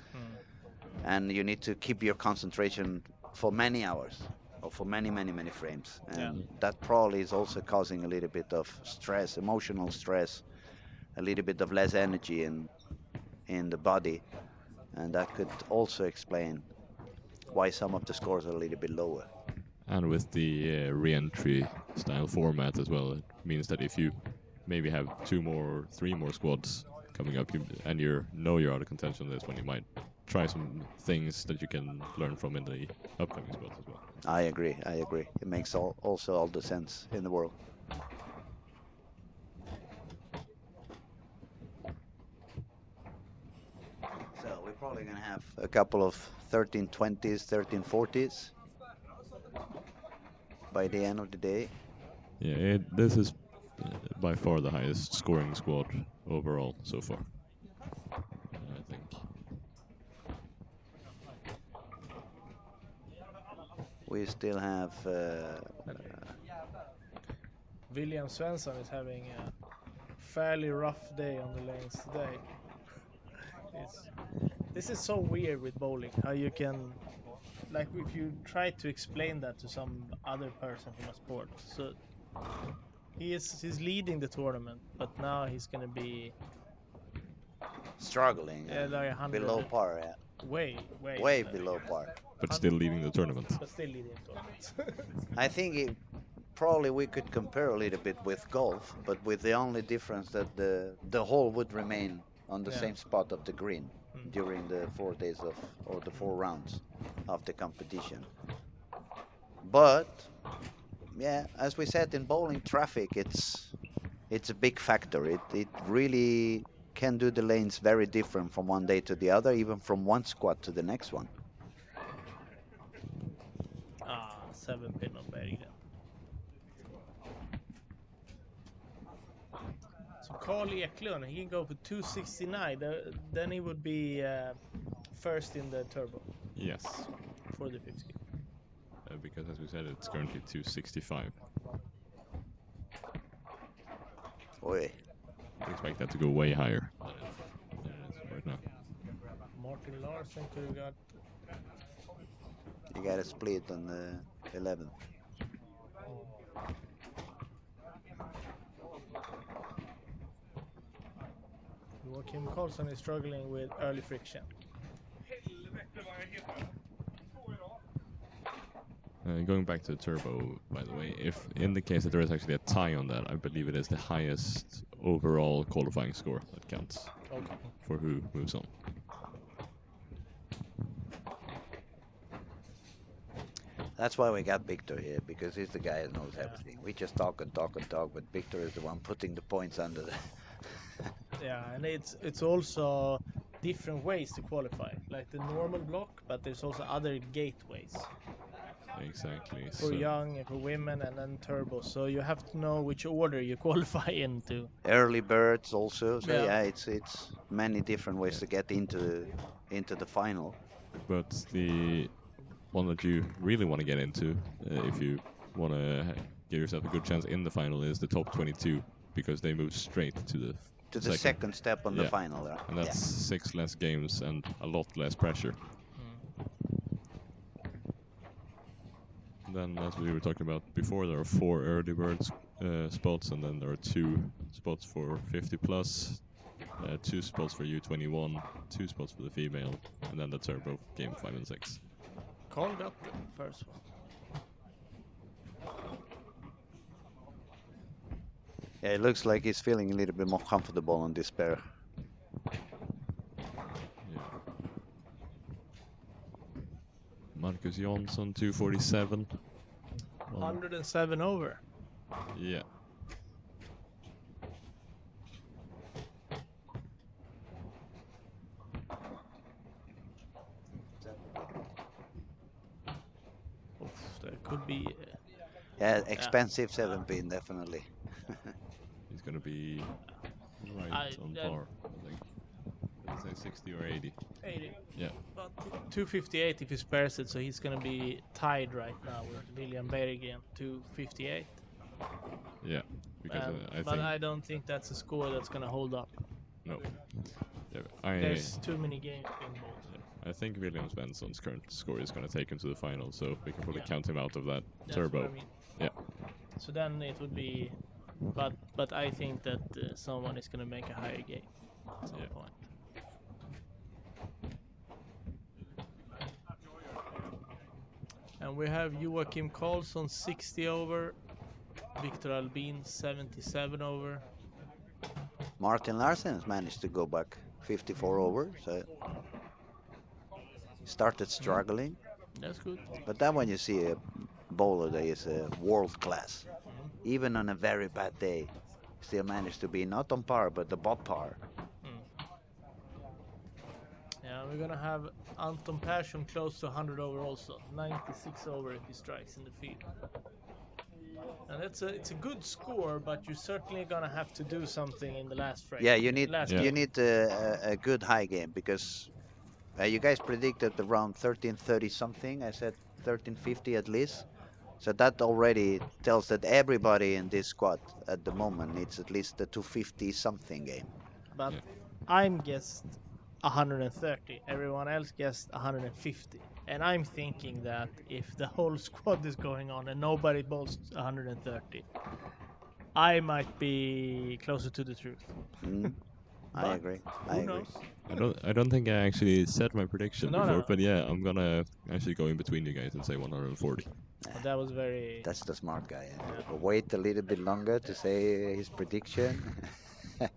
Speaker 3: and you need to keep your concentration for many hours or for many frames. And that probably is also causing a little bit of stress, emotional stress, a little bit of less energy in the body, and that could also explain why some of the scores are a little bit lower.
Speaker 5: And with the re-entry style format as well, it means that if you maybe have 2 more, 3 more squads coming up, and you're out of contention, that's when you might try some things that you can learn from in the upcoming squads as well.
Speaker 3: I agree. It makes also all the sense in the world. So we're probably going to have a couple of 1320s, 1340s by the end of the day.
Speaker 5: Yeah, this is by far the highest scoring squad overall so far, I think.
Speaker 3: We still have
Speaker 4: William Svensson is having a fairly rough day on the lanes today. This is so weird with bowling. How you can, like, if you try to explain that to some other person from a sport. So he's leading the tournament, but now he's gonna be
Speaker 3: Struggling,
Speaker 4: like 100
Speaker 3: below par, yeah.
Speaker 4: way
Speaker 3: Below par.
Speaker 5: But still leading the tournament.
Speaker 4: but still leading the tournament.
Speaker 3: I think probably we could compare a little bit with golf, but with the only difference that the hole would remain on the
Speaker 4: Yeah.
Speaker 3: same spot of the green
Speaker 4: Mm.
Speaker 3: during the 4 days of or the 4 rounds of the competition. But yeah, as we said in bowling, traffic it's a big factor. It really can do the lanes very different from one day to the other, even from one squad to the next one.
Speaker 4: 7-pin on Berggren. So Carl Eklund, he can go for 269. Then he would be first in the turbo
Speaker 5: Yes.
Speaker 4: for the 50.
Speaker 5: Because as we said, it's currently 265.
Speaker 3: Oi.
Speaker 5: I expect that to go way higher than it is right now.
Speaker 4: Martin Larsen could have got.
Speaker 3: You got a split on the 11th.
Speaker 4: Joachim Karlsson is struggling with early friction.
Speaker 5: Going back to the turbo, by the way, if in the case that there is actually a tie on that, I believe it is the highest overall qualifying score that counts
Speaker 4: Okay.
Speaker 5: for who moves on.
Speaker 3: That's why we got Victor here, because he's the guy that knows everything. We just talk and talk and talk, but Victor is the one putting the points under the.
Speaker 4: Yeah, and it's also different ways to qualify, like the normal block, but there's also other gateways
Speaker 5: Exactly.
Speaker 4: for
Speaker 5: So
Speaker 4: young and for women, and then turbo. So you have to know which order you qualify into.
Speaker 3: Early birds also, so
Speaker 4: Yeah.
Speaker 3: yeah, it's many different ways to get into the final.
Speaker 5: but the one that you really want to get into, if you want to give yourself a good chance in the final, is the top 22, because they move straight to the
Speaker 3: To the second step on the
Speaker 5: Yeah.
Speaker 3: final, right?
Speaker 5: and that's 6 less games and a lot less pressure. Then, as we were talking about before, there are 4 early birds spots, and then there are 2 spots for 50 plus, 2 spots for U21, 2 spots for the female, and then the turbo game 5 and 6.
Speaker 4: Carl got the first one.
Speaker 3: Yeah, it looks like he's feeling a little bit more comfortable on this pair.
Speaker 5: Yeah. Marcus Jansson 247.
Speaker 4: 107 over.
Speaker 5: Yeah.
Speaker 4: Oof, that could be.
Speaker 3: Yeah, expensive 7-pin, definitely.
Speaker 5: He's gonna be right on par, I think. I'd say 60 or 80.
Speaker 4: 80.
Speaker 5: Yeah.
Speaker 4: But 258 if he spares it, so he's gonna be tied right now with William Berggren, 258.
Speaker 5: Yeah. Because I
Speaker 4: but
Speaker 5: think
Speaker 4: I don't think that's a score that's gonna hold up.
Speaker 5: no. Yeah,
Speaker 4: There's too many games being bowled.
Speaker 5: I think William Svensson's current score is gonna take him to the final, so we can probably
Speaker 4: Yeah.
Speaker 5: count him out of that
Speaker 4: That's
Speaker 5: turbo.
Speaker 4: what I mean.
Speaker 5: Yeah.
Speaker 4: So then it would be, but I think that someone is gonna make a higher game at some
Speaker 5: Yeah.
Speaker 4: point. And we have Joachim Karlsson 60 over, Victor Albin 77 over.
Speaker 3: Martin Larsen has managed to go back 54 over, so started struggling.
Speaker 4: That's good.
Speaker 3: But then when you see a bowler that is world class, even on a very bad day, still managed to be not on par but above par.
Speaker 4: Yeah, we're gonna have Anton Persson close to 100 over also, 96 over if he strikes in the field. And it's a good score, but you're certainly gonna have to do something in the last frame.
Speaker 3: Yeah, you need
Speaker 4: game.
Speaker 3: a good high game, because you guys predicted around 1330 something. I said 1350 at least. So that already tells that everybody in this squad at the moment needs at least a 250 something game.
Speaker 4: But
Speaker 5: Yeah.
Speaker 4: I'm guessed 130. Everyone else guessed 150. And I'm thinking that if the whole squad is going on and nobody bowls 130, I might be closer to the truth.
Speaker 3: I
Speaker 4: But
Speaker 3: agree.
Speaker 4: who
Speaker 3: I agree.
Speaker 4: knows?
Speaker 5: I don't think I actually said my prediction
Speaker 4: No,
Speaker 5: before,
Speaker 4: no.
Speaker 5: but yeah, I'm gonna actually go in between you guys and say 140.
Speaker 4: That was very.
Speaker 3: That's the smart guy. Wait a little bit longer to say his prediction.
Speaker 5: I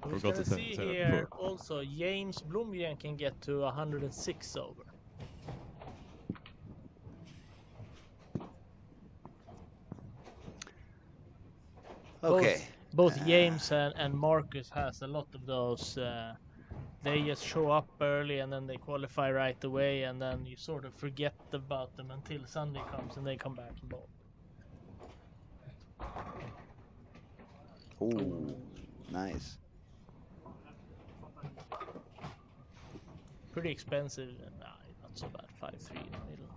Speaker 4: Who's
Speaker 5: forgot
Speaker 4: gonna
Speaker 5: to
Speaker 4: see
Speaker 5: say that
Speaker 4: here?
Speaker 5: before.
Speaker 4: Also, James Blomgren can get to 106 over.
Speaker 3: Okay.
Speaker 4: Both James and Marcus has a lot of those. They just show up early and then they qualify right away, and then you sort of forget about them until Sunday comes and they come back and bowl.
Speaker 3: Ooh, nice.
Speaker 4: Pretty expensive. Nah, not so bad. 5-3 in the middle.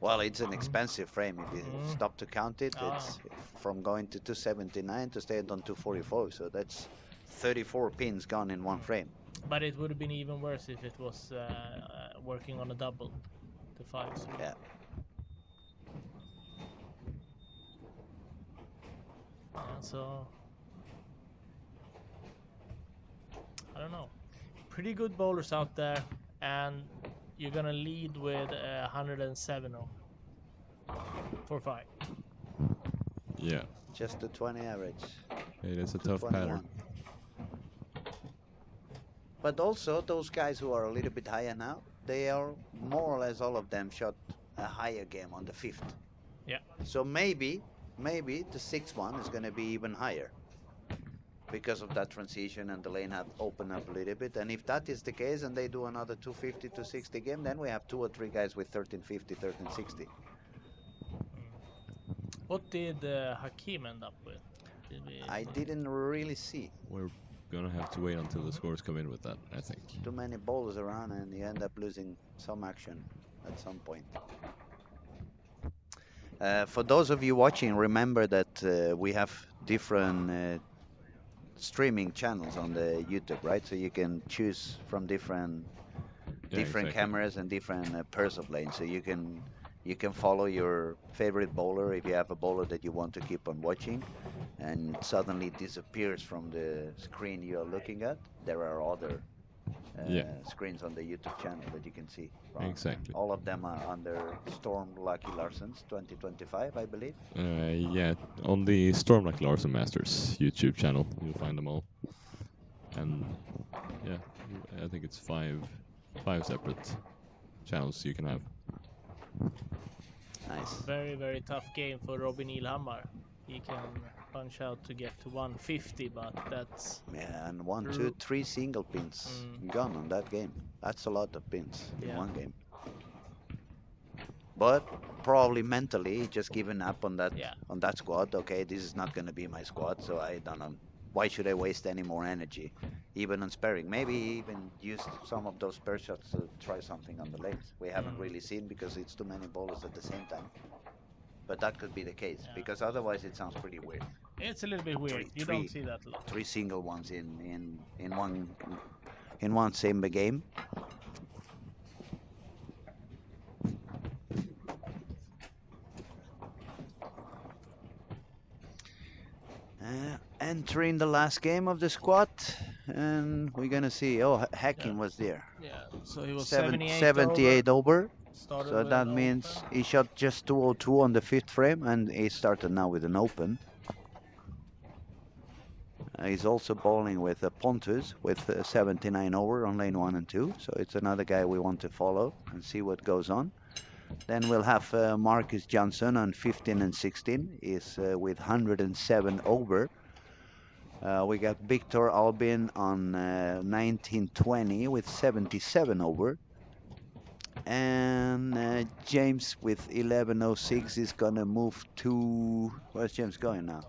Speaker 3: Well, it's an expensive frame. If you stop to count it,
Speaker 4: Ah.
Speaker 3: it's from going to 279 to staying on 244. So that's 34 pins gone in one frame.
Speaker 4: But it would have been even worse if it was working on a double to 5-3.
Speaker 3: Yeah.
Speaker 4: So I don't know. Pretty good bowlers out there, and you're gonna lead with 107 over for 5.
Speaker 5: Yeah,
Speaker 3: Just the 20 average.
Speaker 5: it is a tough
Speaker 3: 21.
Speaker 5: pattern.
Speaker 3: But also, those guys who are a little bit higher now, they are more or less all of them shot a higher game on the 5th.
Speaker 4: Yeah.
Speaker 3: So maybe the 6th one is going to be even higher because of that transition and the lane have opened up a little bit. And if that is the case and they do another 250 to 60 game, then we have 2 or 3 guys with 1350, 1360.
Speaker 4: What did Hakim end up with?
Speaker 3: I didn't really see.
Speaker 5: We're gonna have to wait until the scores come in with that, I think.
Speaker 3: Too many bowlers around and you end up losing some action at some point. For those of you watching, remember that we have different streaming channels on the YouTube, right? So you can choose from different
Speaker 5: Exactly.
Speaker 3: cameras and different pairs of lanes. So you can follow your favorite bowler if you have a bowler that you want to keep on watching, and suddenly disappears from the screen you are looking at. There are other screens on the YouTube channel that you can see.
Speaker 5: Exactly.
Speaker 3: All of them are under Storm Lucky Larsens 2025, I believe.
Speaker 5: Yeah, on the Storm Like Larsen Masters YouTube channel, you'll find them all. And yeah, I think it's five separate channels you can have.
Speaker 3: Nice.
Speaker 4: Very, very tough game for Robin Ilhammar. He can punch out to get to 150, but that's...
Speaker 3: Yeah, and 1, 2, 3 single pins gone on that game. That's a lot of pins in one game. But probably mentally he just given up on that squad. Okay, this is not going to be my squad, so I don't know. Why should I waste any more energy, even on sparing? Maybe he even used some of those spare shots to try something on the lanes. We haven't really seen because it's too many bowlers at the same time. But that could be the case, because otherwise it sounds pretty weird.
Speaker 4: It's a little bit weird. You don't see that a lot.
Speaker 3: 3 single ones in one same game. Entering the last game of the squad, and we're gonna see. Oh, Hacking was there.
Speaker 4: Yeah, so he was
Speaker 3: 78 over. So
Speaker 4: with
Speaker 3: that
Speaker 4: an
Speaker 3: means
Speaker 4: open.
Speaker 3: he shot just 202 on the 5th frame, and he started now with an open. He's also bowling with Pontus with 79 over on lane 1 and 2. So it's another guy we want to follow and see what goes on. Then we'll have Marcus Johnson on 15 and 16. Is with 107 over. We got Victor Albin on 1920 with 77 over. And James with 1106 is gonna move to... Where's James going now?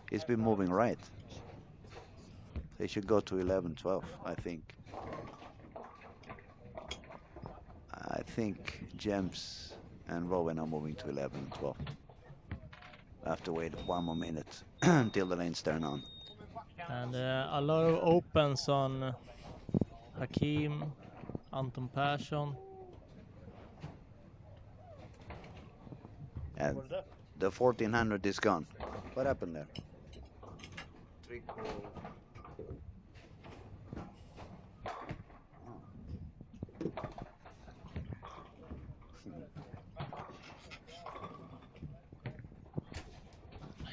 Speaker 3: He's been moving right. They should go to 1112, I think. I think James and Rowan are moving to 11 and 12. I have to wait 1 more minute until the lanes turn on.
Speaker 4: And a lot of opens on Hakim, Anton Persson.
Speaker 3: And the 1400 is gone. What happened there?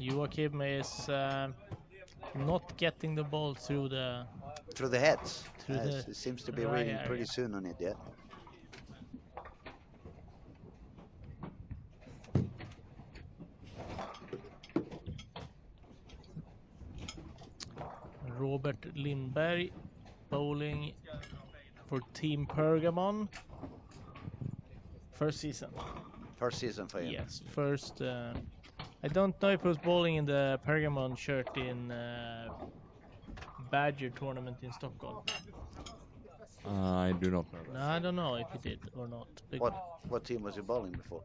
Speaker 4: Joachim is not getting the ball through the
Speaker 3: heads.
Speaker 4: Through
Speaker 3: Yes,
Speaker 4: the
Speaker 3: it seems to be
Speaker 4: right
Speaker 3: reading pretty
Speaker 4: area.
Speaker 3: soon on it, yeah.
Speaker 4: Robert Lindberg bowling for Team Pergamon. First season.
Speaker 3: First season for him.
Speaker 4: Yes, first. I don't know if he was bowling in the Pergamon shirt in Badger tournament in Stockholm.
Speaker 5: I do not know
Speaker 4: No,
Speaker 5: that.
Speaker 4: I don't know if he did or not.
Speaker 3: What team was he bowling before?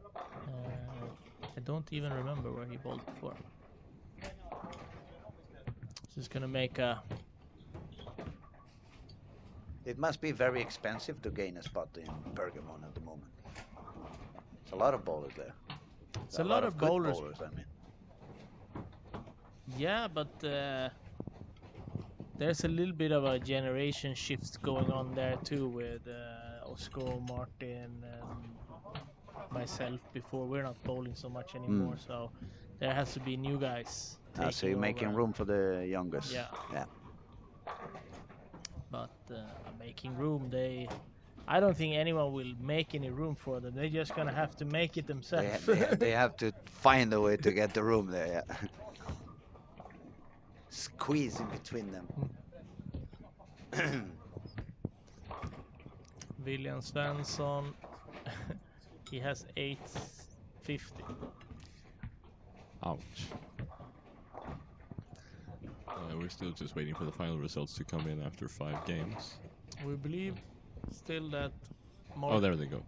Speaker 4: I don't even remember where he bowled before. Just gonna make a.
Speaker 3: It must be very expensive to gain a spot in Pergamon at the moment. It's a lot of bowlers there.
Speaker 4: It's a lot of
Speaker 3: good
Speaker 4: bowlers.
Speaker 3: I mean.
Speaker 4: Yeah, but there's a little bit of a generation shift going on there too with Oscar, Martin, and myself. Before we're not bowling so much anymore, so there has to be new guys.
Speaker 3: So you're making
Speaker 4: over.
Speaker 3: room for the youngest.
Speaker 4: Yeah.
Speaker 3: Yeah.
Speaker 4: But making room, I don't think anyone will make any room for them. They're just gonna have to make it themselves.
Speaker 3: They have to find a way to get the room there. Yeah. Squeeze in between them.
Speaker 4: William Svensson, he has 850.
Speaker 5: Ouch. We're still just waiting for the final results to come in after 5 games.
Speaker 4: We believe still that.
Speaker 5: Oh, there they go.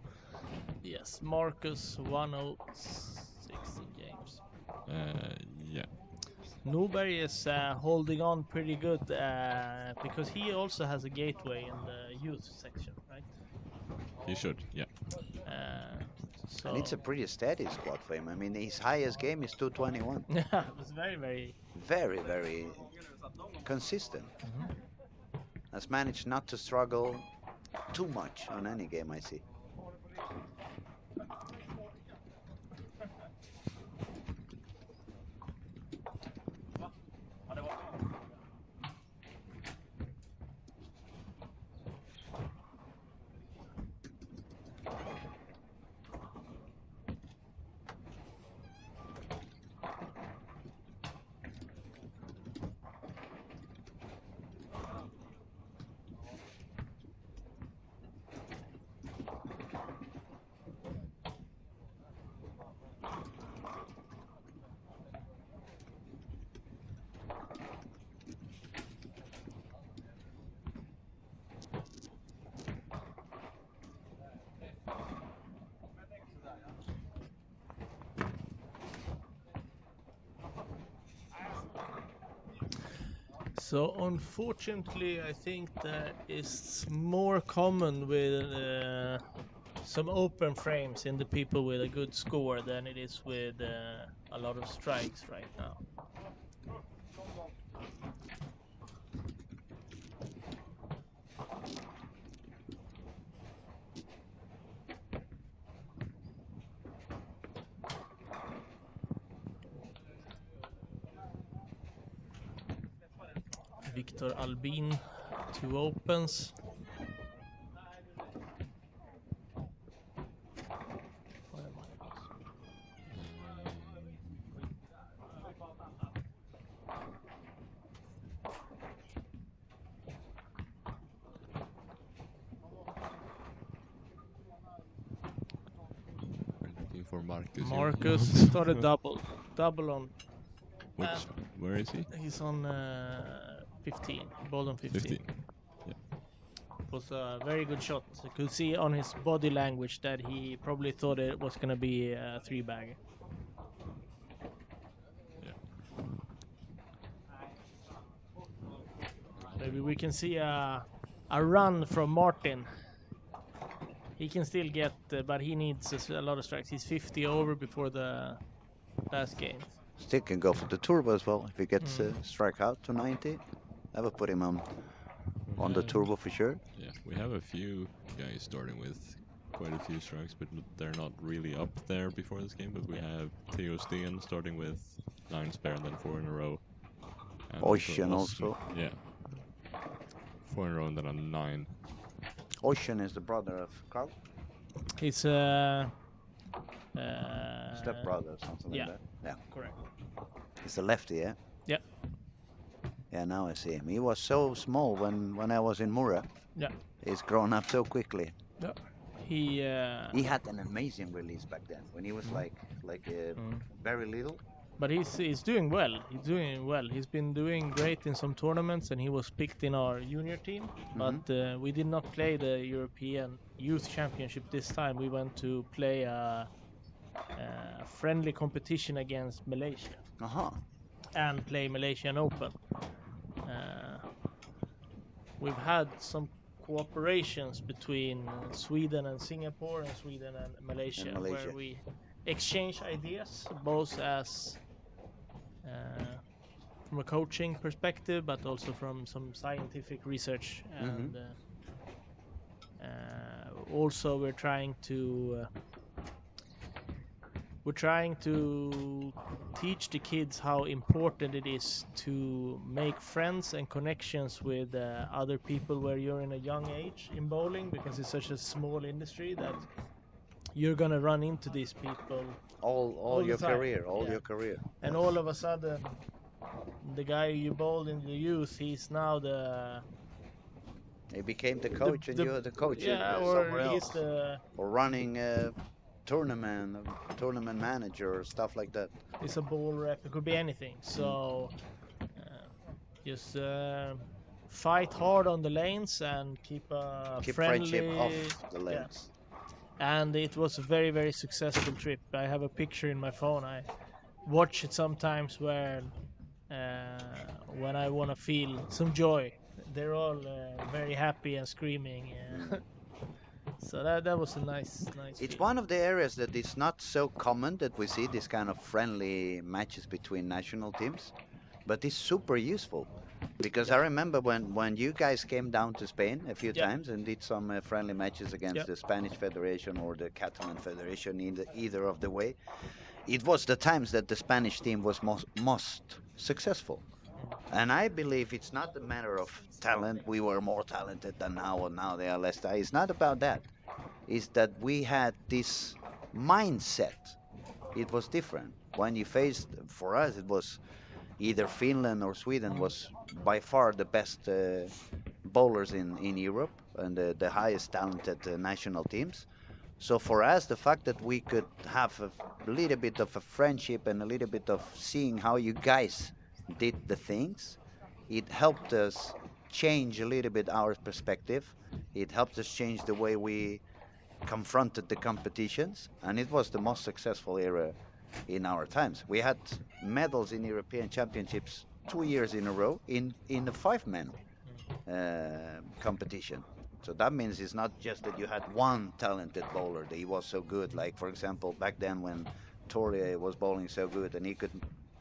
Speaker 4: Yes, Marcus 106 in games.
Speaker 5: Yeah.
Speaker 4: Newberry is holding on pretty good because he also has a gateway in the youth section, right?
Speaker 5: He should, yeah.
Speaker 4: So
Speaker 3: And it's a pretty steady squad for him. I mean, his highest game is 221.
Speaker 4: yeah, it was very
Speaker 3: Very consistent. Has managed not to struggle too much on any game I see.
Speaker 4: So unfortunately, I think that is more common with some open frames in the people with a good score than it is with a lot of strikes right now. Victor Albin, 2 opens.
Speaker 5: We're looking for Marcus.
Speaker 4: Marcus started double on.
Speaker 5: Where is he?
Speaker 4: He's on 15, ball on 15.
Speaker 5: 15. Yeah.
Speaker 4: It was a very good shot. You could see on his body language that he probably thought it was going to be a 3-bagger.
Speaker 5: Yeah.
Speaker 4: Maybe we can see a run from Martin. He can still get, but he needs a lot of strikes. He's 50 over before the last game.
Speaker 3: Still can go for the turbo as well if he gets strike out to 90. That would put him on the turbo for sure.
Speaker 5: Yeah, we have a few guys starting with quite a few strikes, but they're not really up there before this game. But we have Theo Steen starting with 9 spare and then 4 in a row. And
Speaker 3: Ocean also.
Speaker 5: Yeah. 4 in a row and then a 9.
Speaker 3: Ocean is the brother of Carl.
Speaker 4: He's
Speaker 3: Step brother or something
Speaker 4: yeah.
Speaker 3: like that. Yeah.
Speaker 4: Correct.
Speaker 3: He's a lefty, yeah?
Speaker 4: Yeah.
Speaker 3: Yeah, now I see him. He was so small when I was in Mura.
Speaker 4: Yeah.
Speaker 3: He's grown up so quickly.
Speaker 4: Yeah. He
Speaker 3: had an amazing release back then when he was like very little.
Speaker 4: But he's doing well. He's doing well. He's been doing great in some tournaments, and he was picked in our junior team. But we did not play the European Youth Championship this time. We went to play a friendly competition against Malaysia and play Malaysian Open. We've had some cooperations between Sweden and Singapore and Sweden and Malaysia. Where we exchange ideas, both as from a coaching perspective, but also from some scientific research. And also we're trying to teach the kids how important it is to make friends and connections with other people where you're in a young age in bowling, because it's such a small industry that you're gonna run into these people
Speaker 3: all your
Speaker 4: time.
Speaker 3: career, your career.
Speaker 4: And all of a sudden, the guy you bowled in the youth, he's now
Speaker 3: he became the coach, and you're the coach.
Speaker 4: Yeah,
Speaker 3: somewhere
Speaker 4: or he's
Speaker 3: else. or running tournament manager, or stuff like that.
Speaker 4: He's a ball rep. It could be anything. So just fight hard on the lanes and keep friendly,
Speaker 3: friendship off the lanes.
Speaker 4: And it was a very, very successful trip. I have a picture in my phone. I watch it sometimes when I want to feel some joy. They're all very happy and screaming. So that was a nice.
Speaker 3: It's
Speaker 4: feeling.
Speaker 3: one of the areas that is not so common that we see this kind of friendly matches between national teams, but it's super useful. Because I remember when you guys came down to Spain a few times and did some friendly matches against the Spanish Federation or the Catalan Federation, either of the way, it was the times that the Spanish team was most successful. And I believe it's not a matter of talent. We were more talented than now, or now they are less talented. It's not about that. It's that we had this mindset. It was different. When you faced, for us, it was either Finland or Sweden was by far the best bowlers in Europe and the highest talented national teams. So for us, the fact that we could have a little bit of a friendship and a little bit of seeing how you guys did the things, it helped us change a little bit our perspective. It helped us change the way we confronted the competitions, and it was the most successful era in our times. We had medals in European Championships 2 years in a row in the 5-man competition. So that means it's not just that you had one talented bowler that he was so good. Like, for example, back then when Torre was bowling so good and he could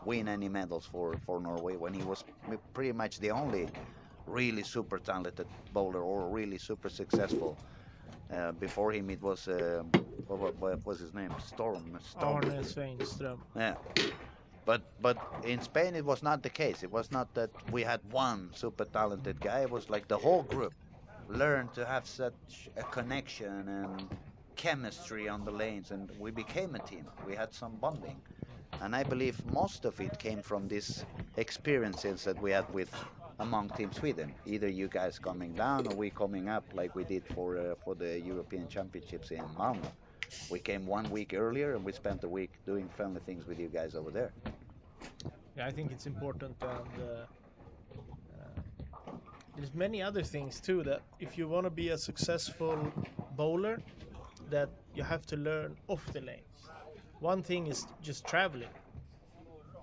Speaker 3: win any medals for Norway, when he was pretty much the only really super talented bowler or really super successful. Before him, it was what was his name? Storm.
Speaker 4: Arne Sveinström.
Speaker 3: Yeah, but in Spain it was not the case. It was not that we had one super talented guy. It was like the whole group learned to have such a connection and chemistry on the lanes, and we became a team. We had some bonding, and I believe most of it came from these experiences that we had with among Team Sweden. Either you guys coming down or we coming up, like we did for the European Championships in Malmö. We came 1 week earlier and we spent a week doing friendly things with you guys over there.
Speaker 4: Yeah, I think it's important, and there's many other things too, that if you want to be a successful bowler, that you have to learn off the lanes. One thing is just traveling,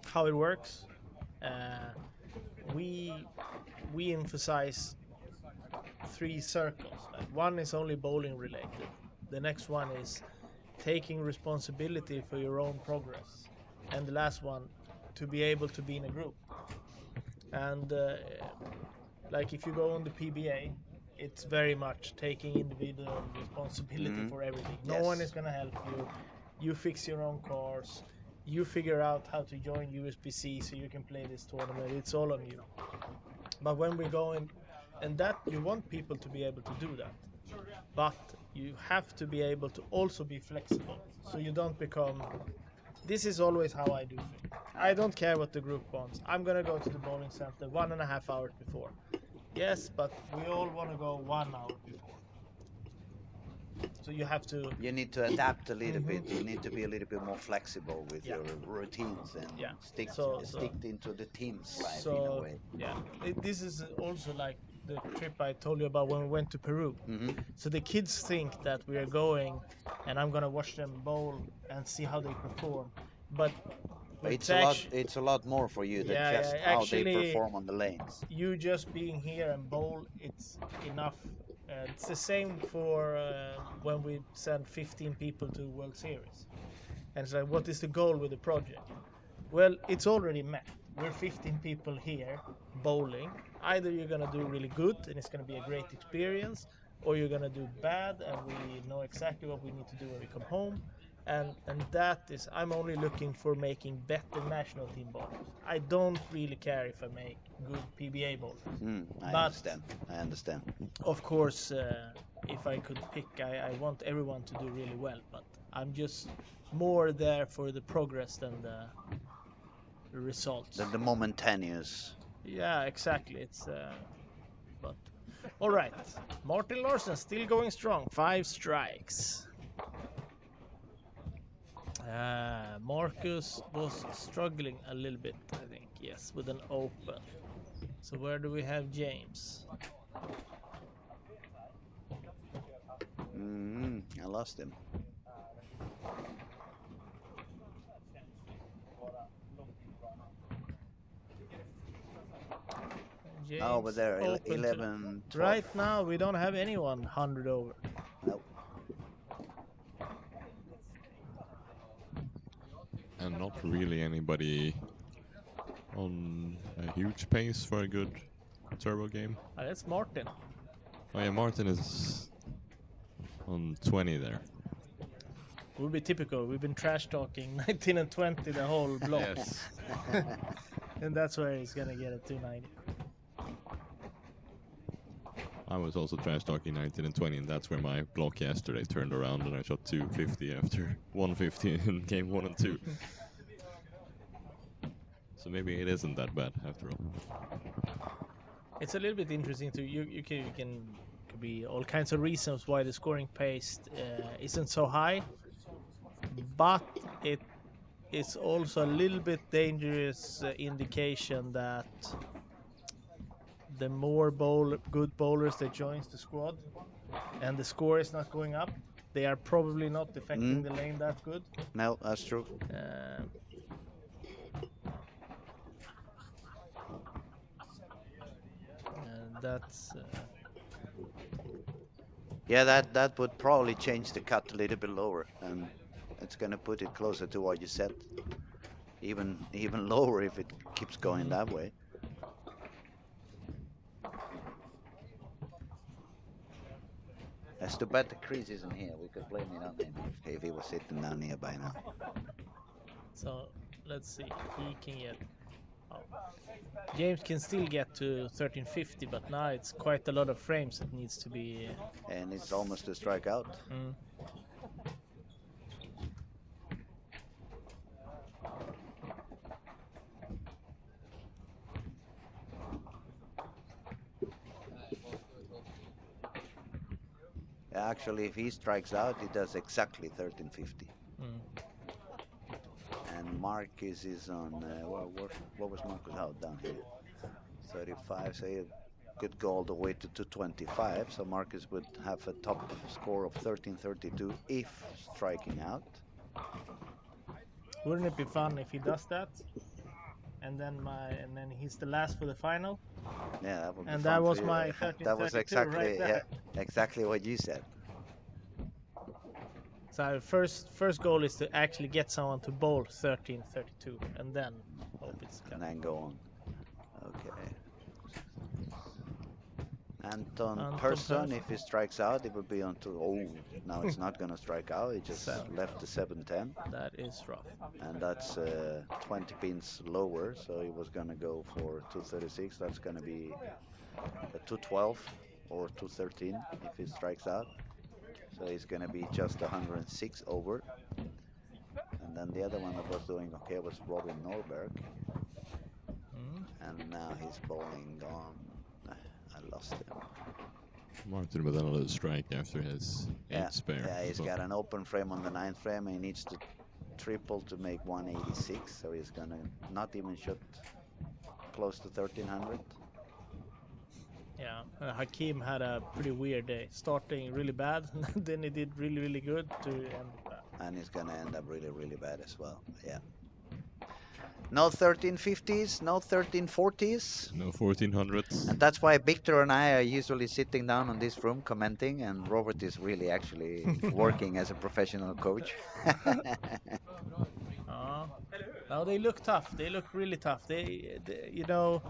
Speaker 4: how it works. we emphasize 3 circles. Like one is only bowling related. The next one is taking responsibility for your own progress, and the last one to be able to be in a group. And like if you go on the PBA, it's very much taking individual responsibility for everything. No one
Speaker 3: Yes.
Speaker 4: is gonna help you. You fix your own cars. You figure out how to join USB-C so you can play this tournament. It's all on you. But when we go in, and that you want people to be able to do that, but you have to be able to also be flexible, so you don't become. This is always how I do things. I don't care what the group wants. I'm gonna go to the bowling center 1.5 hours before. Yes, but we all want to go 1 hour before. So you have to.
Speaker 3: You need to adapt a little bit. You need to be a little bit more flexible with
Speaker 4: Yeah.
Speaker 3: your routines and
Speaker 4: Yeah.
Speaker 3: stick
Speaker 4: So-
Speaker 3: into the team's life in a
Speaker 4: So
Speaker 3: way.
Speaker 4: yeah, this is also like the trip I told you about when we went to Peru. So the kids think that we are going, and I'm gonna watch them bowl and see how they perform. But
Speaker 3: It's a lot. It's a lot more for you than
Speaker 4: Yeah,
Speaker 3: just
Speaker 4: yeah,
Speaker 3: how they
Speaker 4: actually-
Speaker 3: perform on the lanes.
Speaker 4: you just being here and bowl, it's enough. It's the same for when we send 15 people to World Series. And it's like, what is the goal with the project? Well, it's already met. We're 15 people here bowling. Either you're gonna do really good and it's gonna be a great experience, or you're gonna do bad and we know exactly what we need to do when we come home. And that is, I'm only looking for making better national team bowlers. I don't really care if I make good PBA bowlers.
Speaker 3: I
Speaker 4: But-
Speaker 3: understand. I understand.
Speaker 4: Of course, if I could pick, I want everyone to do really well, but I'm just more there for the progress than the results.
Speaker 3: The momentaneous.
Speaker 4: Yeah, exactly. It's but all right. Martin Larsen still going strong. 5 strikes. Marcus was struggling a little bit, I think. Yes, with an open. So where do we have James?
Speaker 3: I lost him.
Speaker 4: James
Speaker 3: Over there,
Speaker 4: open to-
Speaker 3: 11, 12.
Speaker 4: Right now, we don't have anyone 100 over.
Speaker 3: Nope.
Speaker 5: And not really anybody on a huge pace for a good turbo game.
Speaker 4: That's Martin.
Speaker 5: Oh yeah, Martin is on 20 there.
Speaker 4: Would be typical. We've been trash talking 19 and 20 the whole block.
Speaker 5: Yes.
Speaker 4: And that's where he's gonna get a 290.
Speaker 5: I was also trash talking 19 and 20, and that's where my block yesterday turned around and I shot 250 after 150 in game 1 and 2. So maybe it isn't that bad after all.
Speaker 4: It's a little bit interesting too. You can could be all kinds of reasons why the scoring pace isn't so high, but it is also a little bit dangerous indication that the more good bowlers that joins the squad and the score is not going up, they are probably not affecting the lane that good.
Speaker 3: No, that's true.
Speaker 4: And that's
Speaker 3: Yeah, that would probably change the cut a little bit lower, and it's gonna put it closer to what you said. Even lower if it keeps going that way. That's too bad the crease isn't here. We could blame it on him if he was sitting down here by now.
Speaker 4: so. Let's see. He can get. Oh. James can still get to 1350, but now it's quite a lot of frames that needs to be.
Speaker 3: And it's almost a strikeout. Actually, if he strikes out, he does exactly 1350. And Marcus is on, what was Marcus out down here? 35, so he could go all the way to 225. So Marcus would have a top score of 1332 if striking out.
Speaker 4: Wouldn't it be fun if he does that? and then he's the last for the final.
Speaker 3: Yeah, that would be
Speaker 4: And
Speaker 3: fun
Speaker 4: that
Speaker 3: for
Speaker 4: was
Speaker 3: you.
Speaker 4: my
Speaker 3: That was
Speaker 4: 1332
Speaker 3: exactly
Speaker 4: right there.
Speaker 3: exactly what you said.
Speaker 4: So first goal is to actually get someone to bowl 1332, and then hope it's
Speaker 3: And
Speaker 4: cut.
Speaker 3: then go on. Okay. Anton Persson, if he strikes out, it will be on to. Oh, now it's not going to strike out. He just
Speaker 4: Seven.
Speaker 3: left the 710.
Speaker 4: That is rough.
Speaker 3: And that's 20 pins lower, so he was going to go for 236. That's going to be a 212 or 213 if he strikes out. So he's going to be just 106 over. And then the other one that was doing okay was Robin Norberg. And now he's bowling gone. I lost him.
Speaker 5: Martin with another strike after his 8 spare.
Speaker 3: Yeah, he's got an open frame on the 9th frame. He needs to triple to make 186, so he's gonna not even shoot close to 1300.
Speaker 4: Yeah, Hakim had a pretty weird day, starting really bad, then he did really good to end bad.
Speaker 3: And he's gonna end up really bad as well. Yeah. No 1350s, no 1340s.
Speaker 5: No 1400s.
Speaker 3: And that's why Victor and I are usually sitting down on this room commenting, and Robert is really actually working as a professional coach.
Speaker 4: No, they look tough. They look really tough. You know,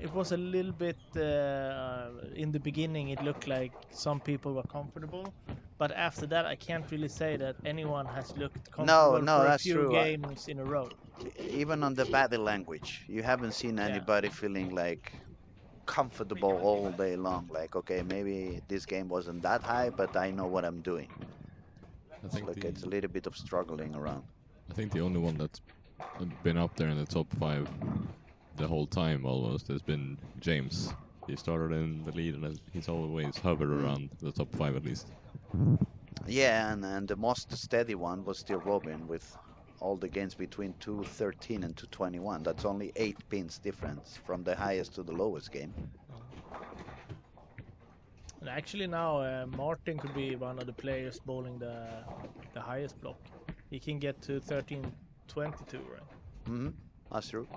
Speaker 4: it was a little bit in the beginning. It looked like some people were comfortable, but after that, I can't really say that anyone has looked comfortable
Speaker 3: No,
Speaker 4: for a
Speaker 3: that's
Speaker 4: few
Speaker 3: true.
Speaker 4: games in a row.
Speaker 3: Even on the body language, you haven't seen anybody feeling like comfortable all day long. Like, okay, maybe this game wasn't that high, but I know what I'm doing. It's a little bit of struggling around.
Speaker 5: I think the only one that's been up there in the top 5 the whole time almost has been James. He started in the lead and he's always hovered around the top 5 at least.
Speaker 3: Yeah, and the most steady one was still Robin with all the games between 213 and 221. That's only 8 pins difference from the highest to the lowest game.
Speaker 4: And actually now Martin could be one of the players bowling the highest block. He can get to 1322, right?
Speaker 3: That's true.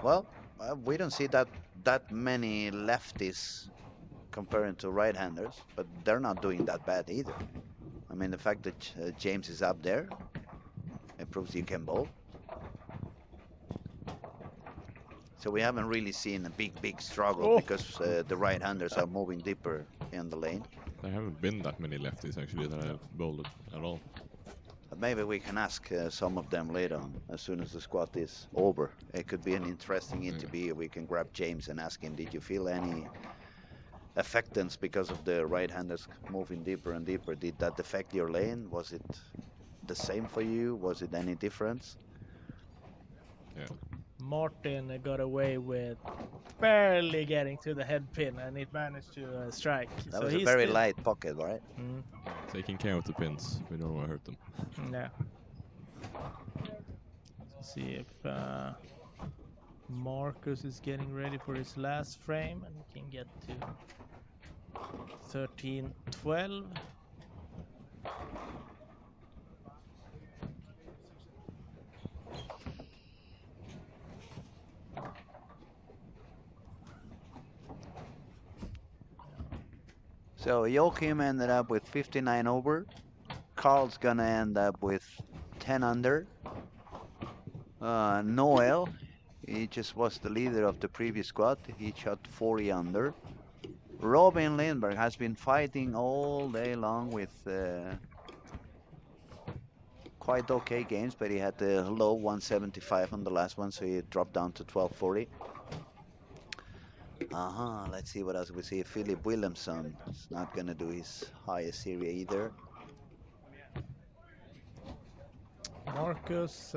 Speaker 3: Well, we don't see that many lefties comparing to right-handers, but they're not doing that bad either. I mean, the fact that James is up there, it proves you can bowl. So we haven't really seen a big struggle because the right-handers are moving deeper in the lane.
Speaker 5: There haven't been that many lefties actually that have bowled at all.
Speaker 3: But maybe we can ask some of them later on, as soon as the squad is over. It could be an interesting interview. We can grab James and ask him, did you feel any affectance because of the right-handers moving deeper and deeper? Did that affect your lane? Was it the same for you? Was it any difference?
Speaker 5: Yeah.
Speaker 4: Martin got away with barely getting to the head pin, and it managed to strike.
Speaker 3: That was a very light pocket, right?
Speaker 5: Taking care of the pins. We don't want to hurt them.
Speaker 4: Yeah. Let's see if Marcus is getting ready for his last frame, and he can get to 1312.
Speaker 3: So Joachim ended up with 59 over. Carl's gonna end up with 10 under. Noel, he just was the leader of the previous squad. He shot 40 under. Robin Lindberg has been fighting all day long with quite okay games, but he had the low 175 on the last one, so he dropped down to 1240. Let's see what else we see. Philip Williamson is not gonna do his highest area either.
Speaker 4: Marcus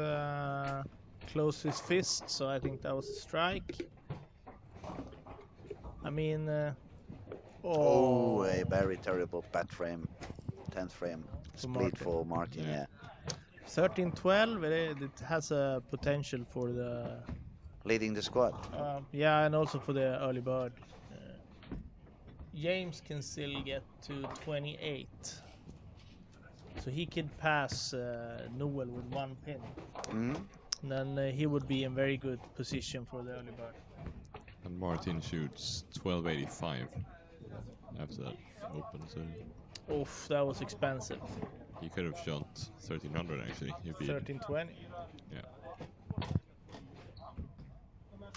Speaker 4: closed his fist, so I think that was a strike. I mean,
Speaker 3: a very terrible bat frame, 10th frame split for Martin. Yeah.
Speaker 4: 13-12, it has a potential for the
Speaker 3: Leading the squad.
Speaker 4: yeah, and also for the early bird. James can still get to 28, so he could pass Noel with 1 pin.
Speaker 3: Mm.
Speaker 4: And then he would be in very good position for the early bird.
Speaker 5: And Martin shoots 1285 after that open, so
Speaker 4: Oof, that was expensive.
Speaker 5: he could have shot 1300 actually if he
Speaker 4: 13-20.
Speaker 5: yeah.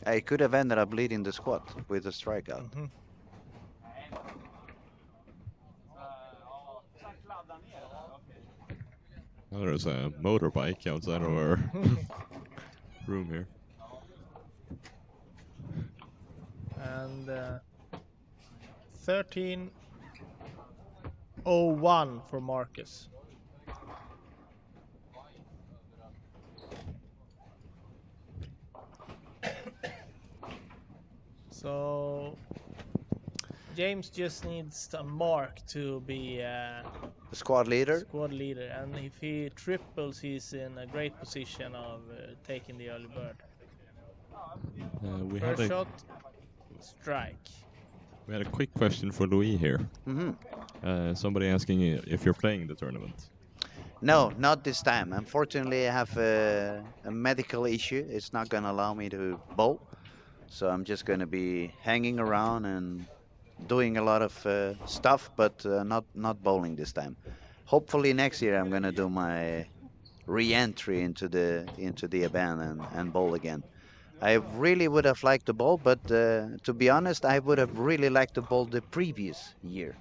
Speaker 3: I could have ended up leading the squad with a strikeout.
Speaker 4: Mm-hmm.
Speaker 5: Well, there's a motorbike outside of our room here.
Speaker 4: And 13-01 for Marcus. So James just needs a mark to be
Speaker 3: The squad leader.
Speaker 4: squad leader, and if he triples, he's in a great position of taking the early bird.
Speaker 5: We
Speaker 4: First
Speaker 5: had a
Speaker 4: shot, strike.
Speaker 5: we had a quick question for Louis here.
Speaker 3: Mm-hmm.
Speaker 5: Somebody asking if you're playing the tournament.
Speaker 3: No, not this time. Unfortunately, I have a medical issue. It's not going to allow me to bowl. So I'm just going to be hanging around and doing a lot of stuff, but not bowling this time. Hopefully next year I'm going to do my re-entry into the event and bowl again. I really would have liked to bowl, but to be honest, I would have really liked to bowl the previous year.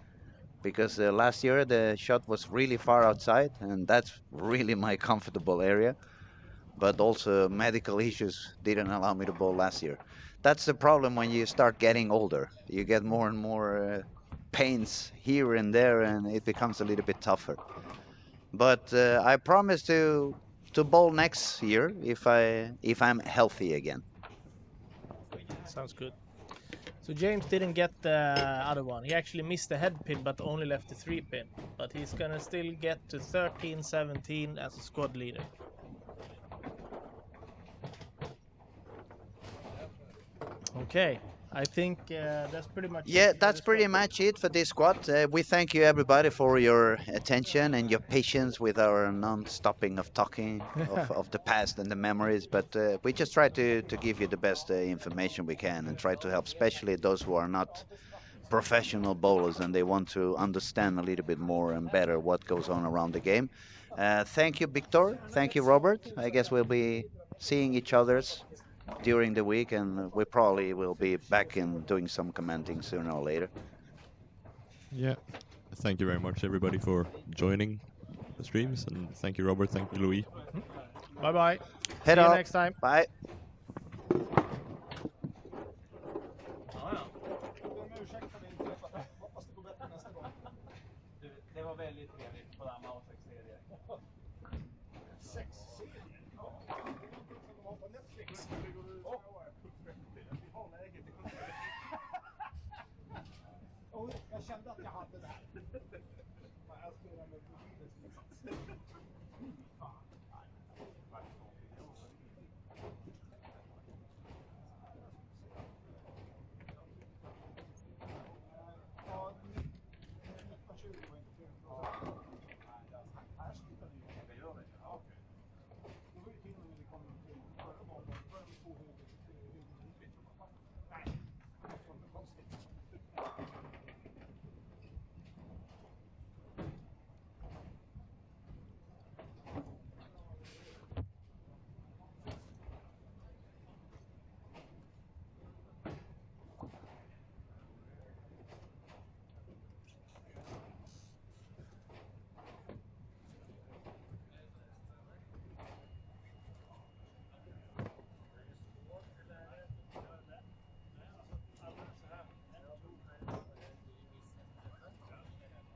Speaker 3: Because last year the shot was really far outside, and that's really my comfortable area. But also medical issues didn't allow me to bowl last year. That's the problem when you start getting older. You get more and more pains here and there, and it becomes a little bit tougher. But I promise to bowl next year if I'm healthy again.
Speaker 4: Sounds good. So James didn't get the other one. He actually missed the head pin, but only left the 3 pin. But he's gonna still get to 13-17 as a squad leader. Okay, I think that's pretty much
Speaker 3: Yeah,
Speaker 4: it for
Speaker 3: that's
Speaker 4: this
Speaker 3: pretty
Speaker 4: one.
Speaker 3: much it for this squad. We thank you everybody for your attention and your patience with our non-stopping of talking of the past and the memories. But we just try to give you the best information we can and try to help, especially those who are not professional bowlers and they want to understand a little bit more and better what goes on around the game. Thank you, Victor. Thank you, Robert. I guess we'll be seeing each other's during the week, and we probably will be back in doing some commenting sooner or later.
Speaker 5: Yeah. Thank you very much everybody for joining the streams, and thank you Robert, thank you Louis.
Speaker 4: Bye bye.
Speaker 3: Head
Speaker 4: See you
Speaker 3: up.
Speaker 4: next time.
Speaker 3: Bye.
Speaker 2: Det var väldigt trevligt på Damma och 6-serier.
Speaker 1: 6-serier? Ja. Som de har på Netflix. Vi har läget i 70. Jag kände att jag hade det här.